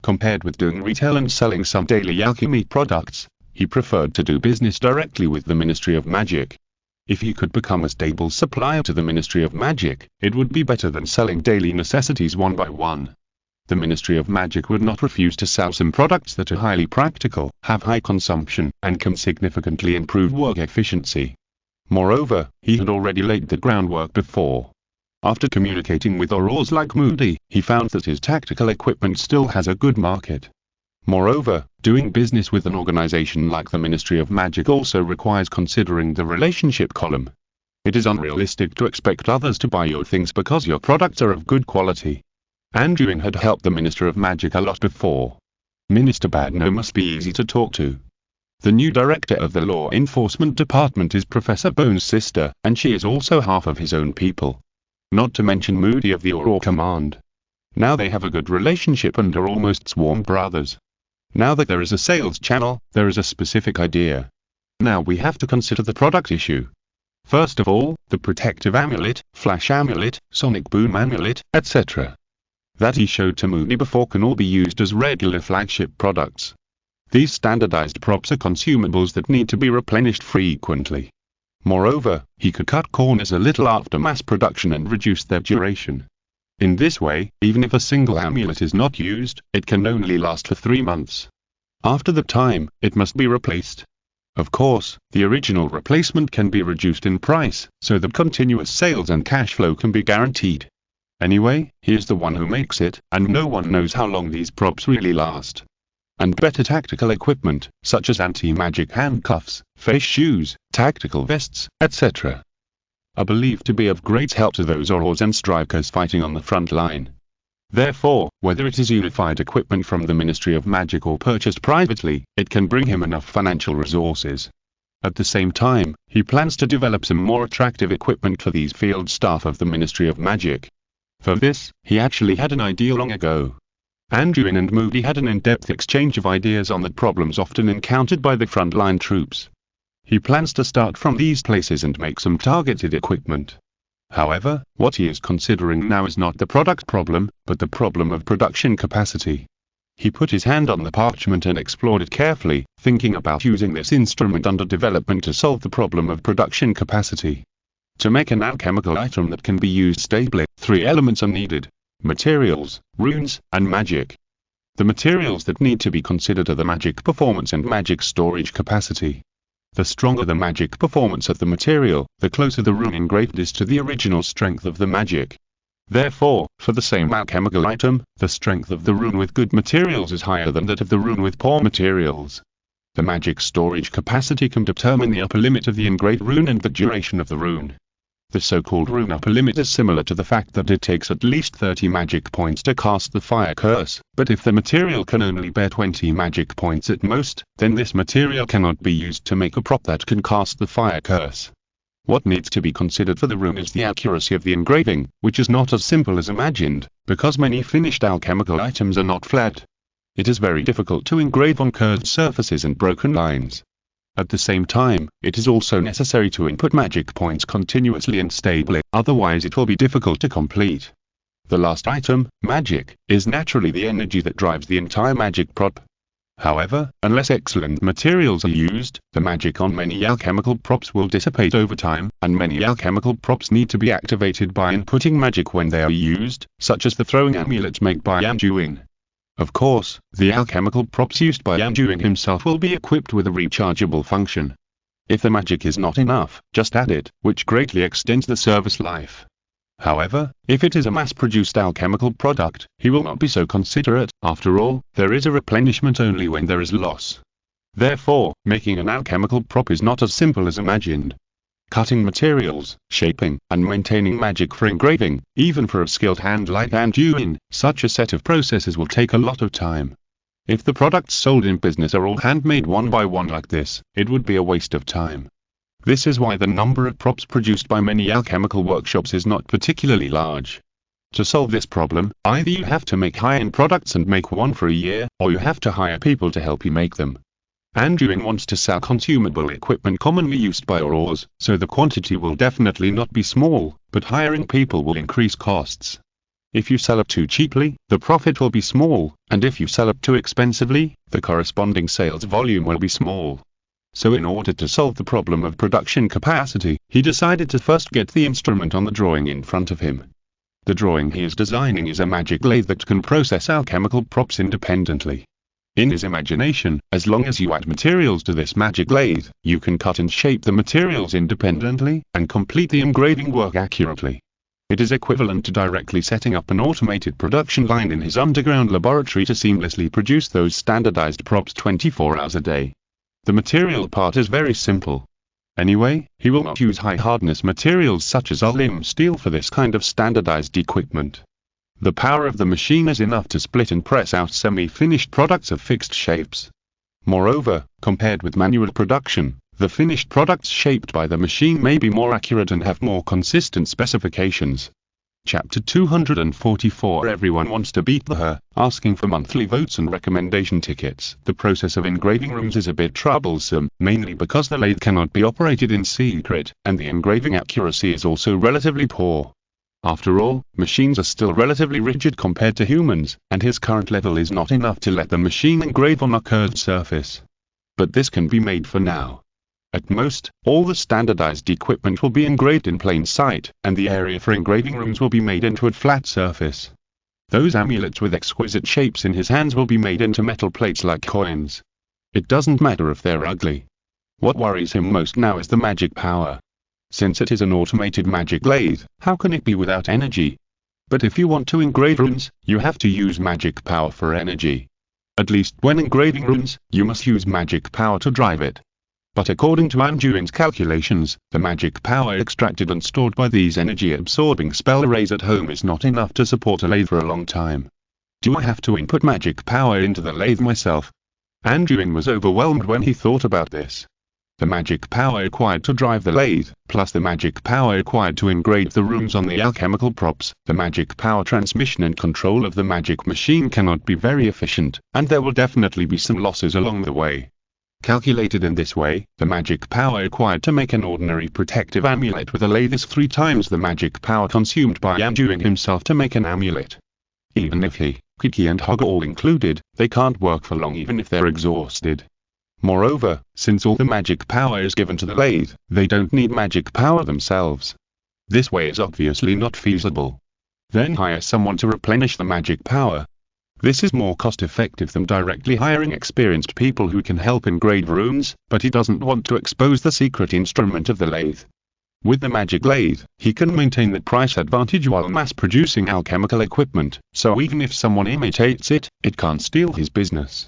Compared with doing retail and selling some daily alchemy products, he preferred to do business directly with the Ministry of Magic. If he could become a stable supplier to the Ministry of Magic, it would be better than selling daily necessities one by one. The Ministry of Magic would not refuse to sell some products that are highly practical, have high consumption, and can significantly improve work efficiency. Moreover, he had already laid the groundwork before. After communicating with Aurors like Moody, he found that his tactical equipment still has a good market. Moreover, doing business with an organization like the Ministry of Magic also requires considering the relationship column. It is unrealistic to expect others to buy your things because your products are of good quality. Anduin had helped the Minister of Magic a lot before. Minister Badno must be easy to talk to. The new director of the Law Enforcement Department is Professor Bone's sister, and she is also half of his own people. Not to mention Moody of the Auror Command. Now they have a good relationship and are almost sworn brothers. Now that there is a sales channel, there is a specific idea. Now we have to consider the product issue. First of all, the protective amulet, flash amulet, sonic boom amulet, etc. That he showed to Moody before can all be used as regular flagship products. These standardized props are consumables that need to be replenished frequently. Moreover, he could cut corners a little after mass production and reduce their duration. In this way, even if a single amulet is not used, it can only last for 3 months. After that time, it must be replaced. Of course, the original replacement can be reduced in price, so that continuous sales and cash flow can be guaranteed. Anyway, he is the one who makes it, and no one knows how long these props really last. And better tactical equipment, such as anti-magic handcuffs, face shoes, tactical vests, etc. are believed to be of great help to those Aurors and strikers fighting on the front line. Therefore, whether it is unified equipment from the Ministry of Magic or purchased privately, it can bring him enough financial resources. At the same time, he plans to develop some more attractive equipment for these field staff of the Ministry of Magic. For this, he actually had an idea long ago. Anduin and Moody had an in-depth exchange of ideas on the problems often encountered by the frontline troops. He plans to start from these places and make some targeted equipment. However, what he is considering now is not the product problem, but the problem of production capacity. He put his hand on the parchment and explored it carefully, thinking about using this instrument under development to solve the problem of production capacity. To make an alchemical item that can be used stably, 3 elements are needed: materials, runes, and magic. The materials that need to be considered are the magic performance and magic storage capacity. The stronger the magic performance of the material, the closer the rune engraved is to the original strength of the magic. Therefore, for the same alchemical item, the strength of the rune with good materials is higher than that of the rune with poor materials. The magic storage capacity can determine the upper limit of the engraved rune and the duration of the rune. The so-called rune upper limit is similar to the fact that it takes at least 30 magic points to cast the fire curse, but if the material can only bear 20 magic points at most, then this material cannot be used to make a prop that can cast the fire curse. What needs to be considered for the rune is the accuracy of the engraving, which is not as simple as imagined, because many finished alchemical items are not flat. It is very difficult to engrave on curved surfaces and broken lines. At the same time, it is also necessary to input magic points continuously and stably, otherwise it will be difficult to complete. The last item, magic, is naturally the energy that drives the entire magic prop. However, unless excellent materials are used, the magic on many alchemical props will dissipate over time, and many alchemical props need to be activated by inputting magic when they are used, such as the throwing amulets made by Anduin. Of course, the alchemical props used by Anduin himself will be equipped with a rechargeable function. If the magic is not enough, just add it, which greatly extends the service life. However, if it is a mass-produced alchemical product, he will not be so considerate. After all, there is a replenishment only when there is loss. Therefore, making an alchemical prop is not as simple as imagined. Cutting materials, shaping, and maintaining magic for engraving, even for a skilled hand like Anduin, such a set of processes will take a lot of time. If the products sold in business are all handmade one by one like this, it would be a waste of time. This is why the number of props produced by many alchemical workshops is not particularly large. To solve this problem, either you have to make high-end products and make one for a year, or you have to hire people to help you make them. Anduin wants to sell consumable equipment commonly used by aurors, so the quantity will definitely not be small, but hiring people will increase costs. If you sell it too cheaply, the profit will be small, and if you sell it too expensively, the corresponding sales volume will be small. So in order to solve the problem of production capacity, he decided to first get the instrument on the drawing in front of him. The drawing he is designing is a magic lathe that can process alchemical props independently. In his imagination, as long as you add materials to this magic lathe, you can cut and shape the materials independently, and complete the engraving work accurately. It is equivalent to directly setting up an automated production line in his underground laboratory to seamlessly produce those standardized props 24 hours a day. The material part is very simple. Anyway, he will not use high-hardness materials such as aluminum steel for this kind of standardized equipment. The power of the machine is enough to split and press out semi-finished products of fixed shapes. Moreover, compared with manual production, the finished products shaped by the machine may be more accurate and have more consistent specifications. Chapter 244. Everyone wants to beat the asking for monthly votes and recommendation tickets. The process of engraving rooms is a bit troublesome, mainly because the lathe cannot be operated in secret, and the engraving accuracy is also relatively poor. After all, machines are still relatively rigid compared to humans, and his current level is not enough to let the machine engrave on a curved surface. But this can be made for now. At most, all the standardized equipment will be engraved in plain sight, and the area for engraving rooms will be made into a flat surface. Those amulets with exquisite shapes in his hands will be made into metal plates like coins. It doesn't matter if they're ugly. What worries him most now is the magic power. Since it is an automated magic lathe, how can it be without energy? But if you want to engrave runes, you have to use magic power for energy. At least when engraving runes, you must use magic power to drive it. But according to Anduin's calculations, the magic power extracted and stored by these energy-absorbing spell arrays at home is not enough to support a lathe for a long time. Do I have to input magic power into the lathe myself? Anduin was overwhelmed when he thought about this. The magic power required to drive the lathe, plus the magic power required to engrave the runes on the alchemical props, the magic power transmission and control of the magic machine cannot be very efficient, and there will definitely be some losses along the way. Calculated in this way, the magic power required to make an ordinary protective amulet with a lathe is 3 times the magic power consumed by Anduin himself to make an amulet. Even if Kiki and Hog are all included, they can't work for long even if they're exhausted. Moreover, since all the magic power is given to the lathe, they don't need magic power themselves. This way is obviously not feasible. Then hire someone to replenish the magic power. This is more cost-effective than directly hiring experienced people who can help engrave runes, but he doesn't want to expose the secret instrument of the lathe. With the magic lathe, he can maintain the price advantage while mass-producing alchemical equipment, so even if someone imitates it, it can't steal his business.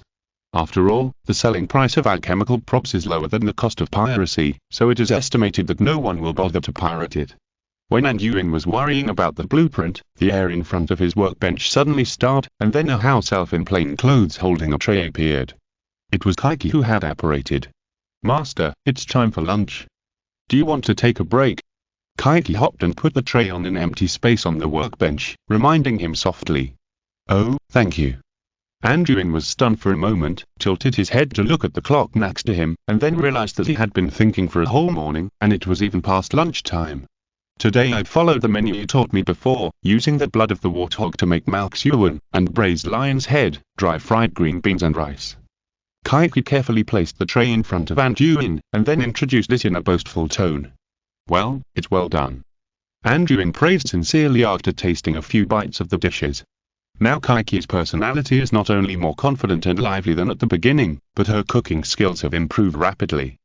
After all, the selling price of alchemical props is lower than the cost of piracy, so it is estimated that no one will bother to pirate it. When Anduin was worrying about the blueprint, the air in front of his workbench suddenly started, and then a house elf in plain clothes holding a tray appeared. It was Kaiki who had apparated. "Master, it's time for lunch. Do you want to take a break?" Kaiki hopped and put the tray on an empty space on the workbench, reminding him softly. "Oh, thank you." Anduin was stunned for a moment, tilted his head to look at the clock next to him, and then realized that he had been thinking for a whole morning, and it was even past lunchtime. "Today I followed the menu you taught me before, using the blood of the warthog to make malxiuan, and braised lion's head, dry fried green beans and rice." Kaiki carefully placed the tray in front of Anduin, and then introduced it in a boastful tone. "Well, it's well done." Anduin praised sincerely after tasting a few bites of the dishes. Now Kaiki's personality is not only more confident and lively than at the beginning, but her cooking skills have improved rapidly.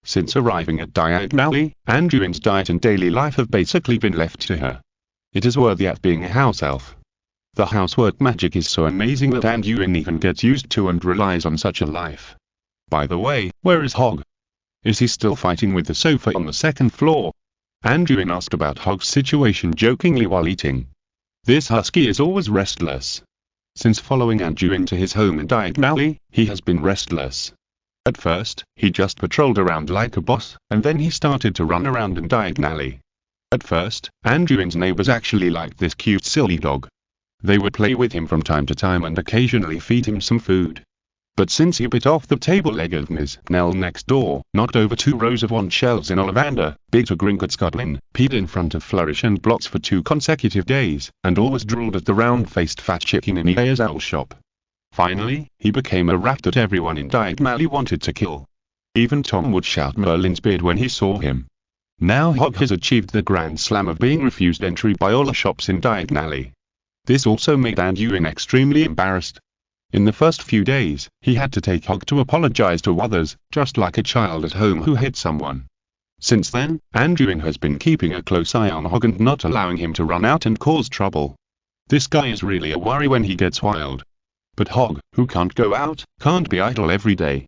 Since arriving at Diagonally, Anduin's diet and daily life have basically been left to her. It is worthy of being a house elf. The housework magic is so amazing that Anduin even gets used to and relies on such a life. By the way, where is Hog? Is he still fighting with the sofa on the second floor? Anduin asked about Hog's situation jokingly while eating. This husky is always restless. Since following Anduin to his home in Diagonally, he has been restless. At first, he just patrolled around like a boss, and then he started to run around in Diagonally. At first, Anduin's neighbors actually liked this cute silly dog. They would play with him from time to time and occasionally feed him some food. But since he bit off the table leg of Ms. Nell next door, knocked over 2 rows of wand shelves in Ollivander, bit a Gringotts Scotland, peed in front of Flourish and Blots for 2 consecutive days, and always drooled at the round-faced fat chicken in Ea's owl shop. Finally, he became a rat that everyone in Diagonally wanted to kill. Even Tom would shout Merlin's beard when he saw him. Now Hog has achieved the grand slam of being refused entry by all the shops in Diagonally. This also made Anduin extremely embarrassed. In the first few days, he had to take Hog to apologize to others, just like a child at home who hit someone. Since then, Anduin has been keeping a close eye on Hog and not allowing him to run out and cause trouble. This guy is really a worry when he gets wild. But Hog, who can't go out, can't be idle every day.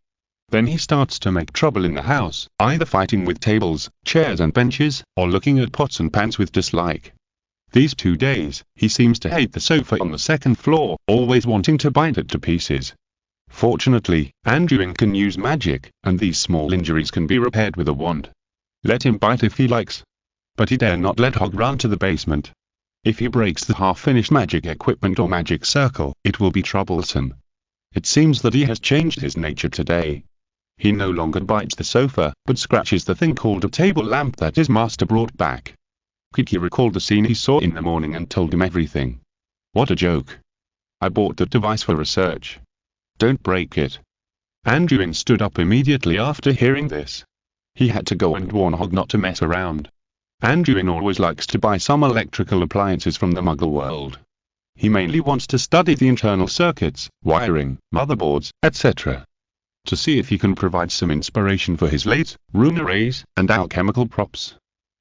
Then he starts to make trouble in the house, either fighting with tables, chairs and benches, or looking at pots and pans with dislike. These 2 days, he seems to hate the sofa on the second floor, always wanting to bite it to pieces. Fortunately, Anduin can use magic, and these small injuries can be repaired with a wand. Let him bite if he likes. But he dare not let Hog run to the basement. If he breaks the half-finished magic equipment or magic circle, it will be troublesome. It seems that he has changed his nature today. He no longer bites the sofa, but scratches the thing called a table lamp that his master brought back. Kiki recalled the scene he saw in the morning and told him everything. "What a joke. I bought that device for research. Don't break it." Anduin stood up immediately after hearing this. He had to go and warn Hog not to mess around. Anduin always likes to buy some electrical appliances from the Muggle world. He mainly wants to study the internal circuits, wiring, motherboards, etc. to see if he can provide some inspiration for his lathes, rune arrays, and alchemical props.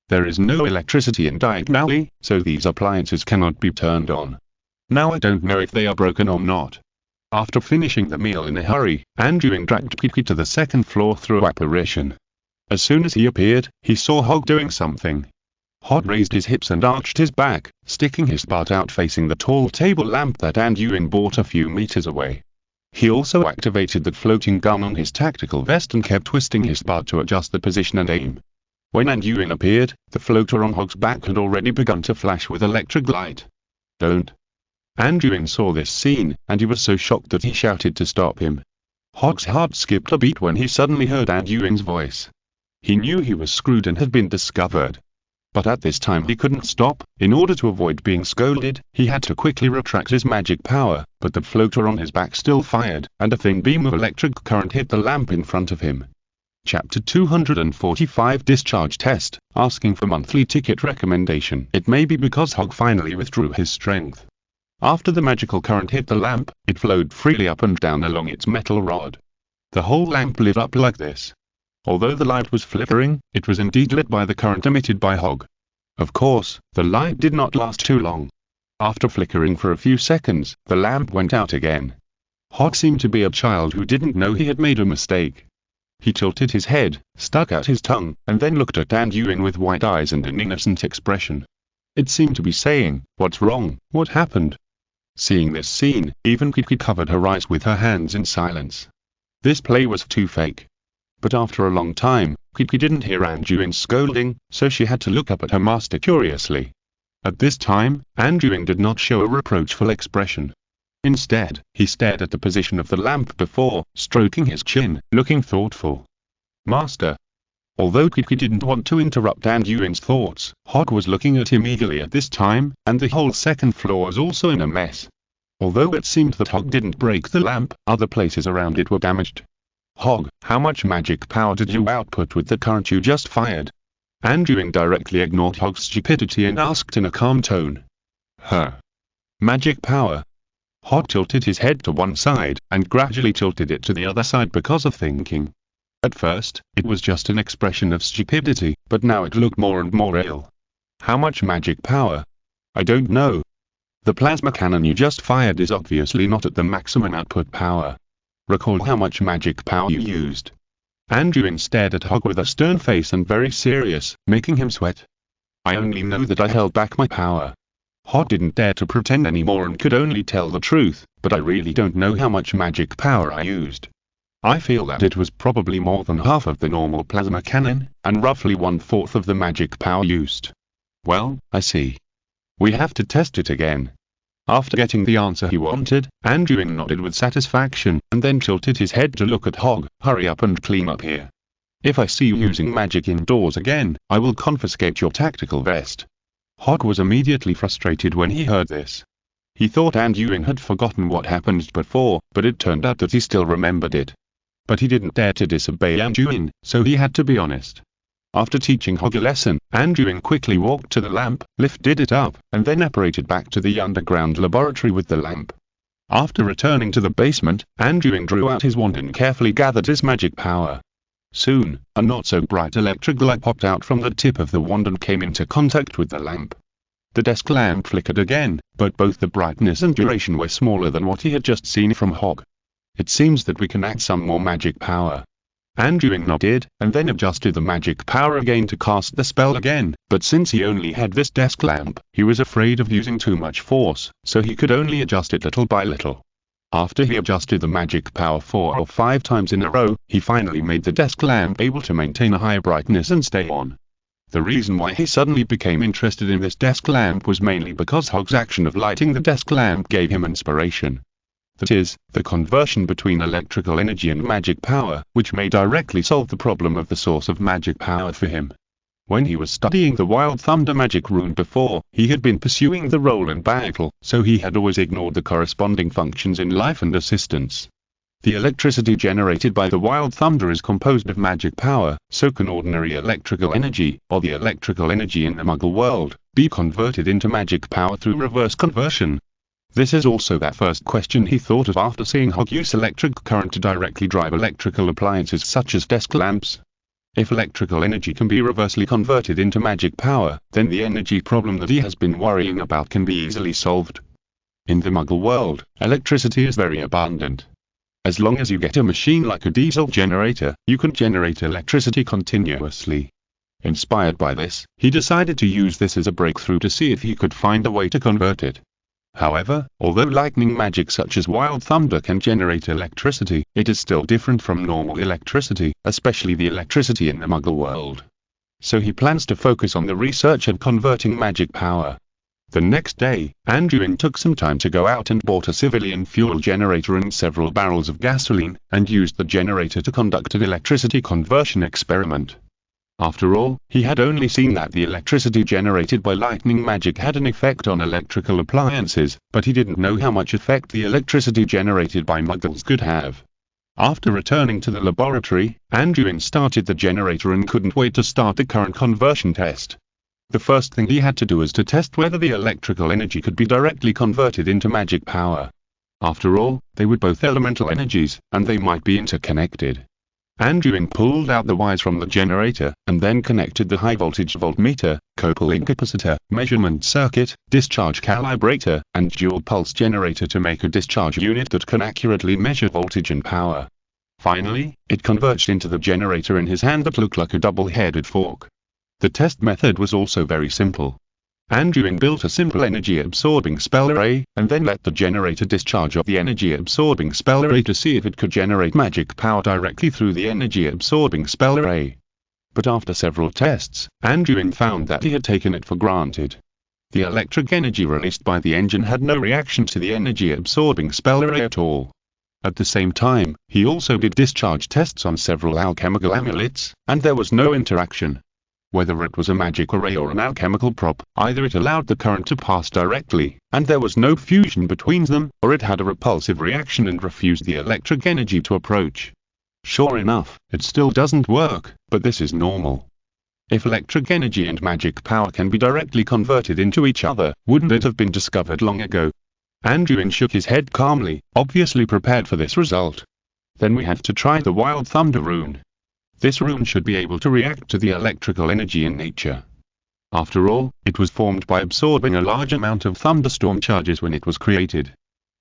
There is no electricity in Diagonally, so these appliances cannot be turned on. Now I don't know if they are broken or not. After finishing the meal in a hurry, Anduin dragged Kiki to the second floor through apparition. As soon as he appeared, he saw Hog doing something. Hog raised his hips and arched his back, sticking his butt out facing the tall table lamp that Anduin bought a few meters away. He also activated the floating gun on his tactical vest and kept twisting his butt to adjust the position and aim. When Anduin appeared, the floater on Hog's back had already begun to flash with electric light. "Don't." Anduin saw this scene, and he was so shocked that he shouted to stop him. Hog's heart skipped a beat when he suddenly heard Anduin's voice. He knew he was screwed and had been discovered. But at this time he couldn't stop. In order to avoid being scolded, he had to quickly retract his magic power, but the floater on his back still fired, and a thin beam of electric current hit the lamp in front of him. Chapter 245 Discharge Test, asking for monthly ticket recommendation. It may be because Hog finally withdrew his strength. After the magical current hit the lamp, it flowed freely up and down along its metal rod. The whole lamp lit up like this. Although the light was flickering, it was indeed lit by the current emitted by Hog. Of course, the light did not last too long. After flickering for a few seconds, the lamp went out again. Hog seemed to be a child who didn't know he had made a mistake. He tilted his head, stuck out his tongue, and then looked at Anduin with white eyes and an innocent expression. It seemed to be saying, "What's wrong? What happened?" Seeing this scene, even Kiki covered her eyes with her hands in silence. This play was too fake. But after a long time, Kiki didn't hear Anduin scolding, so she had to look up at her master curiously. At this time, Anduin did not show a reproachful expression. Instead, he stared at the position of the lamp before, stroking his chin, looking thoughtful. "Master." Although Kiki didn't want to interrupt Anduin's thoughts, Hog was looking at him eagerly at this time, and the whole second floor was also in a mess. Although it seemed that Hog didn't break the lamp, other places around it were damaged. "Hog, how much magic power did you output with the current you just fired?" Anduin directly ignored Hog's stupidity and asked in a calm tone. Magic power." Hog tilted his head to one side, and gradually tilted it to the other side because of thinking. At first, it was just an expression of stupidity, but now it looked more and more real. "How much magic power?" "I don't know. The plasma cannon you just fired is obviously not at the maximum output power. Recall how much magic power you used." Anduin stared at Hog with a stern face and very serious, making him sweat. "I only know that I held back my power." Hog didn't dare to pretend anymore and could only tell the truth, "But I really don't know how much magic power I used. I feel that it was probably more than half of the normal plasma cannon, and roughly 1/4 of the magic power used." "Well, I see. We have to test it again." After getting the answer he wanted, Anduin nodded with satisfaction, and then tilted his head to look at Hog. "Hurry up and clean up here. If I see you using magic indoors again, I will confiscate your tactical vest." Hog was immediately frustrated when he heard this. He thought Anduin had forgotten what happened before, but it turned out that he still remembered it. But he didn't dare to disobey Anduin, so he had to be honest. After teaching Hog a lesson, Anduin quickly walked to the lamp, lifted it up, and then apparated back to the underground laboratory with the lamp. After returning to the basement, Anduin drew out his wand and carefully gathered his magic power. Soon, a not-so-bright electric light popped out from the tip of the wand and came into contact with the lamp. The desk lamp flickered again, but both the brightness and duration were smaller than what he had just seen from Hog. "It seems that we can add some more magic power." Anduin nodded, and then adjusted the magic power again to cast the spell again, but since he only had this desk lamp, he was afraid of using too much force, so he could only adjust it little by little. After he adjusted the magic power 4 or 5 times in a row, he finally made the desk lamp able to maintain a high brightness and stay on. The reason why he suddenly became interested in this desk lamp was mainly because Hog's action of lighting the desk lamp gave him inspiration. That is, the conversion between electrical energy and magic power, which may directly solve the problem of the source of magic power for him. When he was studying the Wild Thunder magic rune before, he had been pursuing the role in battle, so he had always ignored the corresponding functions in life and assistance. The electricity generated by the Wild Thunder is composed of magic power, so can ordinary electrical energy, or the electrical energy in the Muggle world, be converted into magic power through reverse conversion? This is also that first question he thought of after seeing Hog use electric current to directly drive electrical appliances such as desk lamps. If electrical energy can be reversely converted into magic power, then the energy problem that he has been worrying about can be easily solved. In the Muggle world, electricity is very abundant. As long as you get a machine like a diesel generator, you can generate electricity continuously. Inspired by this, he decided to use this as a breakthrough to see if he could find a way to convert it. However, although lightning magic such as Wild Thunder can generate electricity, it is still different from normal electricity, especially the electricity in the Muggle world. So he plans to focus on the research and converting magic power. The next day, Anduin took some time to go out and bought a civilian fuel generator and several barrels of gasoline, and used the generator to conduct an electricity conversion experiment. After all, he had only seen that the electricity generated by lightning magic had an effect on electrical appliances, but he didn't know how much effect the electricity generated by Muggles could have. After returning to the laboratory, Anduin started the generator and couldn't wait to start the current conversion test. The first thing he had to do was to test whether the electrical energy could be directly converted into magic power. After all, they were both elemental energies, and they might be interconnected. Anduin pulled out the wires from the generator, and then connected the high-voltage voltmeter, coupling capacitor, measurement circuit, discharge calibrator, and dual-pulse generator to make a discharge unit that can accurately measure voltage and power. Finally, it converged into the generator in his hand that looked like a double-headed fork. The test method was also very simple. Anduin built a simple energy-absorbing spell array, and then let the generator discharge off the energy-absorbing spell array to see if it could generate magic power directly through the energy-absorbing spell array. But after several tests, Anduin found that he had taken it for granted. The electric energy released by the engine had no reaction to the energy-absorbing spell array at all. At the same time, he also did discharge tests on several alchemical amulets, and there was no interaction. Whether it was a magic array or an alchemical prop, either it allowed the current to pass directly, and there was no fusion between them, or it had a repulsive reaction and refused the electric energy to approach. Sure enough, it still doesn't work, but this is normal. If electric energy and magic power can be directly converted into each other, wouldn't it have been discovered long ago? Anduin shook his head calmly, obviously prepared for this result. Then we have to try the Wild Thunder rune. This rune should be able to react to the electrical energy in nature. After all, it was formed by absorbing a large amount of thunderstorm charges when it was created.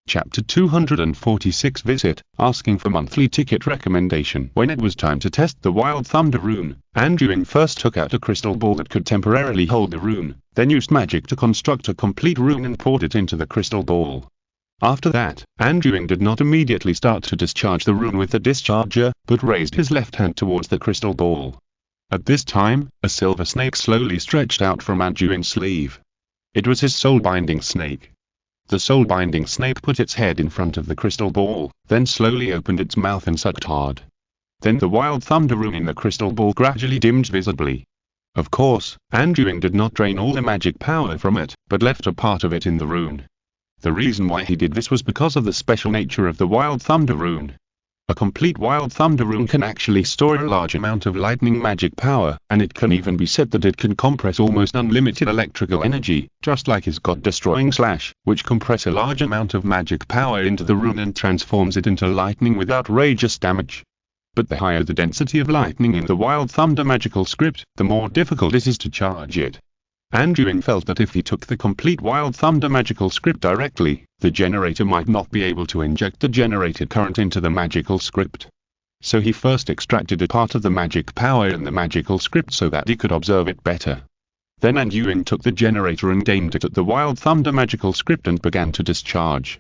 Chapter 246 Visit, asking for monthly ticket recommendation. When it was time to test the Wild Thunder rune, Anduin first took out a crystal ball that could temporarily hold the rune, then used magic to construct a complete rune and poured it into the crystal ball. After that, Anduin did not immediately start to discharge the rune with the discharger, but raised his left hand towards the crystal ball. At this time, a silver snake slowly stretched out from Anduin's sleeve. It was his soul-binding snake. The soul-binding snake put its head in front of the crystal ball, then slowly opened its mouth and sucked hard. Then the Wild Thunder rune in the crystal ball gradually dimmed visibly. Of course, Anduin did not drain all the magic power from it, but left a part of it in the rune. The reason why he did this was because of the special nature of the Wild Thunder rune. A complete Wild Thunder rune can actually store a large amount of lightning magic power, and it can even be said that it can compress almost unlimited electrical energy, just like his God-destroying slash, which compress a large amount of magic power into the rune and transforms it into lightning with outrageous damage. But the higher the density of lightning in the Wild Thunder magical script, the more difficult it is to charge it. Anduin felt that if he took the complete Wild Thunder magical script directly, the generator might not be able to inject the generated current into the magical script. So he first extracted a part of the magic power in the magical script so that he could observe it better. Then Anduin took the generator and aimed it at the Wild Thunder magical script and began to discharge.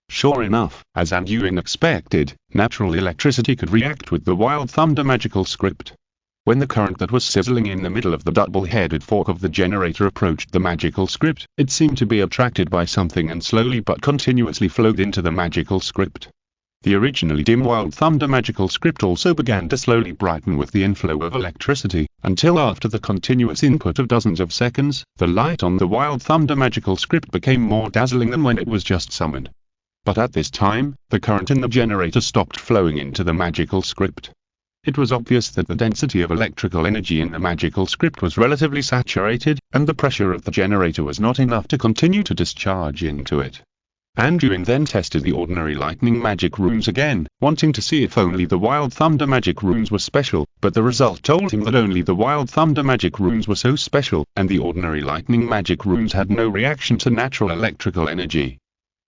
Sure enough, as Anduin expected, natural electricity could react with the Wild Thunder magical script. When the current that was sizzling in the middle of the double-headed fork of the generator approached the magical script, it seemed to be attracted by something and slowly but continuously flowed into the magical script. The originally dim Wild Thunder magical script also began to slowly brighten with the inflow of electricity, until after the continuous input of dozens of seconds, the light on the Wild Thunder magical script became more dazzling than when it was just summoned. But at this time, the current in the generator stopped flowing into the magical script. It was obvious that the density of electrical energy in the magical script was relatively saturated, and the pressure of the generator was not enough to continue to discharge into it. Anduin then tested the ordinary lightning magic runes again, wanting to see if only the Wild Thunder magic runes were special, but the result told him that only the Wild Thunder magic runes were so special, and the ordinary lightning magic runes had no reaction to natural electrical energy.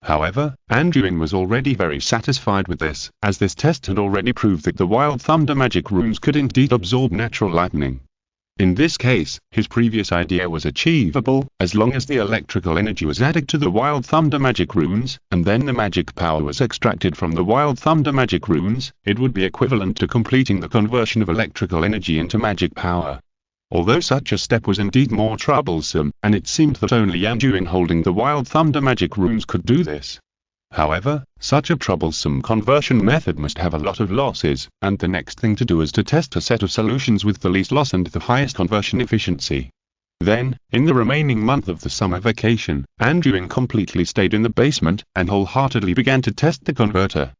However, Anduin was already very satisfied with this, as this test had already proved that the Wild Thunder magic runes could indeed absorb natural lightning. In this case, his previous idea was achievable, as long as the electrical energy was added to the Wild Thunder magic runes, and then the magic power was extracted from the Wild Thunder magic runes, it would be equivalent to completing the conversion of electrical energy into magic power. Although such a step was indeed more troublesome, and it seemed that only Anduin holding the Wild Thunder magic runes could do this. However, such a troublesome conversion method must have a lot of losses, and the next thing to do is to test a set of solutions with the least loss and the highest conversion efficiency. Then, in the remaining month of the summer vacation, Anduin completely stayed in the basement, and wholeheartedly began to test the converter.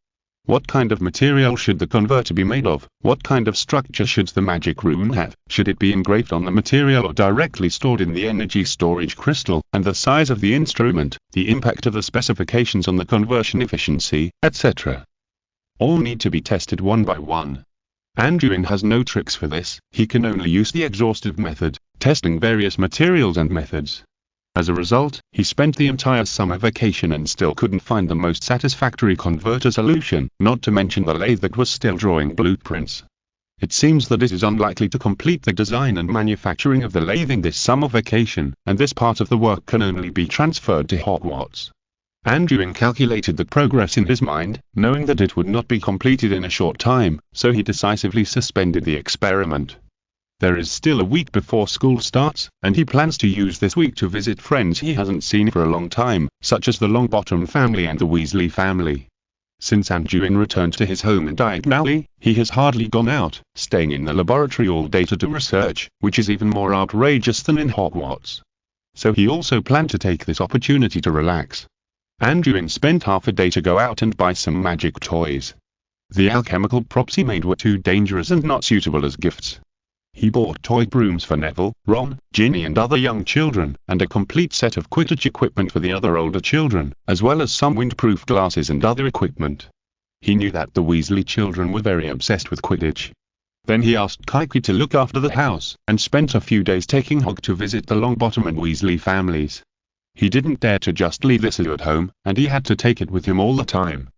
What kind of material should the converter be made of? What kind of structure should the magic rune have? Should it be engraved on the material or directly stored in the energy storage crystal? And the size of the instrument, the impact of the specifications on the conversion efficiency, etc. All need to be tested one by one. Anduin has no tricks for this. He can only use the exhaustive method, testing various materials and methods. As a result, he spent the entire summer vacation and still couldn't find the most satisfactory converter solution, not to mention the lathe that was still drawing blueprints. It seems that it is unlikely to complete the design and manufacturing of the lathe in this summer vacation, and this part of the work can only be transferred to Hogwarts. Anduin calculated the progress in his mind, knowing that it would not be completed in a short time, so he decisively suspended the experiment. There is still a week before school starts, and he plans to use this week to visit friends he hasn't seen for a long time, such as the Longbottom family and the Weasley family. Since Anduin returned to his home in Diagon Alley, he has hardly gone out, staying in the laboratory all day to do research, which is even more outrageous than in Hogwarts. So he also planned to take this opportunity to relax. Anduin spent half a day to go out and buy some magic toys. The alchemical props he made were too dangerous and not suitable as gifts. He bought toy brooms for Neville, Ron, Ginny and other young children, and a complete set of Quidditch equipment for the other older children, as well as some windproof glasses and other equipment. He knew that the Weasley children were very obsessed with Quidditch. Then he asked Kiki to look after the house, and spent a few days taking Hog to visit the Longbottom and Weasley families. He didn't dare to just leave this at home, and he had to take it with him all the time.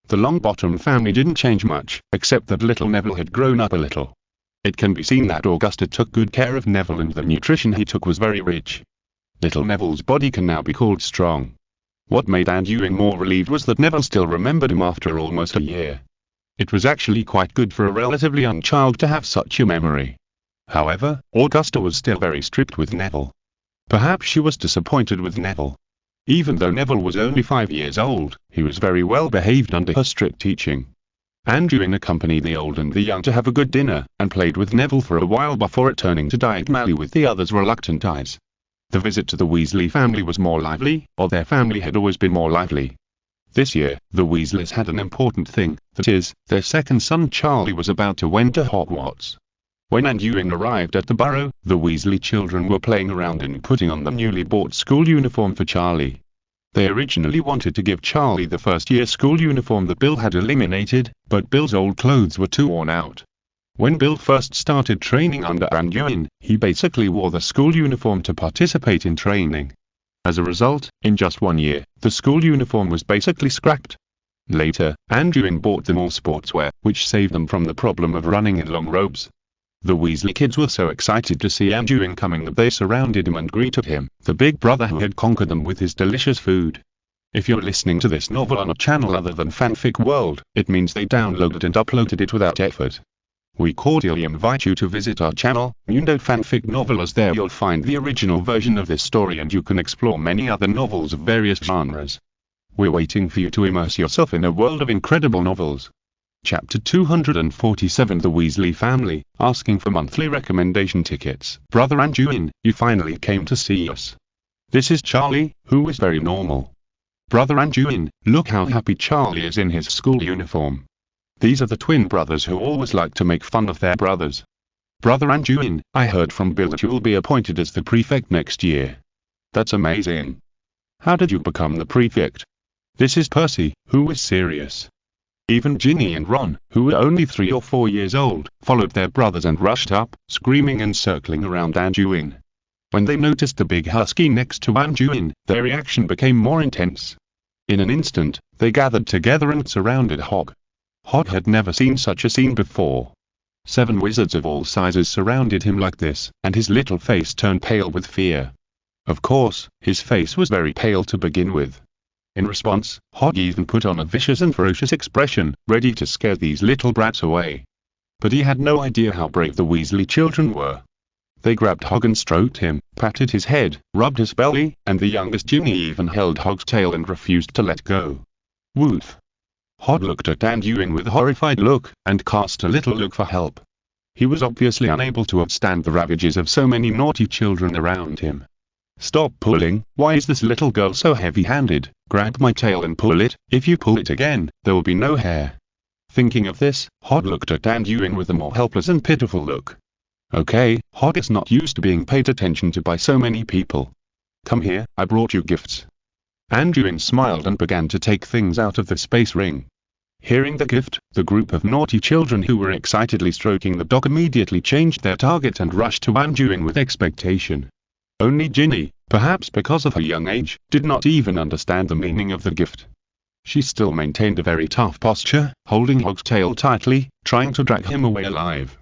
The Longbottom family didn't change much, except that little Neville had grown up a little. It can be seen that Augusta took good care of Neville and the nutrition he took was very rich. Little Neville's body can now be called strong. What made Anduin more relieved was that Neville still remembered him after almost a year. It was actually quite good for a relatively young child to have such a memory. However, Augusta was still very strict with Neville. Perhaps she was disappointed with Neville. Even though Neville was only 5 years old, he was very well behaved under her strict teaching. Anduin accompanied the old and the young to have a good dinner, and played with Neville for a while before returning to Diagon Alley with the others' reluctant eyes. The visit to the Weasley family was more lively, or their family had always been more lively. This year, the Weasleys had an important thing, that is, their second son Charlie was about to enter Hogwarts. When Anduin arrived at the Burrow, the Weasley children were playing around and putting on the newly bought school uniform for Charlie. They originally wanted to give Charlie the first-year school uniform that Bill had eliminated, but Bill's old clothes were too worn out. When Bill first started training under Anduin, he basically wore the school uniform to participate in training. As a result, in just 1 year, the school uniform was basically scrapped. Later, Anduin bought them all sportswear, which saved them from the problem of running in long robes. The Weasley kids were so excited to see Anduin coming that they surrounded him and greeted him, the big brother who had conquered them with his delicious food. If you're listening to this novel on a channel other than Fanfic World, it means they downloaded and uploaded it without effort. We cordially invite you to visit our channel, Mundo Fanfic Novel, as there you'll find the original version of this story and you can explore many other novels of various genres. We're waiting for you to immerse yourself in a world of incredible novels. Chapter 247 The Weasley Family, asking for monthly recommendation tickets. Brother Anduin, you finally came to see us. This is Charlie, who is very normal. Brother Anduin, look how happy Charlie is in his school uniform. These are the twin brothers who always like to make fun of their brothers. Brother Anduin, I heard from Bill that you will be appointed as the prefect next year. That's amazing. How did you become the prefect? This is Percy, who is serious. Even Ginny and Ron, who were only 3 or 4 years old, followed their brothers and rushed up, screaming and circling around Anduin. When they noticed the big husky next to Anduin, their reaction became more intense. In an instant, they gathered together and surrounded Hog. Hog had never seen such a scene before. 7 wizards of all sizes surrounded him like this, and his little face turned pale with fear. Of course, his face was very pale to begin with. In response, Hog even put on a vicious and ferocious expression, ready to scare these little brats away. But he had no idea how brave the Weasley children were. They grabbed Hog and stroked him, patted his head, rubbed his belly, and the youngest Ginny even held Hog's tail and refused to let go. Woof! Hog looked at Anduin with a horrified look, and cast a little look for help. He was obviously unable to withstand the ravages of so many naughty children around him. Stop pulling, why is this little girl so heavy-handed? Grab my tail and pull it, if you pull it again, there will be no hair. Thinking of this, Hog looked at Anduin with a more helpless and pitiful look. Okay, Hog is not used to being paid attention to by so many people. Come here, I brought you gifts. Anduin smiled and began to take things out of the space ring. Hearing the gift, the group of naughty children who were excitedly stroking the dog immediately changed their target and rushed to Anduin with expectation. Only Ginny, perhaps because of her young age, did not even understand the meaning of the gift. She still maintained a very tough posture, holding Hog's tail tightly, trying to drag him away alive.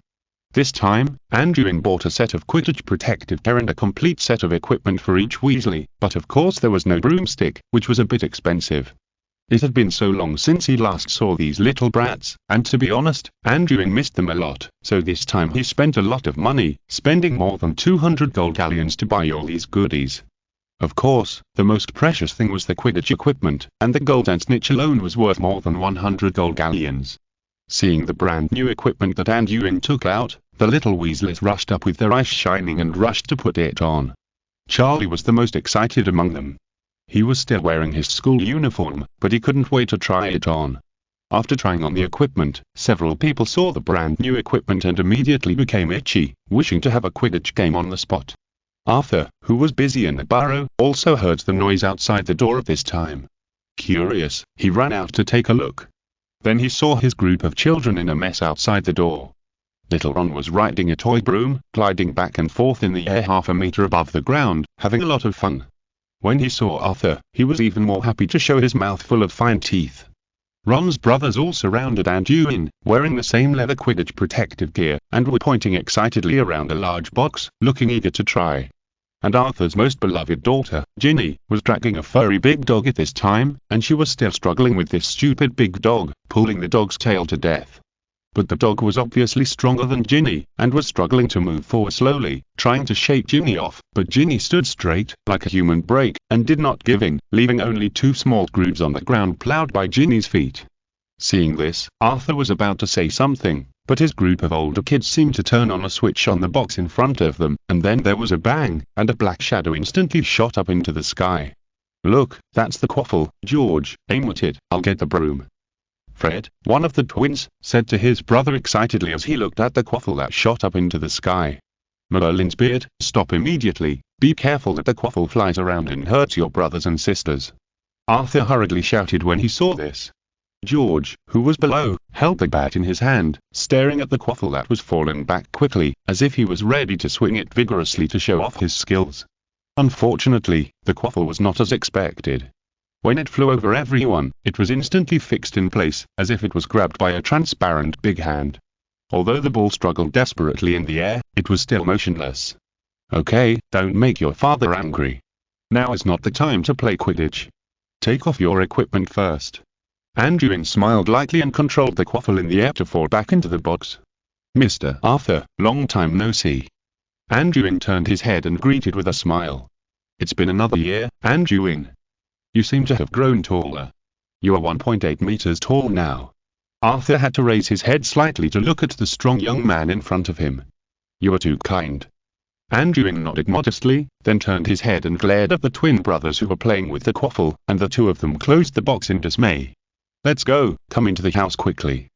This time, Anduin bought a set of Quidditch protective gear and a complete set of equipment for each Weasley, but of course there was no broomstick, which was a bit expensive. It had been so long since he last saw these little brats, and to be honest, Anduin missed them a lot, so this time he spent a lot of money, spending more than 200 gold galleons to buy all these goodies. Of course, the most precious thing was the Quidditch equipment, and the golden snitch alone was worth more than 100 gold galleons. Seeing the brand new equipment that Anduin took out, the little Weasleys rushed up with their eyes shining and rushed to put it on. Charlie was the most excited among them. He was still wearing his school uniform, but he couldn't wait to try it on. After trying on the equipment, several people saw the brand new equipment and immediately became itchy, wishing to have a Quidditch game on the spot. Arthur, who was busy in the burrow, also heard the noise outside the door at this time. Curious, he ran out to take a look. Then he saw his group of children in a mess outside the door. Little Ron was riding a toy broom, gliding back and forth in the air half a meter above the ground, having a lot of fun. When he saw Arthur, he was even more happy to show his mouth full of fine teeth. Ron's brothers all surrounded Anduin, wearing the same leather Quidditch protective gear, and were pointing excitedly around a large box, looking eager to try. And Arthur's most beloved daughter, Ginny, was dragging a furry big dog at this time, and she was still struggling with this stupid big dog, pulling the dog's tail to death. But the dog was obviously stronger than Ginny, and was struggling to move forward slowly, trying to shake Ginny off, but Ginny stood straight, like a human brake, and did not give in, leaving only 2 small grooves on the ground plowed by Ginny's feet. Seeing this, Arthur was about to say something, but his group of older kids seemed to turn on a switch on the box in front of them, and then there was a bang, and a black shadow instantly shot up into the sky. Look, that's the quaffle, George, aim at it, I'll get the broom. Fred, one of the twins, said to his brother excitedly as he looked at the quaffle that shot up into the sky. Merlin's beard, stop immediately, be careful that the quaffle flies around and hurts your brothers and sisters. Arthur hurriedly shouted when he saw this. George, who was below, held the bat in his hand, staring at the quaffle that was falling back quickly, as if he was ready to swing it vigorously to show off his skills. Unfortunately, the quaffle was not as expected. When it flew over everyone, it was instantly fixed in place, as if it was grabbed by a transparent big hand. Although the ball struggled desperately in the air, it was still motionless. Okay, don't make your father angry. Now is not the time to play Quidditch. Take off your equipment first. Anduin smiled lightly and controlled the quaffle in the air to fall back into the box. Mr. Arthur, long time no see. Anduin turned his head and greeted with a smile. It's been another year, Anduin. You seem to have grown taller. You are 1.8 meters tall now. Arthur had to raise his head slightly to look at the strong young man in front of him. You are too kind. Anduin nodded modestly, then turned his head and glared at the twin brothers who were playing with the quaffle, and the 2 of them closed the box in dismay. Let's go, come into the house quickly.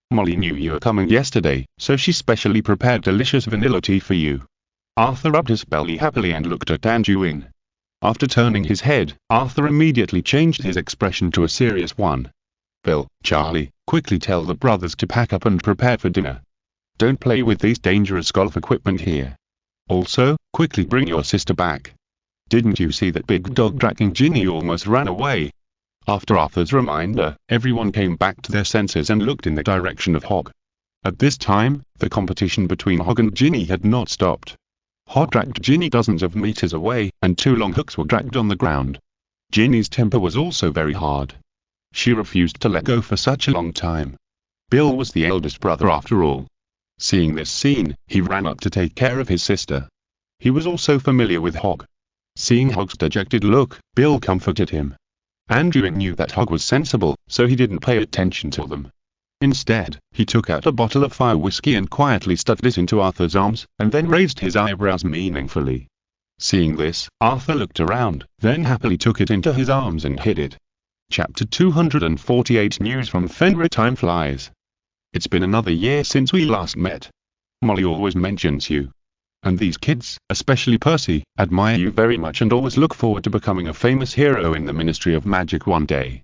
Molly knew you were coming yesterday, so she specially prepared delicious vanilla tea for you. Arthur rubbed his belly happily and looked at Anduin. After turning his head, Arthur immediately changed his expression to a serious one. Bill, Charlie, quickly tell the brothers to pack up and prepare for dinner. Don't play with these dangerous golf equipment here. Also, quickly bring your sister back. Didn't you see that big dog dragging Ginny almost ran away? After Arthur's reminder, everyone came back to their senses and looked in the direction of Hog. At this time, the competition between Hog and Ginny had not stopped. Hog dragged Ginny dozens of meters away, and 2 long hooks were dragged on the ground. Ginny's temper was also very hard. She refused to let go for such a long time. Bill was the eldest brother after all. Seeing this scene, he ran up to take care of his sister. He was also familiar with Hog. Seeing Hog's dejected look, Bill comforted him. Anduin knew that Hog was sensible, so he didn't pay attention to them. Instead, he took out a bottle of fire whiskey and quietly stuffed it into Arthur's arms, and then raised his eyebrows meaningfully. Seeing this, Arthur looked around, then happily took it into his arms and hid it. Chapter 248 News from Fenrir. Time flies. It's been another year since we last met. Molly always mentions you. And these kids, especially Percy, admire you very much and always look forward to becoming a famous hero in the Ministry of Magic one day.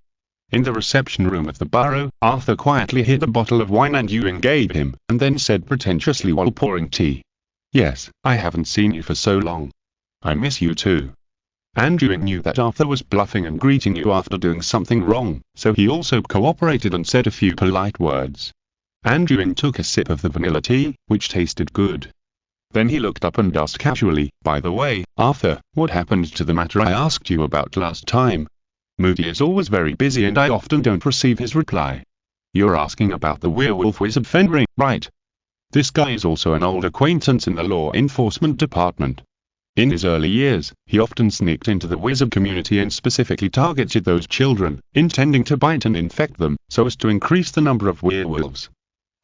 In the reception room of the Burrow, Arthur quietly hid a bottle of wine Anduin gave him, and then said pretentiously while pouring tea. Yes, I haven't seen you for so long. I miss you too. Anduin knew that Arthur was bluffing and greeting you after doing something wrong, so he also cooperated and said a few polite words. Anduin took a sip of the vanilla tea, which tasted good. Then he looked up and asked casually, "By the way, Arthur, what happened to the matter I asked you about last time? Moody is always very busy and I often don't receive his reply." "You're asking about the werewolf wizard Fenrir, right? This guy is also an old acquaintance in the law enforcement department. In his early years, he often sneaked into the wizard community and specifically targeted those children, intending to bite and infect them, so as to increase the number of werewolves."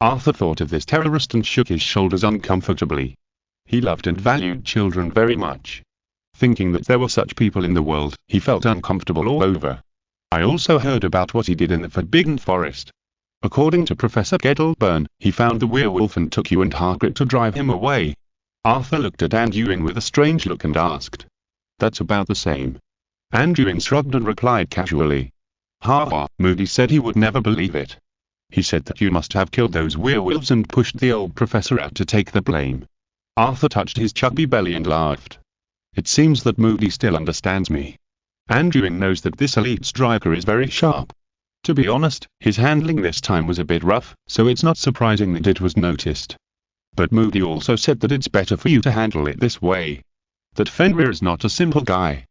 Arthur thought of this terrorist and shook his shoulders uncomfortably. He loved and valued children very much. Thinking that there were such people in the world, he felt uncomfortable all over. "I also heard about what he did in the Forbidden Forest. According to Professor Geddelburn, he found the werewolf and took you and Hagrid to drive him away." Arthur looked at Anduin with a strange look and asked. "That's about the same." Anduin shrugged and replied casually. "Ha, Moody said he would never believe it. He said that you must have killed those werewolves and pushed the old professor out to take the blame." Arthur touched his chubby belly and laughed. "It seems that Moody still understands me. Anduin knows that this elite striker is very sharp. To be honest, his handling this time was a bit rough, so it's not surprising that it was noticed. But Moody also said that it's better for you to handle it this way. That Fenrir is not a simple guy.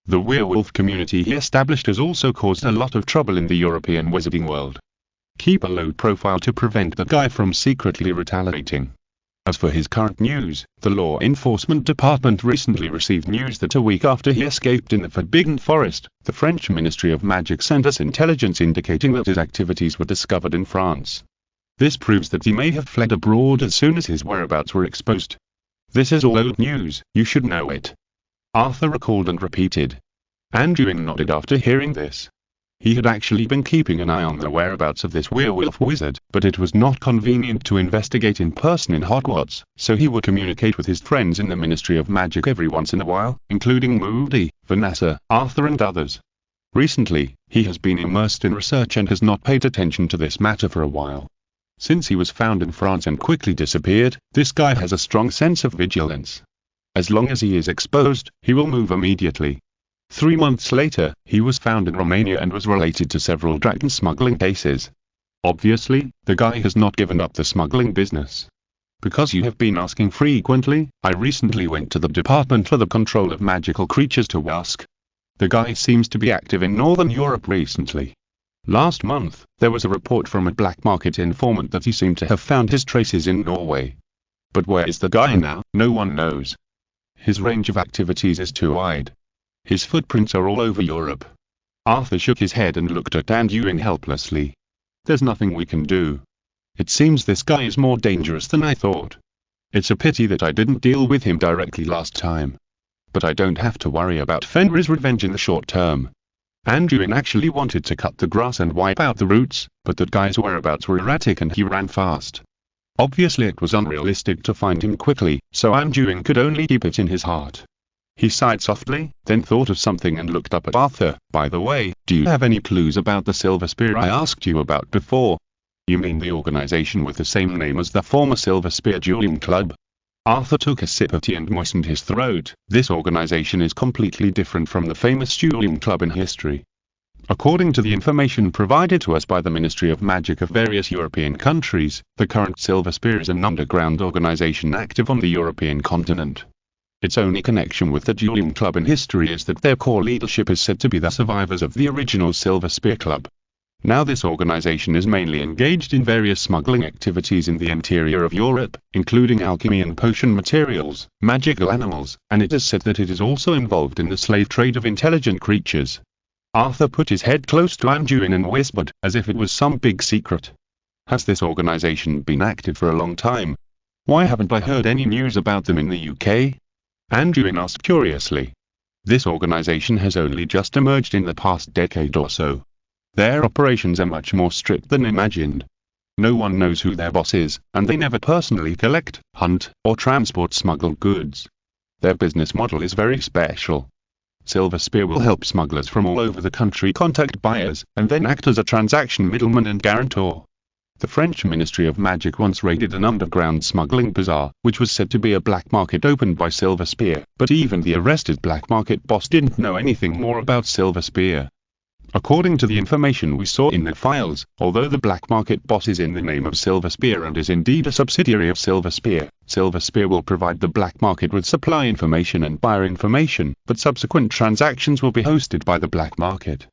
The werewolf community he established has also caused a lot of trouble in the European wizarding world. Keep a low profile to prevent the guy from secretly retaliating. As for his current news, the Law Enforcement Department recently received news that a week after he escaped in the Forbidden Forest, the French Ministry of Magic sent us intelligence indicating that his activities were discovered in France. This proves that he may have fled abroad as soon as his whereabouts were exposed. This is all old news, you should know it." Arthur recalled and repeated. Anduin nodded after hearing this. He had actually been keeping an eye on the whereabouts of this werewolf wizard, but it was not convenient to investigate in person in Hogwarts, so he would communicate with his friends in the Ministry of Magic every once in a while, including Moody, Vanessa, Arthur and others. Recently, he has been immersed in research and has not paid attention to this matter for a while. Since he was found in France and quickly disappeared, this guy has a strong sense of vigilance. As long as he is exposed, he will move immediately. 3 months later, he was found in Romania and was related to several dragon smuggling cases. Obviously, the guy has not given up the smuggling business. Because you have been asking frequently, I recently went to the Department for the Control of Magical Creatures to ask. The guy seems to be active in Northern Europe recently. Last month, there was a report from a black market informant that he seemed to have found his traces in Norway. But where is the guy now? No one knows. His range of activities is too wide. His footprints are all over Europe. Arthur shook his head and looked at Anduin helplessly. There's nothing we can do. It seems this guy is more dangerous than I thought. It's a pity that I didn't deal with him directly last time. But I don't have to worry about Fenrir's revenge in the short term. Anduin actually wanted to cut the grass and wipe out the roots, but that guy's whereabouts were erratic and he ran fast. Obviously it was unrealistic to find him quickly, so Anduin could only keep it in his heart. He sighed softly, then thought of something and looked up at Arthur. "By the way, do you have any clues about the Silver Spear I asked you about before?" "You mean the organization with the same name as the former Silver Spear Dueling Club?" Arthur took a sip of tea and moistened his throat. "This organization is completely different from the famous Dueling Club in history. According to the information provided to us by the Ministry of Magic of various European countries, the current Silver Spear is an underground organization active on the European continent. Its only connection with the Dueling Club in history is that their core leadership is said to be the survivors of the original Silver Spear Club. Now this organization is mainly engaged in various smuggling activities in the interior of Europe, including alchemy and potion materials, magical animals, and it is said that it is also involved in the slave trade of intelligent creatures." Arthur put his head close to Anduin and whispered, as if it was some big secret. "Has this organization been active for a long time? Why haven't I heard any news about them in the UK?" Anduin asked curiously. "This organization has only just emerged in the past decade or so. Their operations are much more strict than imagined. No one knows who their boss is, and they never personally collect, hunt, or transport smuggled goods. Their business model is very special. Silver Spear will help smugglers from all over the country contact buyers, and then act as a transaction middleman and guarantor. The French Ministry of Magic once raided an underground smuggling bazaar, which was said to be a black market opened by Silver Spear, but even the arrested black market boss didn't know anything more about Silver Spear. According to the information we saw in the files, although the black market boss is in the name of Silver Spear and is indeed a subsidiary of Silver Spear will provide the black market with supply information and buyer information, but subsequent transactions will be hosted by the black market.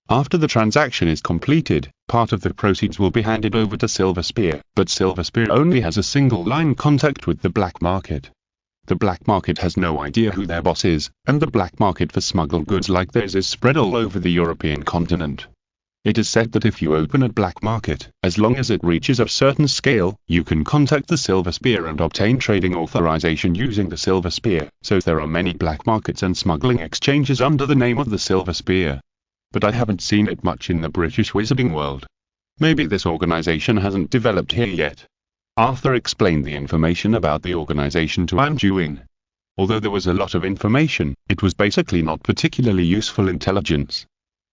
After the transaction is completed, part of the proceeds will be handed over to Silver Spear, but Silver Spear only has a single line contact with the black market. The black market has no idea who their boss is, and the black market for smuggled goods like theirs is spread all over the European continent. It is said that if you open a black market, as long as it reaches a certain scale, you can contact the Silver Spear and obtain trading authorization using the Silver Spear, so there are many black markets and smuggling exchanges under the name of the Silver Spear. But I haven't seen it much in the British wizarding world. Maybe this organization hasn't developed here yet. Arthur explained the information about the organization to Anduin. Although there was a lot of information, it was basically not particularly useful intelligence.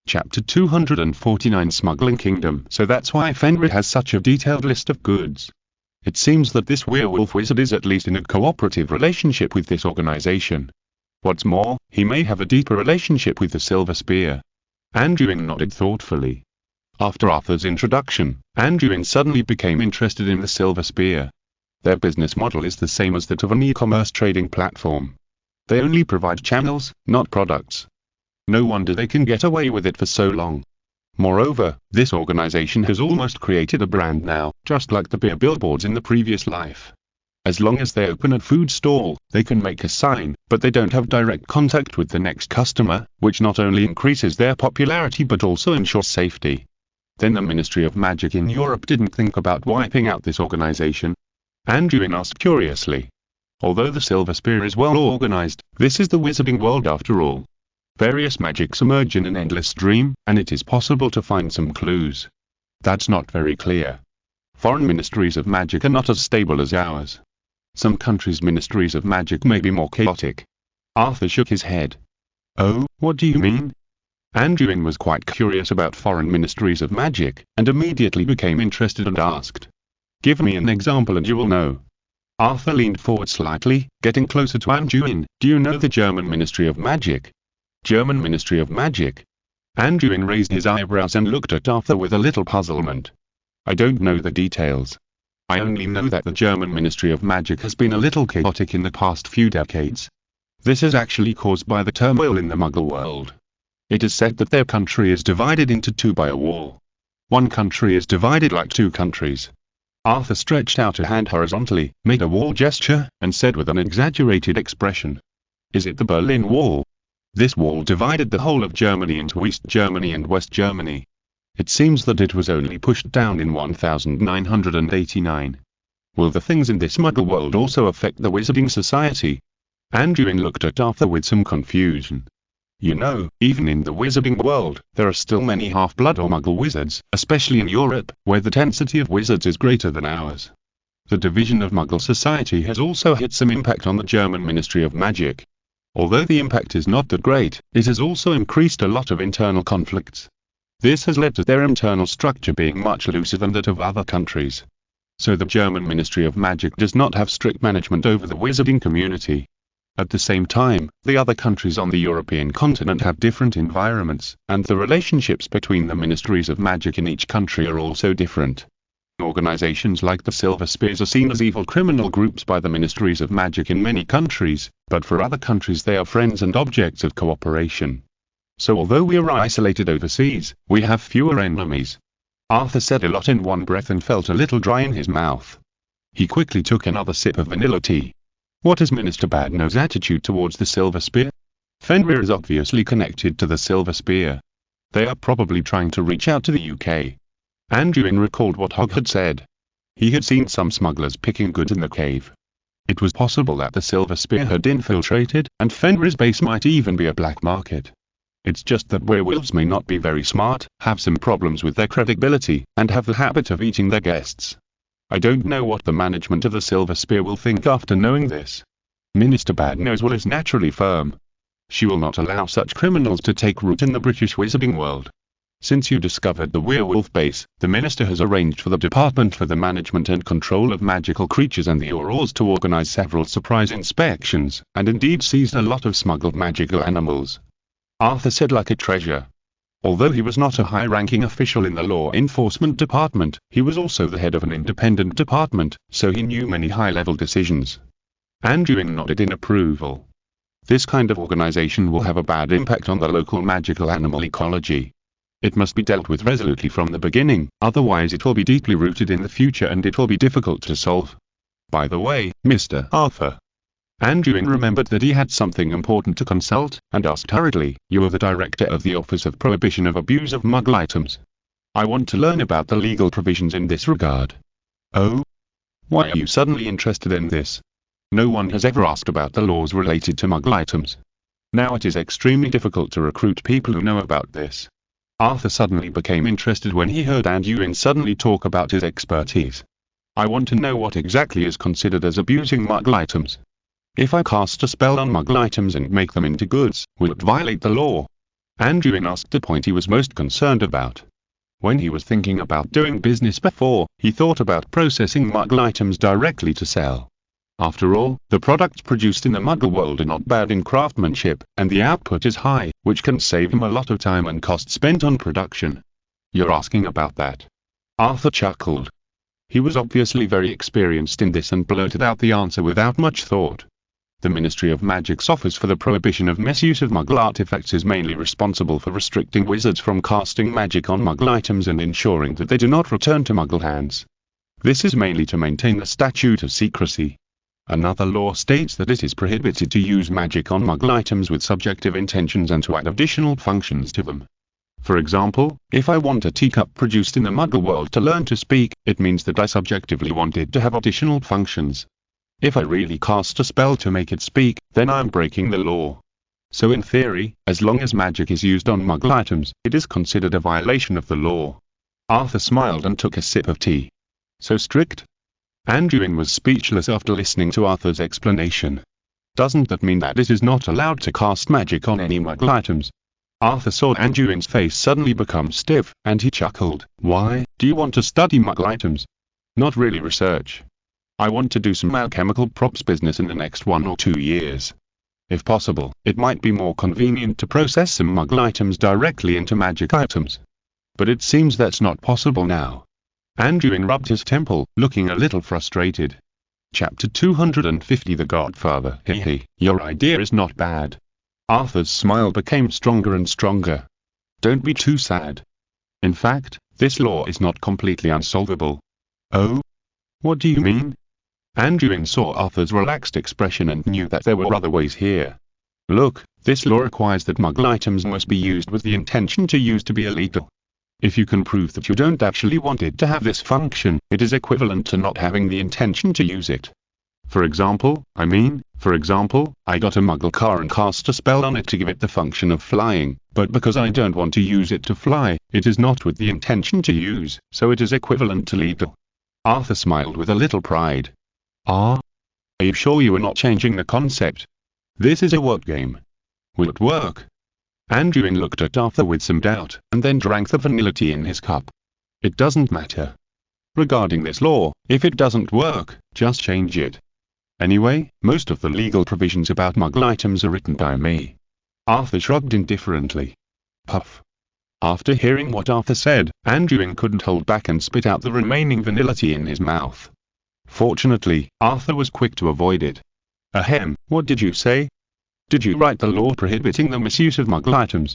Chapter 249 Smuggling Kingdom. So that's why Fenrir has such a detailed list of goods. It seems that this werewolf wizard is at least in a cooperative relationship with this organization. What's more, he may have a deeper relationship with the Silver Spear. Anduin nodded thoughtfully. After Arthur's introduction, Anduin suddenly became interested in the Silver Spear. Their business model is the same as that of an e-commerce trading platform. They only provide channels, not products. No wonder they can get away with it for so long. Moreover, this organization has almost created a brand now, just like the beer billboards in the previous life. As long as they open a food stall, they can make a sign, but they don't have direct contact with the next customer, which not only increases their popularity but also ensures safety. Then the Ministry of Magic in Europe didn't think about wiping out this organization? Anduin asked curiously. Although the Silver Spear is well organized, this is the wizarding world after all. Various magics emerge in an endless stream, and it is possible to find some clues. That's not very clear. Foreign ministries of magic are not as stable as ours. Some countries' ministries of magic may be more chaotic. Arthur shook his head. Oh, what do you mean? Anduin was quite curious about foreign ministries of magic, and immediately became interested and asked. Give me an example and you will know. Arthur leaned forward slightly, getting closer to Anduin. Do you know the German Ministry of Magic? German Ministry of Magic? Anduin raised his eyebrows and looked at Arthur with a little puzzlement. I don't know the details. I only know that the German Ministry of Magic has been a little chaotic in the past few decades. This is actually caused by the turmoil in the Muggle world. It is said that their country is divided into two by a wall. One country is divided like two countries. Arthur stretched out a hand horizontally, made a wall gesture, and said with an exaggerated expression. Is it the Berlin Wall? This wall divided the whole of Germany into East Germany and West Germany. It seems that it was only pushed down in 1989. Will the things in this Muggle world also affect the Wizarding Society? Anduin looked at Arthur with some confusion. You know, even in the wizarding world, there are still many half-blood or Muggle wizards, especially in Europe, where the density of wizards is greater than ours. The division of Muggle society has also had some impact on the German Ministry of Magic. Although the impact is not that great, it has also increased a lot of internal conflicts. This has led to their internal structure being much looser than that of other countries. So the German Ministry of Magic does not have strict management over the wizarding community. At the same time, the other countries on the European continent have different environments, and the relationships between the ministries of magic in each country are also different. Organizations like the Silver Spears are seen as evil criminal groups by the ministries of magic in many countries, but for other countries they are friends and objects of cooperation. So although we are isolated overseas, we have fewer enemies. Arthur said a lot in one breath and felt a little dry in his mouth. He quickly took another sip of vanilla tea. What is Minister Badnow's attitude towards the Silver Spear? Fenrir is obviously connected to the Silver Spear. They are probably trying to reach out to the UK. Anduin recalled what Hog had said. He had seen some smugglers picking goods in the cave. It was possible that the Silver Spear had infiltrated, and Fenrir's base might even be a black market. It's just that werewolves may not be very smart, have some problems with their credibility, and have the habit of eating their guests. I don't know what the management of the Silver Spear will think after knowing this. Minister Badnosewell is naturally firm. She will not allow such criminals to take root in the British wizarding world. Since you discovered the werewolf base, the minister has arranged for the Department for the Management and Control of Magical Creatures and the Aurors to organize several surprise inspections, and indeed seized a lot of smuggled magical animals. Arthur said like a treasure. Although he was not a high-ranking official in the law enforcement department, he was also the head of an independent department, so he knew many high-level decisions. Anduin nodded in approval. This kind of organization will have a bad impact on the local magical animal ecology. It must be dealt with resolutely from the beginning, otherwise it will be deeply rooted in the future and it will be difficult to solve. By the way, Mr. Arthur. Anduin remembered that he had something important to consult, and asked hurriedly, "You are the director of the Office of Prohibition of Abuse of Muggle Items. I want to learn about the legal provisions in this regard." "Oh? Why are you suddenly interested in this? No one has ever asked about the laws related to Muggle items. Now it is extremely difficult to recruit people who know about this." Arthur suddenly became interested when he heard Anduin suddenly talk about his expertise. "I want to know what exactly is considered as abusing Muggle items. If I cast a spell on Muggle items and make them into goods, will it violate the law?" Anduin asked the point he was most concerned about. When he was thinking about doing business before, he thought about processing Muggle items directly to sell. After all, the products produced in the Muggle world are not bad in craftsmanship, and the output is high, which can save him a lot of time and cost spent on production. "You're asking about that?" Arthur chuckled. He was obviously very experienced in this and blurted out the answer without much thought. The Ministry of Magic's Office for the Prohibition of Misuse of Muggle Artifacts is mainly responsible for restricting wizards from casting magic on Muggle items and ensuring that they do not return to Muggle hands. This is mainly to maintain the statute of secrecy. Another law states that it is prohibited to use magic on Muggle items with subjective intentions and to add additional functions to them. For example, if I want a teacup produced in the Muggle world to learn to speak, it means that I subjectively want it to have additional functions. If I really cast a spell to make it speak, then I am breaking the law. So in theory, as long as magic is used on Muggle items, it is considered a violation of the law. Arthur smiled and took a sip of tea. So strict? Anduin was speechless after listening to Arthur's explanation. Doesn't that mean that it is not allowed to cast magic on any Muggle items? Arthur saw Anduin's face suddenly become stiff, and he chuckled. "Why, do you want to study Muggle items?" "Not really research. I want to do some alchemical props business in the next 1 or 2 years. If possible, it might be more convenient to process some Muggle items directly into magic items. But it seems that's not possible now." Anduin rubbed his temple, looking a little frustrated. Chapter 250 The Godfather. Hehe, your idea is not bad. Arthur's smile became stronger and stronger. Don't be too sad. In fact, this law is not completely unsolvable. Oh? What do you mean? Anduin saw Arthur's relaxed expression and knew that there were other ways here. Look, this law requires that Muggle items must be used with the intention to use to be illegal. If you can prove that you don't actually want it to have this function, it is equivalent to not having the intention to use it. For example, I got a Muggle car and cast a spell on it to give it the function of flying, but because I don't want to use it to fly, it is not with the intention to use, so it is equivalent to legal. Arthur smiled with a little pride. Ah? Are you sure you are not changing the concept? This is a word game. Will it work? Anduin looked at Arthur with some doubt, and then drank the vanilla tea in his cup. It doesn't matter. Regarding this law, if it doesn't work, just change it. Anyway, most of the legal provisions about Muggle items are written by me. Arthur shrugged indifferently. Puff. After hearing what Arthur said, Anduin couldn't hold back and spit out the remaining vanilla tea in his mouth. Fortunately, Arthur was quick to avoid it. Ahem, what did you say? Did you write the law prohibiting the misuse of Muggle items?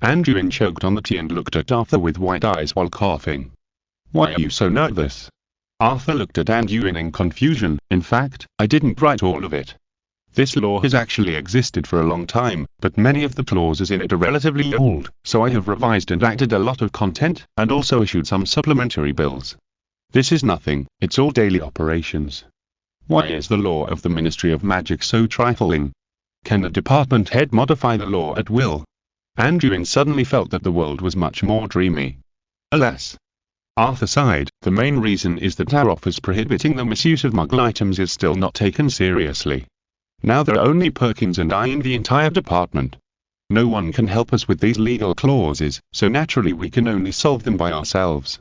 Anduin choked on the tea and looked at Arthur with wide eyes while coughing. Why are you so nervous? Arthur looked at Anduin in confusion. In fact, I didn't write all of it. This law has actually existed for a long time, but many of the clauses in it are relatively old, so I have revised and added a lot of content, and also issued some supplementary bills. This is nothing, it's all daily operations. Why is the law of the Ministry of Magic so trifling? Can the department head modify the law at will? Anduin suddenly felt that the world was much more dreamy. Alas! Arthur sighed, the main reason is that our offers prohibiting the misuse of Muggle items is still not taken seriously. Now there are only Perkins and I in the entire department. No one can help us with these legal clauses, so naturally we can only solve them by ourselves.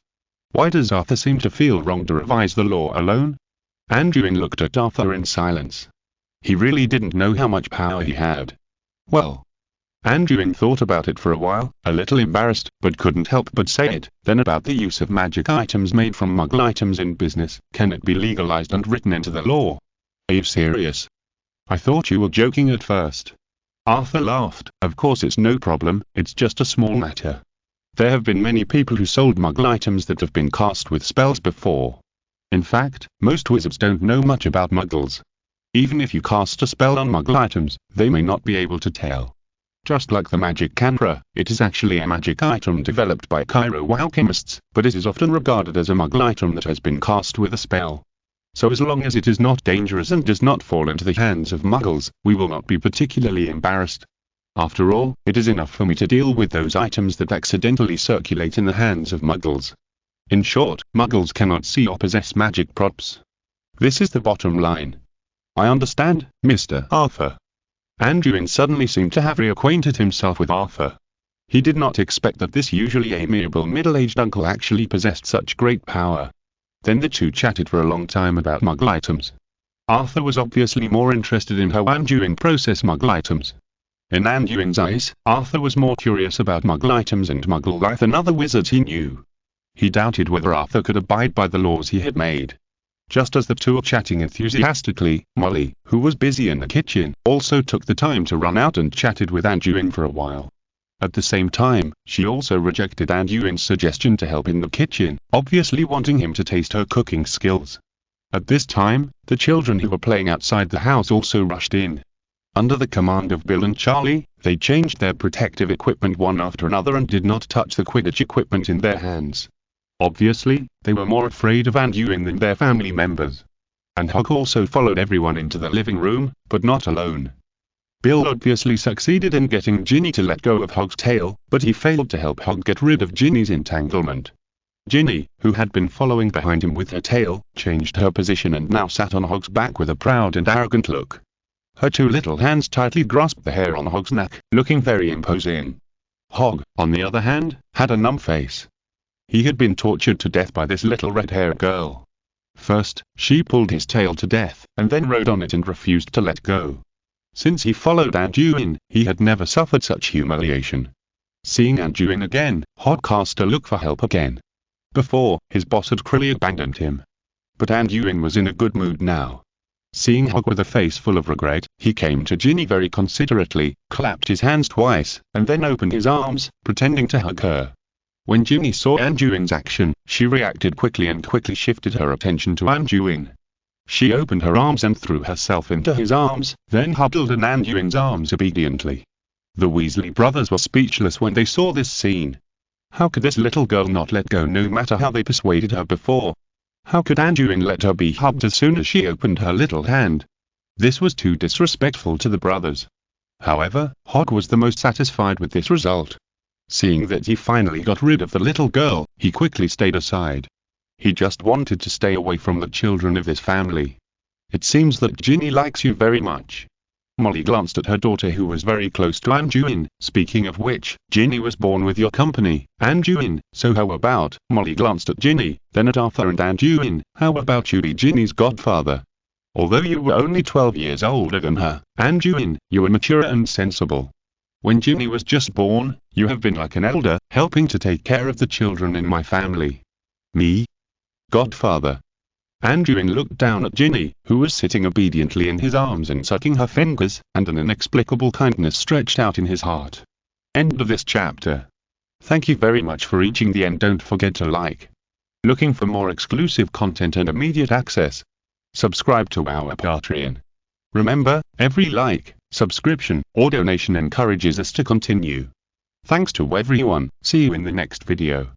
Why does Arthur seem to feel wrong to revise the law alone? Anduin looked at Arthur in silence. He really didn't know how much power he had. Well, Anduin thought about it for a while, a little embarrassed, but couldn't help but say it. Then about the use of magic items made from Muggle items in business, can it be legalized and written into the law? Are you serious? I thought you were joking at first. Arthur laughed. Of course it's no problem, it's just a small matter. There have been many people who sold Muggle items that have been cast with spells before. In fact, most wizards don't know much about Muggles. Even if you cast a spell on Muggle items, they may not be able to tell. Just like the magic cantrip, it is actually a magic item developed by alchemists, but it is often regarded as a Muggle item that has been cast with a spell. So as long as it is not dangerous and does not fall into the hands of Muggles, we will not be particularly embarrassed. After all, it is enough for me to deal with those items that accidentally circulate in the hands of Muggles. In short, Muggles cannot see or possess magic props. This is the bottom line. I understand, Mr. Arthur. Anduin suddenly seemed to have reacquainted himself with Arthur. He did not expect that this usually amiable middle-aged uncle actually possessed such great power. Then the two chatted for a long time about Muggle items. Arthur was obviously more interested in how Anduin processed Muggle items. In Anduin's eyes, Arthur was more curious about Muggle items and Muggle life than other wizards he knew. He doubted whether Arthur could abide by the laws he had made. Just as the two were chatting enthusiastically, Molly, who was busy in the kitchen, also took the time to run out and chatted with Anduin for a while. At the same time, she also rejected Anduin's suggestion to help in the kitchen, obviously wanting him to taste her cooking skills. At this time, the children who were playing outside the house also rushed in. Under the command of Bill and Charlie, they changed their protective equipment one after another and did not touch the Quidditch equipment in their hands. Obviously, they were more afraid of Anduin than their family members. And Hog also followed everyone into the living room, but not alone. Bill obviously succeeded in getting Ginny to let go of Hog's tail, but he failed to help Hog get rid of Ginny's entanglement. Ginny, who had been following behind him with her tail, changed her position and now sat on Hog's back with a proud and arrogant look. Her two little hands tightly grasped the hair on Hog's neck, looking very imposing. Hog, on the other hand, had a numb face. He had been tortured to death by this little red-haired girl. First, she pulled his tail to death, and then rode on it and refused to let go. Since he followed Anduin, he had never suffered such humiliation. Seeing Anduin again, Hog cast a look for help again. Before, his boss had cruelly abandoned him. But Anduin was in a good mood now. Seeing Hog with a face full of regret, he came to Ginny very considerately, clapped his hands twice, and then opened his arms, pretending to hug her. When Ginny saw Anduin's action, she reacted quickly and quickly shifted her attention to Anduin. She opened her arms and threw herself into his arms, then huddled in Anduin's arms obediently. The Weasley brothers were speechless when they saw this scene. How could this little girl not let go no matter how they persuaded her before? How could Anduin let her be hugged as soon as she opened her little hand? This was too disrespectful to the brothers. However, Hog was the most satisfied with this result. Seeing that he finally got rid of the little girl, he quickly stayed aside. He just wanted to stay away from the children of his family. It seems that Ginny likes you very much. Molly glanced at her daughter who was very close to Anduin. Speaking of which, Ginny was born with your company, Anduin, so how about? Molly glanced at Ginny, then at Arthur and Anduin. How about you be Ginny's godfather? Although you were only 12 years older than her, Anduin, you were mature and sensible. When Ginny was just born, you have been like an elder, helping to take care of the children in my family. Me? Godfather. Anduin looked down at Ginny, who was sitting obediently in his arms and sucking her fingers, and an inexplicable kindness stretched out in his heart. End of this chapter. Thank you very much for reaching the end. Don't forget to like. Looking for more exclusive content and immediate access? Subscribe to our Patreon. Remember, every like, subscription, or donation encourages us to continue. Thanks to everyone. See you in the next video.